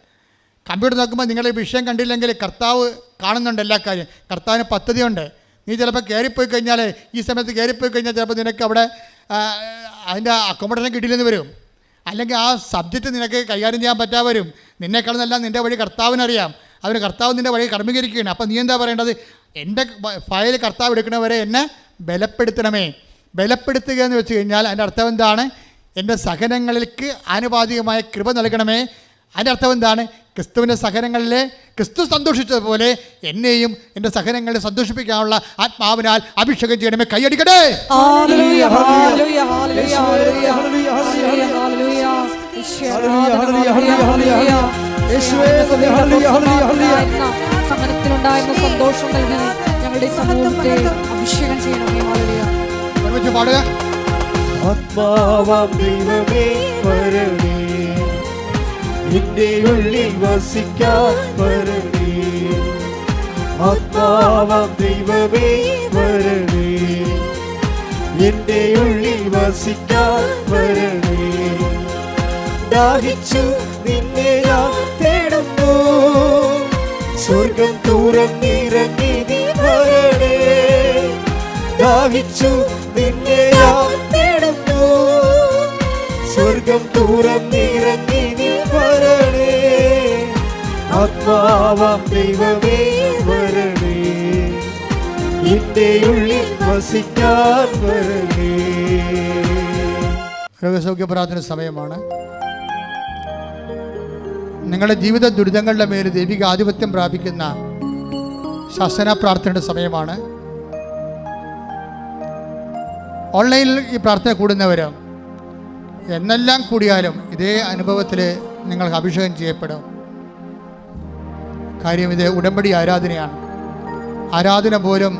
കമ്പ്യൂട്ടർ നോക്കുമ്പോൾ നിങ്ങളുടെ വിഷയം കണ്ടില്ലെങ്കിൽ കർത്താവ് കാണുന്നുണ്ട് എല്ലാ കാര്യം. കർത്താവിന് പദ്ധതിയുണ്ട്. നീ ചിലപ്പോൾ കയറിപ്പോയി കഴിഞ്ഞാൽ, ഈ സമയത്ത് കയറിപ്പോയി കഴിഞ്ഞാൽ ചിലപ്പോൾ നിനക്ക് അവിടെ അതിൻ്റെ അക്കോമഡേഷൻ കിട്ടിയില്ലെന്ന് വരും, അല്ലെങ്കിൽ ആ സബ്ജക്റ്റ് നിനക്ക് കൈകാര്യം ചെയ്യാൻ പറ്റാതെ വരും. നിന്നെക്കാളുന്നല്ല നിൻ്റെ വഴി കർത്താവിനറിയാം. അവന് കർത്താവ് നിൻ്റെ വഴി കർമ്മീകരിക്കുകയാണ്. അപ്പോൾ നീ എന്താ പറയേണ്ടത്? എൻ്റെ ഫയൽ കർത്താവ് എടുക്കണവരെ എന്നെ ബലപ്പെടുത്തണമേ. ബലപ്പെടുത്തുക എന്ന് വെച്ച് കഴിഞ്ഞാൽ അതിൻ്റെ അർത്ഥം എന്താണ്? എൻ്റെ സഹനങ്ങൾക്ക് ആനുപാതികമായ കൃപ നൽകണമേ. അതിൻ്റെ അർത്ഥം എന്താണ്? ക്രിസ്തുവിൻ്റെ സഹനങ്ങളിലെ ക്രിസ്തു സന്തോഷിച്ചതുപോലെ എന്നെയും എൻ്റെ സഹനങ്ങളെ സന്തോഷിപ്പിക്കാനുള്ള ആത്മാവിനാൽ അഭിഷേകം ചെയ്യണമേ. കൈയടിക്കട്ടെ. സഹനത്തിലുണ്ടായിരുന്ന സന്തോഷം നൽകി ഞങ്ങളുടെ സമൂഹത്തെ അഭിഷേകം ചെയ്യണമേ. ഒരുമിച്ച് പാടുക. ആത്മാവാം ദൈവമേ വരണേ, നിന്റെ ഉള്ളിൽ വസിക്കാൻ വരണേ. ആത്മാവാം ദൈവമേ വരണേ, നിന്റെ ഉള്ളിൽ വസിക്കാൻ വരണേ. ദാഹിച്ചു നിന്നെ ഞാൻ തേടുന്നു, സ്വർഗം തുറന്നിറങ്ങി നീ വരണേ. ദാഹിച്ചു നിന്നെ ഞാൻ തേടുന്നു, സ്വർഗം തുറന്നിറങ്ങി നീ വരണേ. ആത്മാവാം ദൈവമേ വരണേ, നിന്റെ ഉള്ളിൽ വസിക്കാൻ വരണേ. രോഗസൗഖ്യ പ്രാർത്ഥന സമയമാണ്. നിങ്ങളുടെ ജീവിത ദുരിതങ്ങളുടെ മേൽ ദൈവിക ആധിപത്യം പ്രാപിക്കുന്ന ശാസന പ്രാർത്ഥനയുടെ സമയമാണ്. ഓൺലൈനിൽ ഈ പ്രാർത്ഥന കൂടുന്നവർ എന്നെല്ലാം കൂടിയാലും ഇതേ അനുഭവത്തിൽ നിങ്ങൾക്ക് അഭിഷേകം ചെയ്യപ്പെടും. കാര്യം ഇത് ഉടമ്പടി ആരാധനയാണ്. ആരാധന പോലും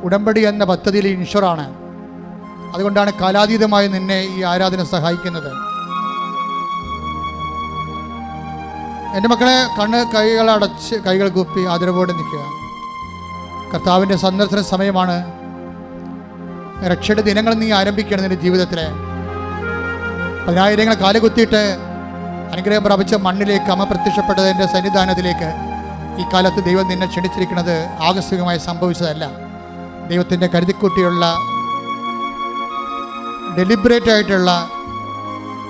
ഉടമ്പടി എന്ന പദ്ധതിയിൽ ഇൻഷുറാണ്. അതുകൊണ്ടാണ് കാലാതീതമായി നിന്നെ ഈ ആരാധന സഹായിക്കുന്നത്. എൻ്റെ മക്കളെ, കൈകളടച്ച് കൈകൾ കൂപ്പി ആദരവോടെ നിൽക്കുക. കർത്താവിൻ്റെ സന്ദർശന സമയമാണ്. രക്ഷയുടെ ദിനങ്ങൾ നീ ആരംഭിക്കണം. നിൻ്റെ ജീവിതത്തിൽ 10,000 കാലുകുത്തിയിട്ട് അനുഗ്രഹം പ്രാപിച്ച മണ്ണിലേക്ക് അമ്മ പ്രത്യക്ഷപ്പെട്ടതിൻ്റെ സന്നിധാനത്തിലേക്ക് ഈ കാലത്ത് ദൈവം നിന്നെ ക്ഷണിച്ചിരിക്കുന്നത് ആകസ്മികമായി സംഭവിച്ചതല്ല. ദൈവത്തിൻ്റെ കരുതിക്കൂട്ടിയുള്ള ഡെലിബറേറ്റ് ആയിട്ടുള്ള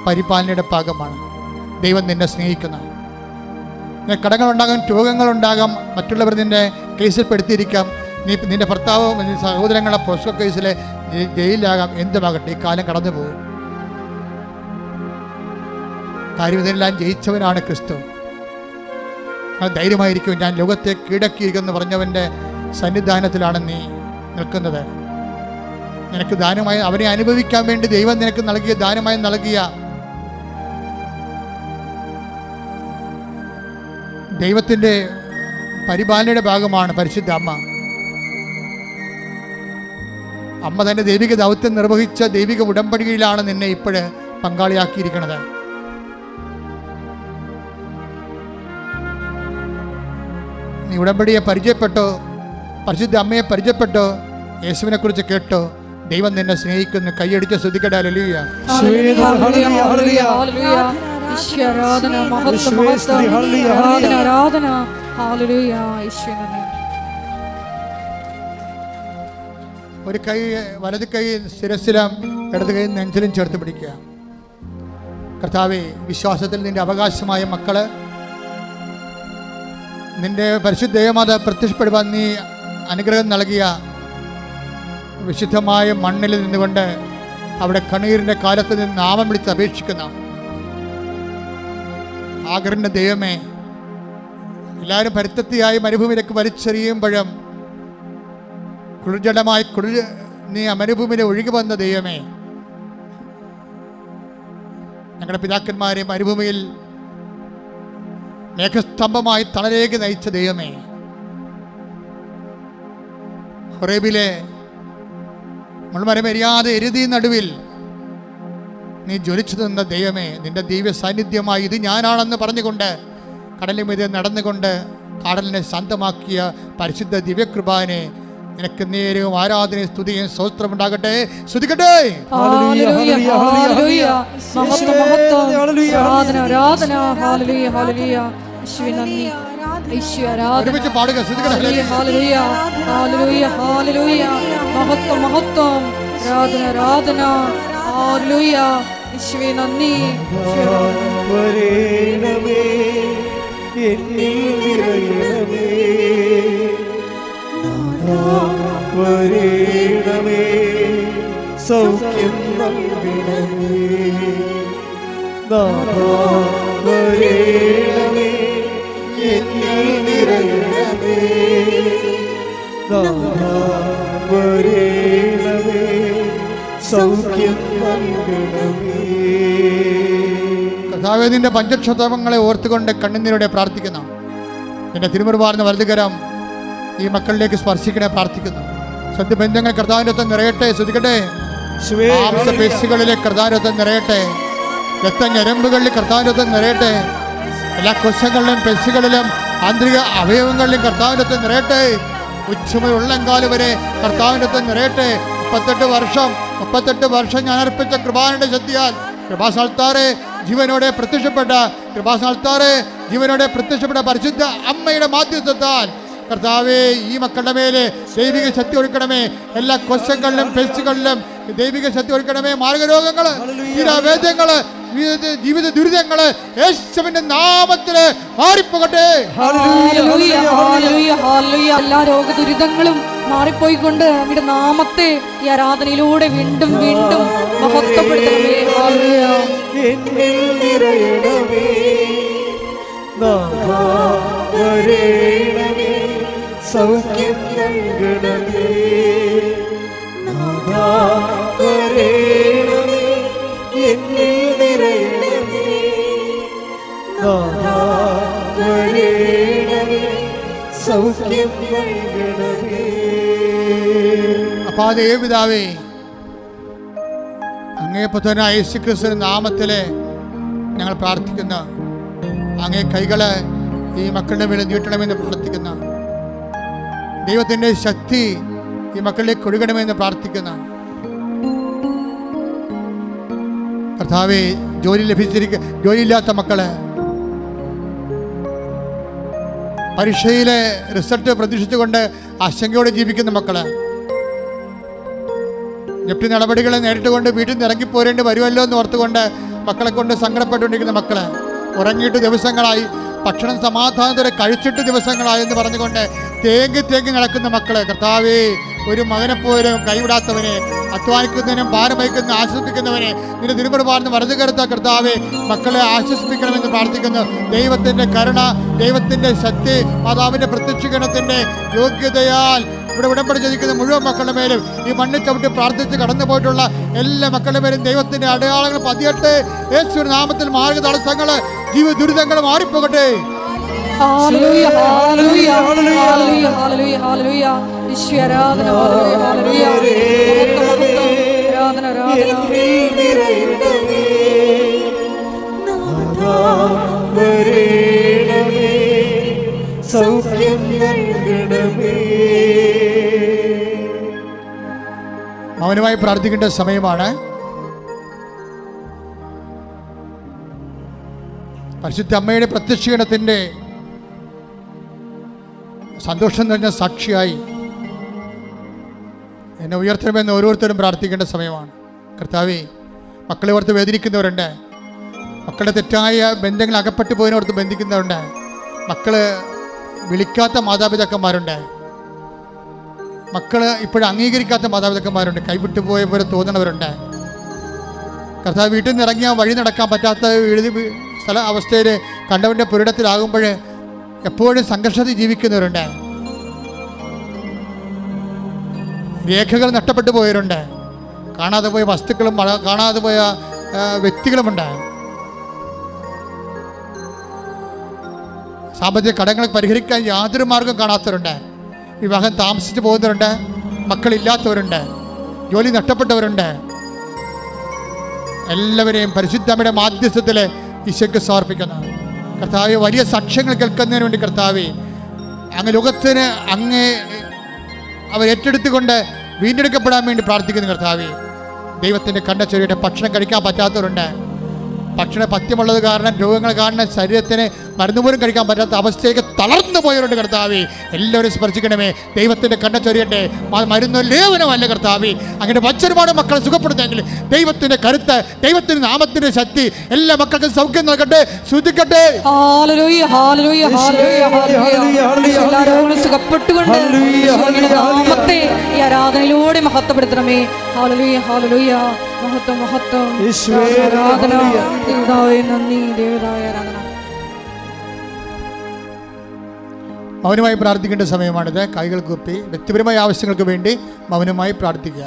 പരിപാലനയുടെ ഭാഗമാണ്. ദൈവം നിന്നെ സ്നേഹിക്കുന്നു. കടങ്ങളുണ്ടാകാം, രോഗങ്ങളുണ്ടാകാം, മറ്റുള്ളവർ നിന്നെ കേസിൽ പെടുത്തിയിരിക്കാം. നിന്റെ ഭർത്താവും സഹോദരങ്ങളെ പോസ്കോ കേസിൽ ജയിലിലാകാം. എന്തുമാകട്ടെ, ഈ കാലം കടന്നു പോകും. കാര്യം ഇതെല്ലാം ജയിച്ചവനാണ് ക്രിസ്തു. ധൈര്യമായിരിക്കും. ഞാൻ ലോകത്തെ കീഴടക്കിയിരിക്കുമെന്ന് പറഞ്ഞവൻ്റെ സന്നിധാനത്തിലാണ് നീ നിൽക്കുന്നത്. നിനക്ക് ദാനമായി അവനെ അനുഭവിക്കാൻ വേണ്ടി ദൈവം നിനക്ക് നൽകിയ ദാനമായി നൽകിയ ദൈവത്തിൻ്റെ പരിപാലനയുടെ ഭാഗമാണ് പരിശുദ്ധ അമ്മ. അമ്മ തന്നെ ദൈവിക ദൗത്യം നിർവഹിച്ച ദൈവിക ഉടമ്പടിയിലാണ് നിന്നെ ഇപ്പോഴ് പങ്കാളിയാക്കിയിരിക്കുന്നത്. നീ ഉടമ്പടിയെ പരിചയപ്പെട്ടോ, പരിശുദ്ധ അമ്മയെ പരിചയപ്പെട്ടോ, യേശുവിനെ കുറിച്ച് കേട്ടോ. ദൈവം നിന്നെ സ്നേഹിക്കുന്നു. കൈയടിച്ച് ശ്രദ്ധിക്കട്ടെ. ഹല്ലേലൂയ. ഒരു കൈ വലത് കൈ ശിരസിലും ഇടത് കൈ നെഞ്ചിലും ചേർത്ത് പിടിക്കുക. കർത്താവേ, വിശ്വാസത്തിൽ നിന്റെ അവകാശമായ മക്കള് നിന്റെ പരിശുദ്ധ ദേവമാത പ്രത്യക്ഷപ്പെടുവാൻ നീ അനുഗ്രഹം നൽകിയ വിശുദ്ധമായ മണ്ണിൽ നിന്നുകൊണ്ട് അവിടെ കണ്ണീരിൻ്റെ കാലത്ത് നിന്ന് നാമം വിളിച്ച് അപേക്ഷിക്കുന്ന ആഗ്രഹിൻ്റെ ദൈവമേ, എല്ലാവരും പരിത്തത്തിയായി മരുഭൂമിയിലേക്ക് വലിച്ചെറിയുമ്പോഴും കുളിർജലമായി നീ മരുഭൂമിയിൽ ഒഴുകി വന്ന ദൈവമേ, ഞങ്ങളുടെ പിതാക്കന്മാരെ മരുഭൂമിയിൽ മേഘസ്തംഭമായി തണലേക്ക് നയിച്ച ദൈവമേ, ഹൊറേബിലെ മുൾമരമെരിയാതെ എരുതി നടുവിൽ നീ ജ്വലിച്ചു നിന്ന ദൈവമേ, നിന്റെ ദിവ്യ സാന്നിധ്യമായി ഇത് ഞാനാണെന്ന് പറഞ്ഞുകൊണ്ട് കടലിൽ മീതെ നടന്നുകൊണ്ട് കടലിനെ ശാന്തമാക്കിയ പരിശുദ്ധ ദിവ്യകൃപാനെ നിനക്ക് നേരവും ആരാധനയും സ്തുതിയും സ്തോത്രമുണ്ടാകട്ടെ. സ്തുതിക്കട്ടെ. ഒരുമിച്ച് പാടുക. സൗഖ്യം നൽകണമേ, നാഥാ വരേണമേ, എന്നിൽ നിറയണമേ. നാഥാ വരേണമേ, സൗഖ്യം നൽകണമേ. കർത്താവേ, നിന്റെ പഞ്ചക്ഷതങ്ങളെ ഓർത്തുകൊണ്ട് കണ്ണുനീരോടെ പ്രാർത്ഥിക്കുന്നു. നിന്റെ തിരുമുറുപാർന്ന വലതുകരം ഈ മക്കളിലേക്ക് സ്പർശിക്കണേ പ്രാർത്ഥിക്കുന്നു. സദ്യബന്ധങ്ങൾ കർത്താവിനൊപ്പം നിറയട്ടെ. ശ്രദ്ധിക്കട്ടെ, മാംസപേശികളിലെ കർത്താവിനൊപ്പം നിറയട്ടെ. രക്തഞരമ്പുകളിൽ കർത്താവിനൊപ്പം നിറയട്ടെ. എല്ലാ കോശങ്ങളിലും പെശികളിലും ആന്തരിക അവയവങ്ങളിലും കർത്താവിനൊപ്പം നിറയട്ടെ. ഉച്ചമുതൽ ഉള്ളങ്കാല് വരെ കർത്താവിനൊപ്പം നിറയട്ടെ. 38 വർഷം ഞാൻ അർപ്പിച്ച കൃപാനയുടെ ശക്തിയാൽ കൃപാസ്ഥാനത്താറെ ജീവനോടെ പ്രത്യക്ഷപ്പെട്ട പരിശുദ്ധ അമ്മയുടെ മാധ്യസ്ഥത്താൽ കർത്താവേ, ഈ മക്കളുടെ മേലെ ദൈവിക ശക്തി ഒരുക്കണമേ. എല്ലാ കോശങ്ങളിലും പെശുകളിലും ദൈവിക ശക്തി ഒരുക്കണമേ. മാർഗരോഗങ്ങൾ, തീരാവേദ്യങ്ങൾ, ജീവിത ദുരിതങ്ങൾ യേശുവിന്റെ നാമത്തില് മാറിപ്പോകട്ടെ. എല്ലാ രോഗദുരിതങ്ങളും മാറിപ്പോയിക്കൊണ്ട് അങ്ങയുടെ നാമത്തെ ഈ ആരാധനയിലൂടെ വീണ്ടും വീണ്ടും മഹത്വപ്പെടുത്തണമേ. എന്നിൽ നിറയണമേ. നാഥാ വരേണമേ, സൗഖ്യം നൽകണമേ. നാഥാ വരേണമേ, എന്നിൽ നിറയണമേ. നാഥാ വരേണമേ, സൗഖ്യം നൽകണമേ. അപ്പാ ദേവപിതാവേ, അങ്ങേ പുത്രനായ യേശുക്രിസ്തുവിന്റെ നാമത്തില് ഞങ്ങൾ പ്രാർത്ഥിക്കുന്നു. അങ്ങേ കൈകള് ഈ മക്കളുടെ മേലെ നീട്ടണമെന്ന് പ്രാർത്ഥിക്കുന്നു. ദൈവത്തിന്റെ ശക്തി ഈ മക്കളിലേക്ക് ഒഴുകണമെന്ന് പ്രാർത്ഥിക്കുന്നു. കർത്താവേ, ജോലിയില്ലാത്ത മക്കള്, പരീക്ഷയിലെ റിസൾട്ട് പ്രതീക്ഷിച്ചുകൊണ്ട് ആശങ്കയോടെ ജീവിക്കുന്ന മക്കള്, ജപ്തി നടപടികളെ നേരിട്ടുകൊണ്ട് വീട്ടിൽ നിന്ന് ഇറങ്ങിപ്പോരേണ്ടി വരുമല്ലോ എന്ന് ഓർത്തുകൊണ്ട് മക്കളെ കൊണ്ട് സങ്കടപ്പെട്ടുകൊണ്ടിരിക്കുന്ന മക്കള്, ഉറങ്ങിയിട്ട് ദിവസങ്ങളായി, ഭക്ഷണം സമാധാനത്തോടെ കഴിച്ചിട്ട് ദിവസങ്ങളായി എന്ന് പറഞ്ഞുകൊണ്ട് തേങ്ങി നടക്കുന്ന മക്കള്, കർത്താവേ, ഒരു മകനെപ്പോലും കൈവിടാത്തവനെ, അധ്വാനിക്കുന്നതിനും ഭാരം വഹിക്കുന്ന ആശ്വസിപ്പിക്കുന്നവനെ നിന്റെ തിരുമുറുപാർന്ന് വലതു കരുത്ത കർത്താവേ, മക്കളെ ആശ്വസിപ്പിക്കണമെന്ന് പ്രാർത്ഥിക്കുന്നു. ദൈവത്തിന്റെ കരുണ, ദൈവത്തിന്റെ ശക്തി, മാതാവിന്റെ പ്രത്യക്ഷീകരണത്തിന്റെ യോഗ്യതയാൽ ഇവിടെ ഉടമ്പടി ചെയ്തിരിക്കുന്ന മുഴുവൻ മക്കളുടെ മേലും, ഈ മണ്ണിൽ ചവിട്ടി പ്രാർത്ഥിച്ച് കടന്നു പോയിട്ടുള്ള എല്ലാ മക്കളുടെ മേലും ദൈവത്തിന്റെ അടയാളങ്ങൾ പതിയട്ടെ. യേശുവിന്റെ നാമത്തിൽ മാർഗ തടസ്സങ്ങള്, ജീവ ദുരിതങ്ങൾ മാറിപ്പോകട്ടെ. സൗഖ്യം നൽകണമേ. മൗനമായി പ്രാർത്ഥിക്കേണ്ട സമയമാണ്. പരിശുദ്ധ അമ്മയുടെ പ്രത്യക്ഷീകരണത്തിൻ്റെ സന്തോഷം നിറഞ്ഞ സാക്ഷിയായി എന്നെ ഉയർത്തണമെന്ന് ഓരോരുത്തരും പ്രാർത്ഥിക്കേണ്ട സമയമാണ്. കർത്താവേ, മക്കളെ ഓർത്ത് വേദനിക്കുന്നവരുണ്ട്, മക്കളുടെ തെറ്റായ ബന്ധങ്ങൾ അകപ്പെട്ടു പോയതിനോർത്ത് ബന്ധിക്കുന്നവരുണ്ട്, മക്കള് വിളിക്കാത്ത മാതാപിതാക്കന്മാരുണ്ട്, മക്കള് ഇപ്പോഴും അംഗീകരിക്കാത്ത മാതാപിതാക്കന്മാരുണ്ട്, കൈവിട്ടു പോയ പോലെ തോന്നണവരുണ്ട്. കർത്താവ്, വീട്ടിൽ നിന്ന് ഇറങ്ങിയാൽ വഴി നടക്കാൻ പറ്റാത്ത സ്ഥല അവസ്ഥയിൽ കണ്ടവൻ്റെ പുരിടത്തിലാകുമ്പോൾ എപ്പോഴും സംഘർഷത്തിൽ ജീവിക്കുന്നവരുണ്ട്, രേഖകൾ നഷ്ടപ്പെട്ടു പോയവരുണ്ട്, കാണാതെ പോയ വസ്തുക്കളും കാണാതെ പോയ വ്യക്തികളുമുണ്ട്, സാമ്പത്തിക കടങ്ങൾ പരിഹരിക്കാൻ യാതൊരു മാർഗം കാണാത്തവരുണ്ട്, വിവാഹം താമസിച്ച് പോകുന്നവരുണ്ട്, മക്കളില്ലാത്തവരുണ്ട്, ജോലി നഷ്ടപ്പെട്ടവരുണ്ട്. എല്ലാവരെയും പരിശുദ്ധമ്മയുടെ മാധ്യസ്ഥത്തിൽ ഈശോയ്ക്ക് സമർപ്പിക്കുന്നു. കർത്താവെ, വലിയ സാക്ഷ്യങ്ങൾ കേൾക്കുന്നതിന് വേണ്ടി കർത്താവെ, അങ്ങ് ലോകത്തിന് അങ്ങേ അവർ ഏറ്റെടുത്തുകൊണ്ട് വീണ്ടെടുക്കപ്പെടാൻ വേണ്ടി പ്രാർത്ഥിക്കുന്നു. കർത്താവെ, ദൈവത്തിൻ്റെ കണ്ണ ചൊരിയുടെ ഭക്ഷണം കഴിക്കാൻ പറ്റാത്തവരുണ്ട്, ഭക്ഷണ പഥ്യമുള്ളത് കാരണം രോഗങ്ങൾ കാരണം ശരീരത്തിന് മരുന്ന് പോലും കഴിക്കാൻ പറ്റാത്ത അവസ്ഥയൊക്കെ തളർന്നു പോയവരുണ്ട്. കർത്താവേ, എല്ലാവരും സ്പർശിക്കണമേ. ദൈവത്തിൻ്റെ കണ്ണ ചൊരിയട്ടെ. മരുന്ന് ലേവനമല്ല കർത്താവേ, അങ്ങനെ ഒരുപാട് മക്കളെ സുഖപ്പെടുത്തെങ്കിൽ ദൈവത്തിൻ്റെ കരുത്ത്, ദൈവത്തിൻ്റെ നാമത്തിൻ്റെ ശക്തി എല്ലാ മക്കൾക്കും സൗഖ്യം നൽകട്ടെ. ശ്രദ്ധിക്കട്ടെ. സുഖപ്പെട്ടുകൊണ്ട് നാമത്തെ ഈ ആരാധനയിലൂടെ മഹത്വപ്പെടുത്തണമേ. Hallelujah, hallelujah. മഹത്വം, മഹത്വം. ആരാധന. ദൈവമേ നന്ദി, ദൈവമായ ആരാധന. മൗനമായി പ്രാർത്ഥിക്കേണ്ട സമയമാണിത്. കൈകൾ കൂപ്പി വ്യക്തിപരമായ ആവശ്യങ്ങൾക്ക് വേണ്ടി മൗനമായി പ്രാർത്ഥിക്കുക.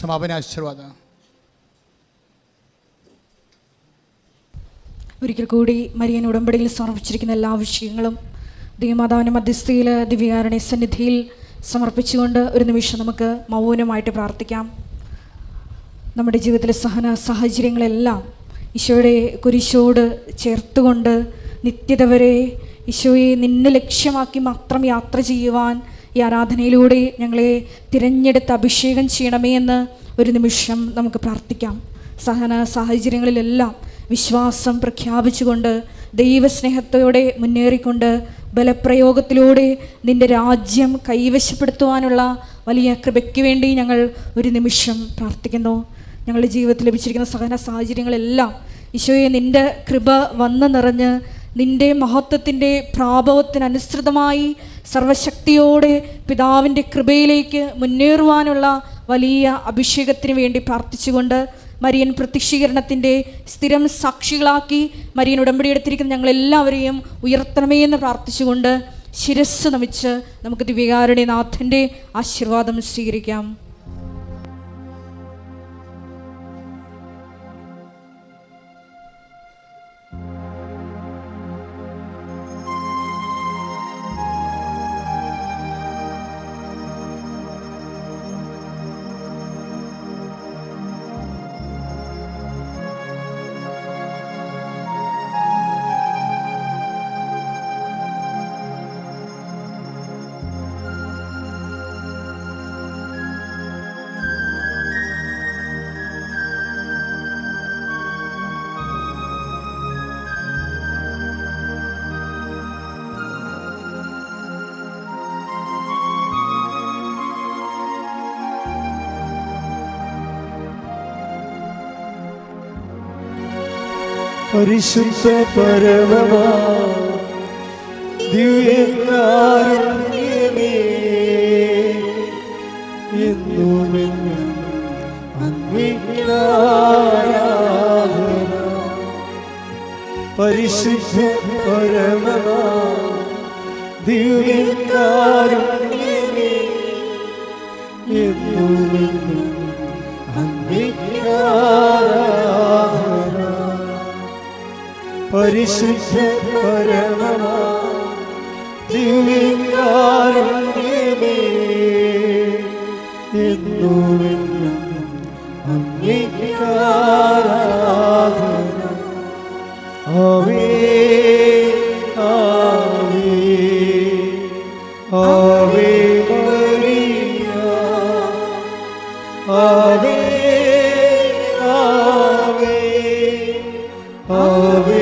സമാപന ആശീർവാദം. ഒരിക്കൽ കൂടി മരിയൻ ഉടമ്പടിയിൽ സമർപ്പിച്ചിരിക്കുന്ന എല്ലാ വിഷയങ്ങളും ദൈവമാതാവിൻ്റെ മധ്യസ്ഥയിൽ ദിവ്യകാരുണ്യ സന്നിധിയിൽ സമർപ്പിച്ചുകൊണ്ട് ഒരു നിമിഷം നമുക്ക് മൗനമായിട്ട് പ്രാർത്ഥിക്കാം. നമ്മുടെ ജീവിതത്തിലെ സാഹചര്യങ്ങളെല്ലാം ഈശോയുടെ കുരിശോട് ചേർത്തുകൊണ്ട് നിത്യത വരെ ഈശോയെ നിന്നെ ലക്ഷ്യമാക്കി മാത്രം യാത്ര ചെയ്യുവാൻ ഈ ആരാധനയിലൂടെ ഞങ്ങളെ തിരഞ്ഞെടുത്ത് അഭിഷേകം ചെയ്യണമേ എന്ന് ഒരു നിമിഷം നമുക്ക് പ്രാർത്ഥിക്കാം. സാഹചര്യങ്ങളിലെല്ലാം വിശ്വാസം പ്രഖ്യാപിച്ചുകൊണ്ട് ദൈവസ്നേഹത്തോടെ മുന്നേറിക്കൊണ്ട് ബലപ്രയോഗത്തിലൂടെ നിൻ്റെ രാജ്യം കൈവശപ്പെടുത്തുവാനുള്ള വലിയ കൃപയ്ക്ക് വേണ്ടി ഞങ്ങൾ ഒരു നിമിഷം പ്രാർത്ഥിക്കുന്നു. ഞങ്ങളുടെ ജീവിതത്തിൽ ലഭിച്ചിരിക്കുന്ന സാഹചര്യങ്ങളെല്ലാം ഈശോയെ നിൻ്റെ കൃപ വന്ന് നിറഞ്ഞ് നിൻ്റെ മഹത്വത്തിൻ്റെ പ്രാഭവത്തിനനുസൃതമായി സർവശക്തിയോടെ പിതാവിൻ്റെ കൃപയിലേക്ക് മുന്നേറുവാനുള്ള വലിയ അഭിഷേകത്തിന് വേണ്ടി പ്രാർത്ഥിച്ചുകൊണ്ട് മരിയൻ പ്രത്യക്ഷീകരണത്തിൻ്റെ സ്ഥിരം സാക്ഷികളാക്കി മരിയൻ ഉടമ്പടി എടുത്തിരിക്കുന്ന ഞങ്ങളെല്ലാവരെയും ഉയർത്തണമേ എന്ന് പ്രാർത്ഥിച്ചുകൊണ്ട് ശിരസ്സ് നമിച്ച് നമുക്ക് ദിവ്യകാരുണ്യനാഥൻ്റെ ആശീർവാദം സ്വീകരിക്കാം. പരിശുദ്ധ പരമമാ ദിവ്യകാരുണ്യമേ എന്നുമെന്നും അങ്ങേക്ക് ആരാധന. പരിശുദ്ധ പരമമാ ദിവ്യകാരുണ്യമേ എന്നുമെന്നും അങ്ങേക്ക് ആരാധന. പരിശുദ്ധ പരമമാ ദിവ്യകാരുണ്യമേ എന്നുമെന്നും അങ്ങേക്ക് ആരാധന. ആവേ ആവേ ആവേ മരിയ ആവേ ആവേ ആവേ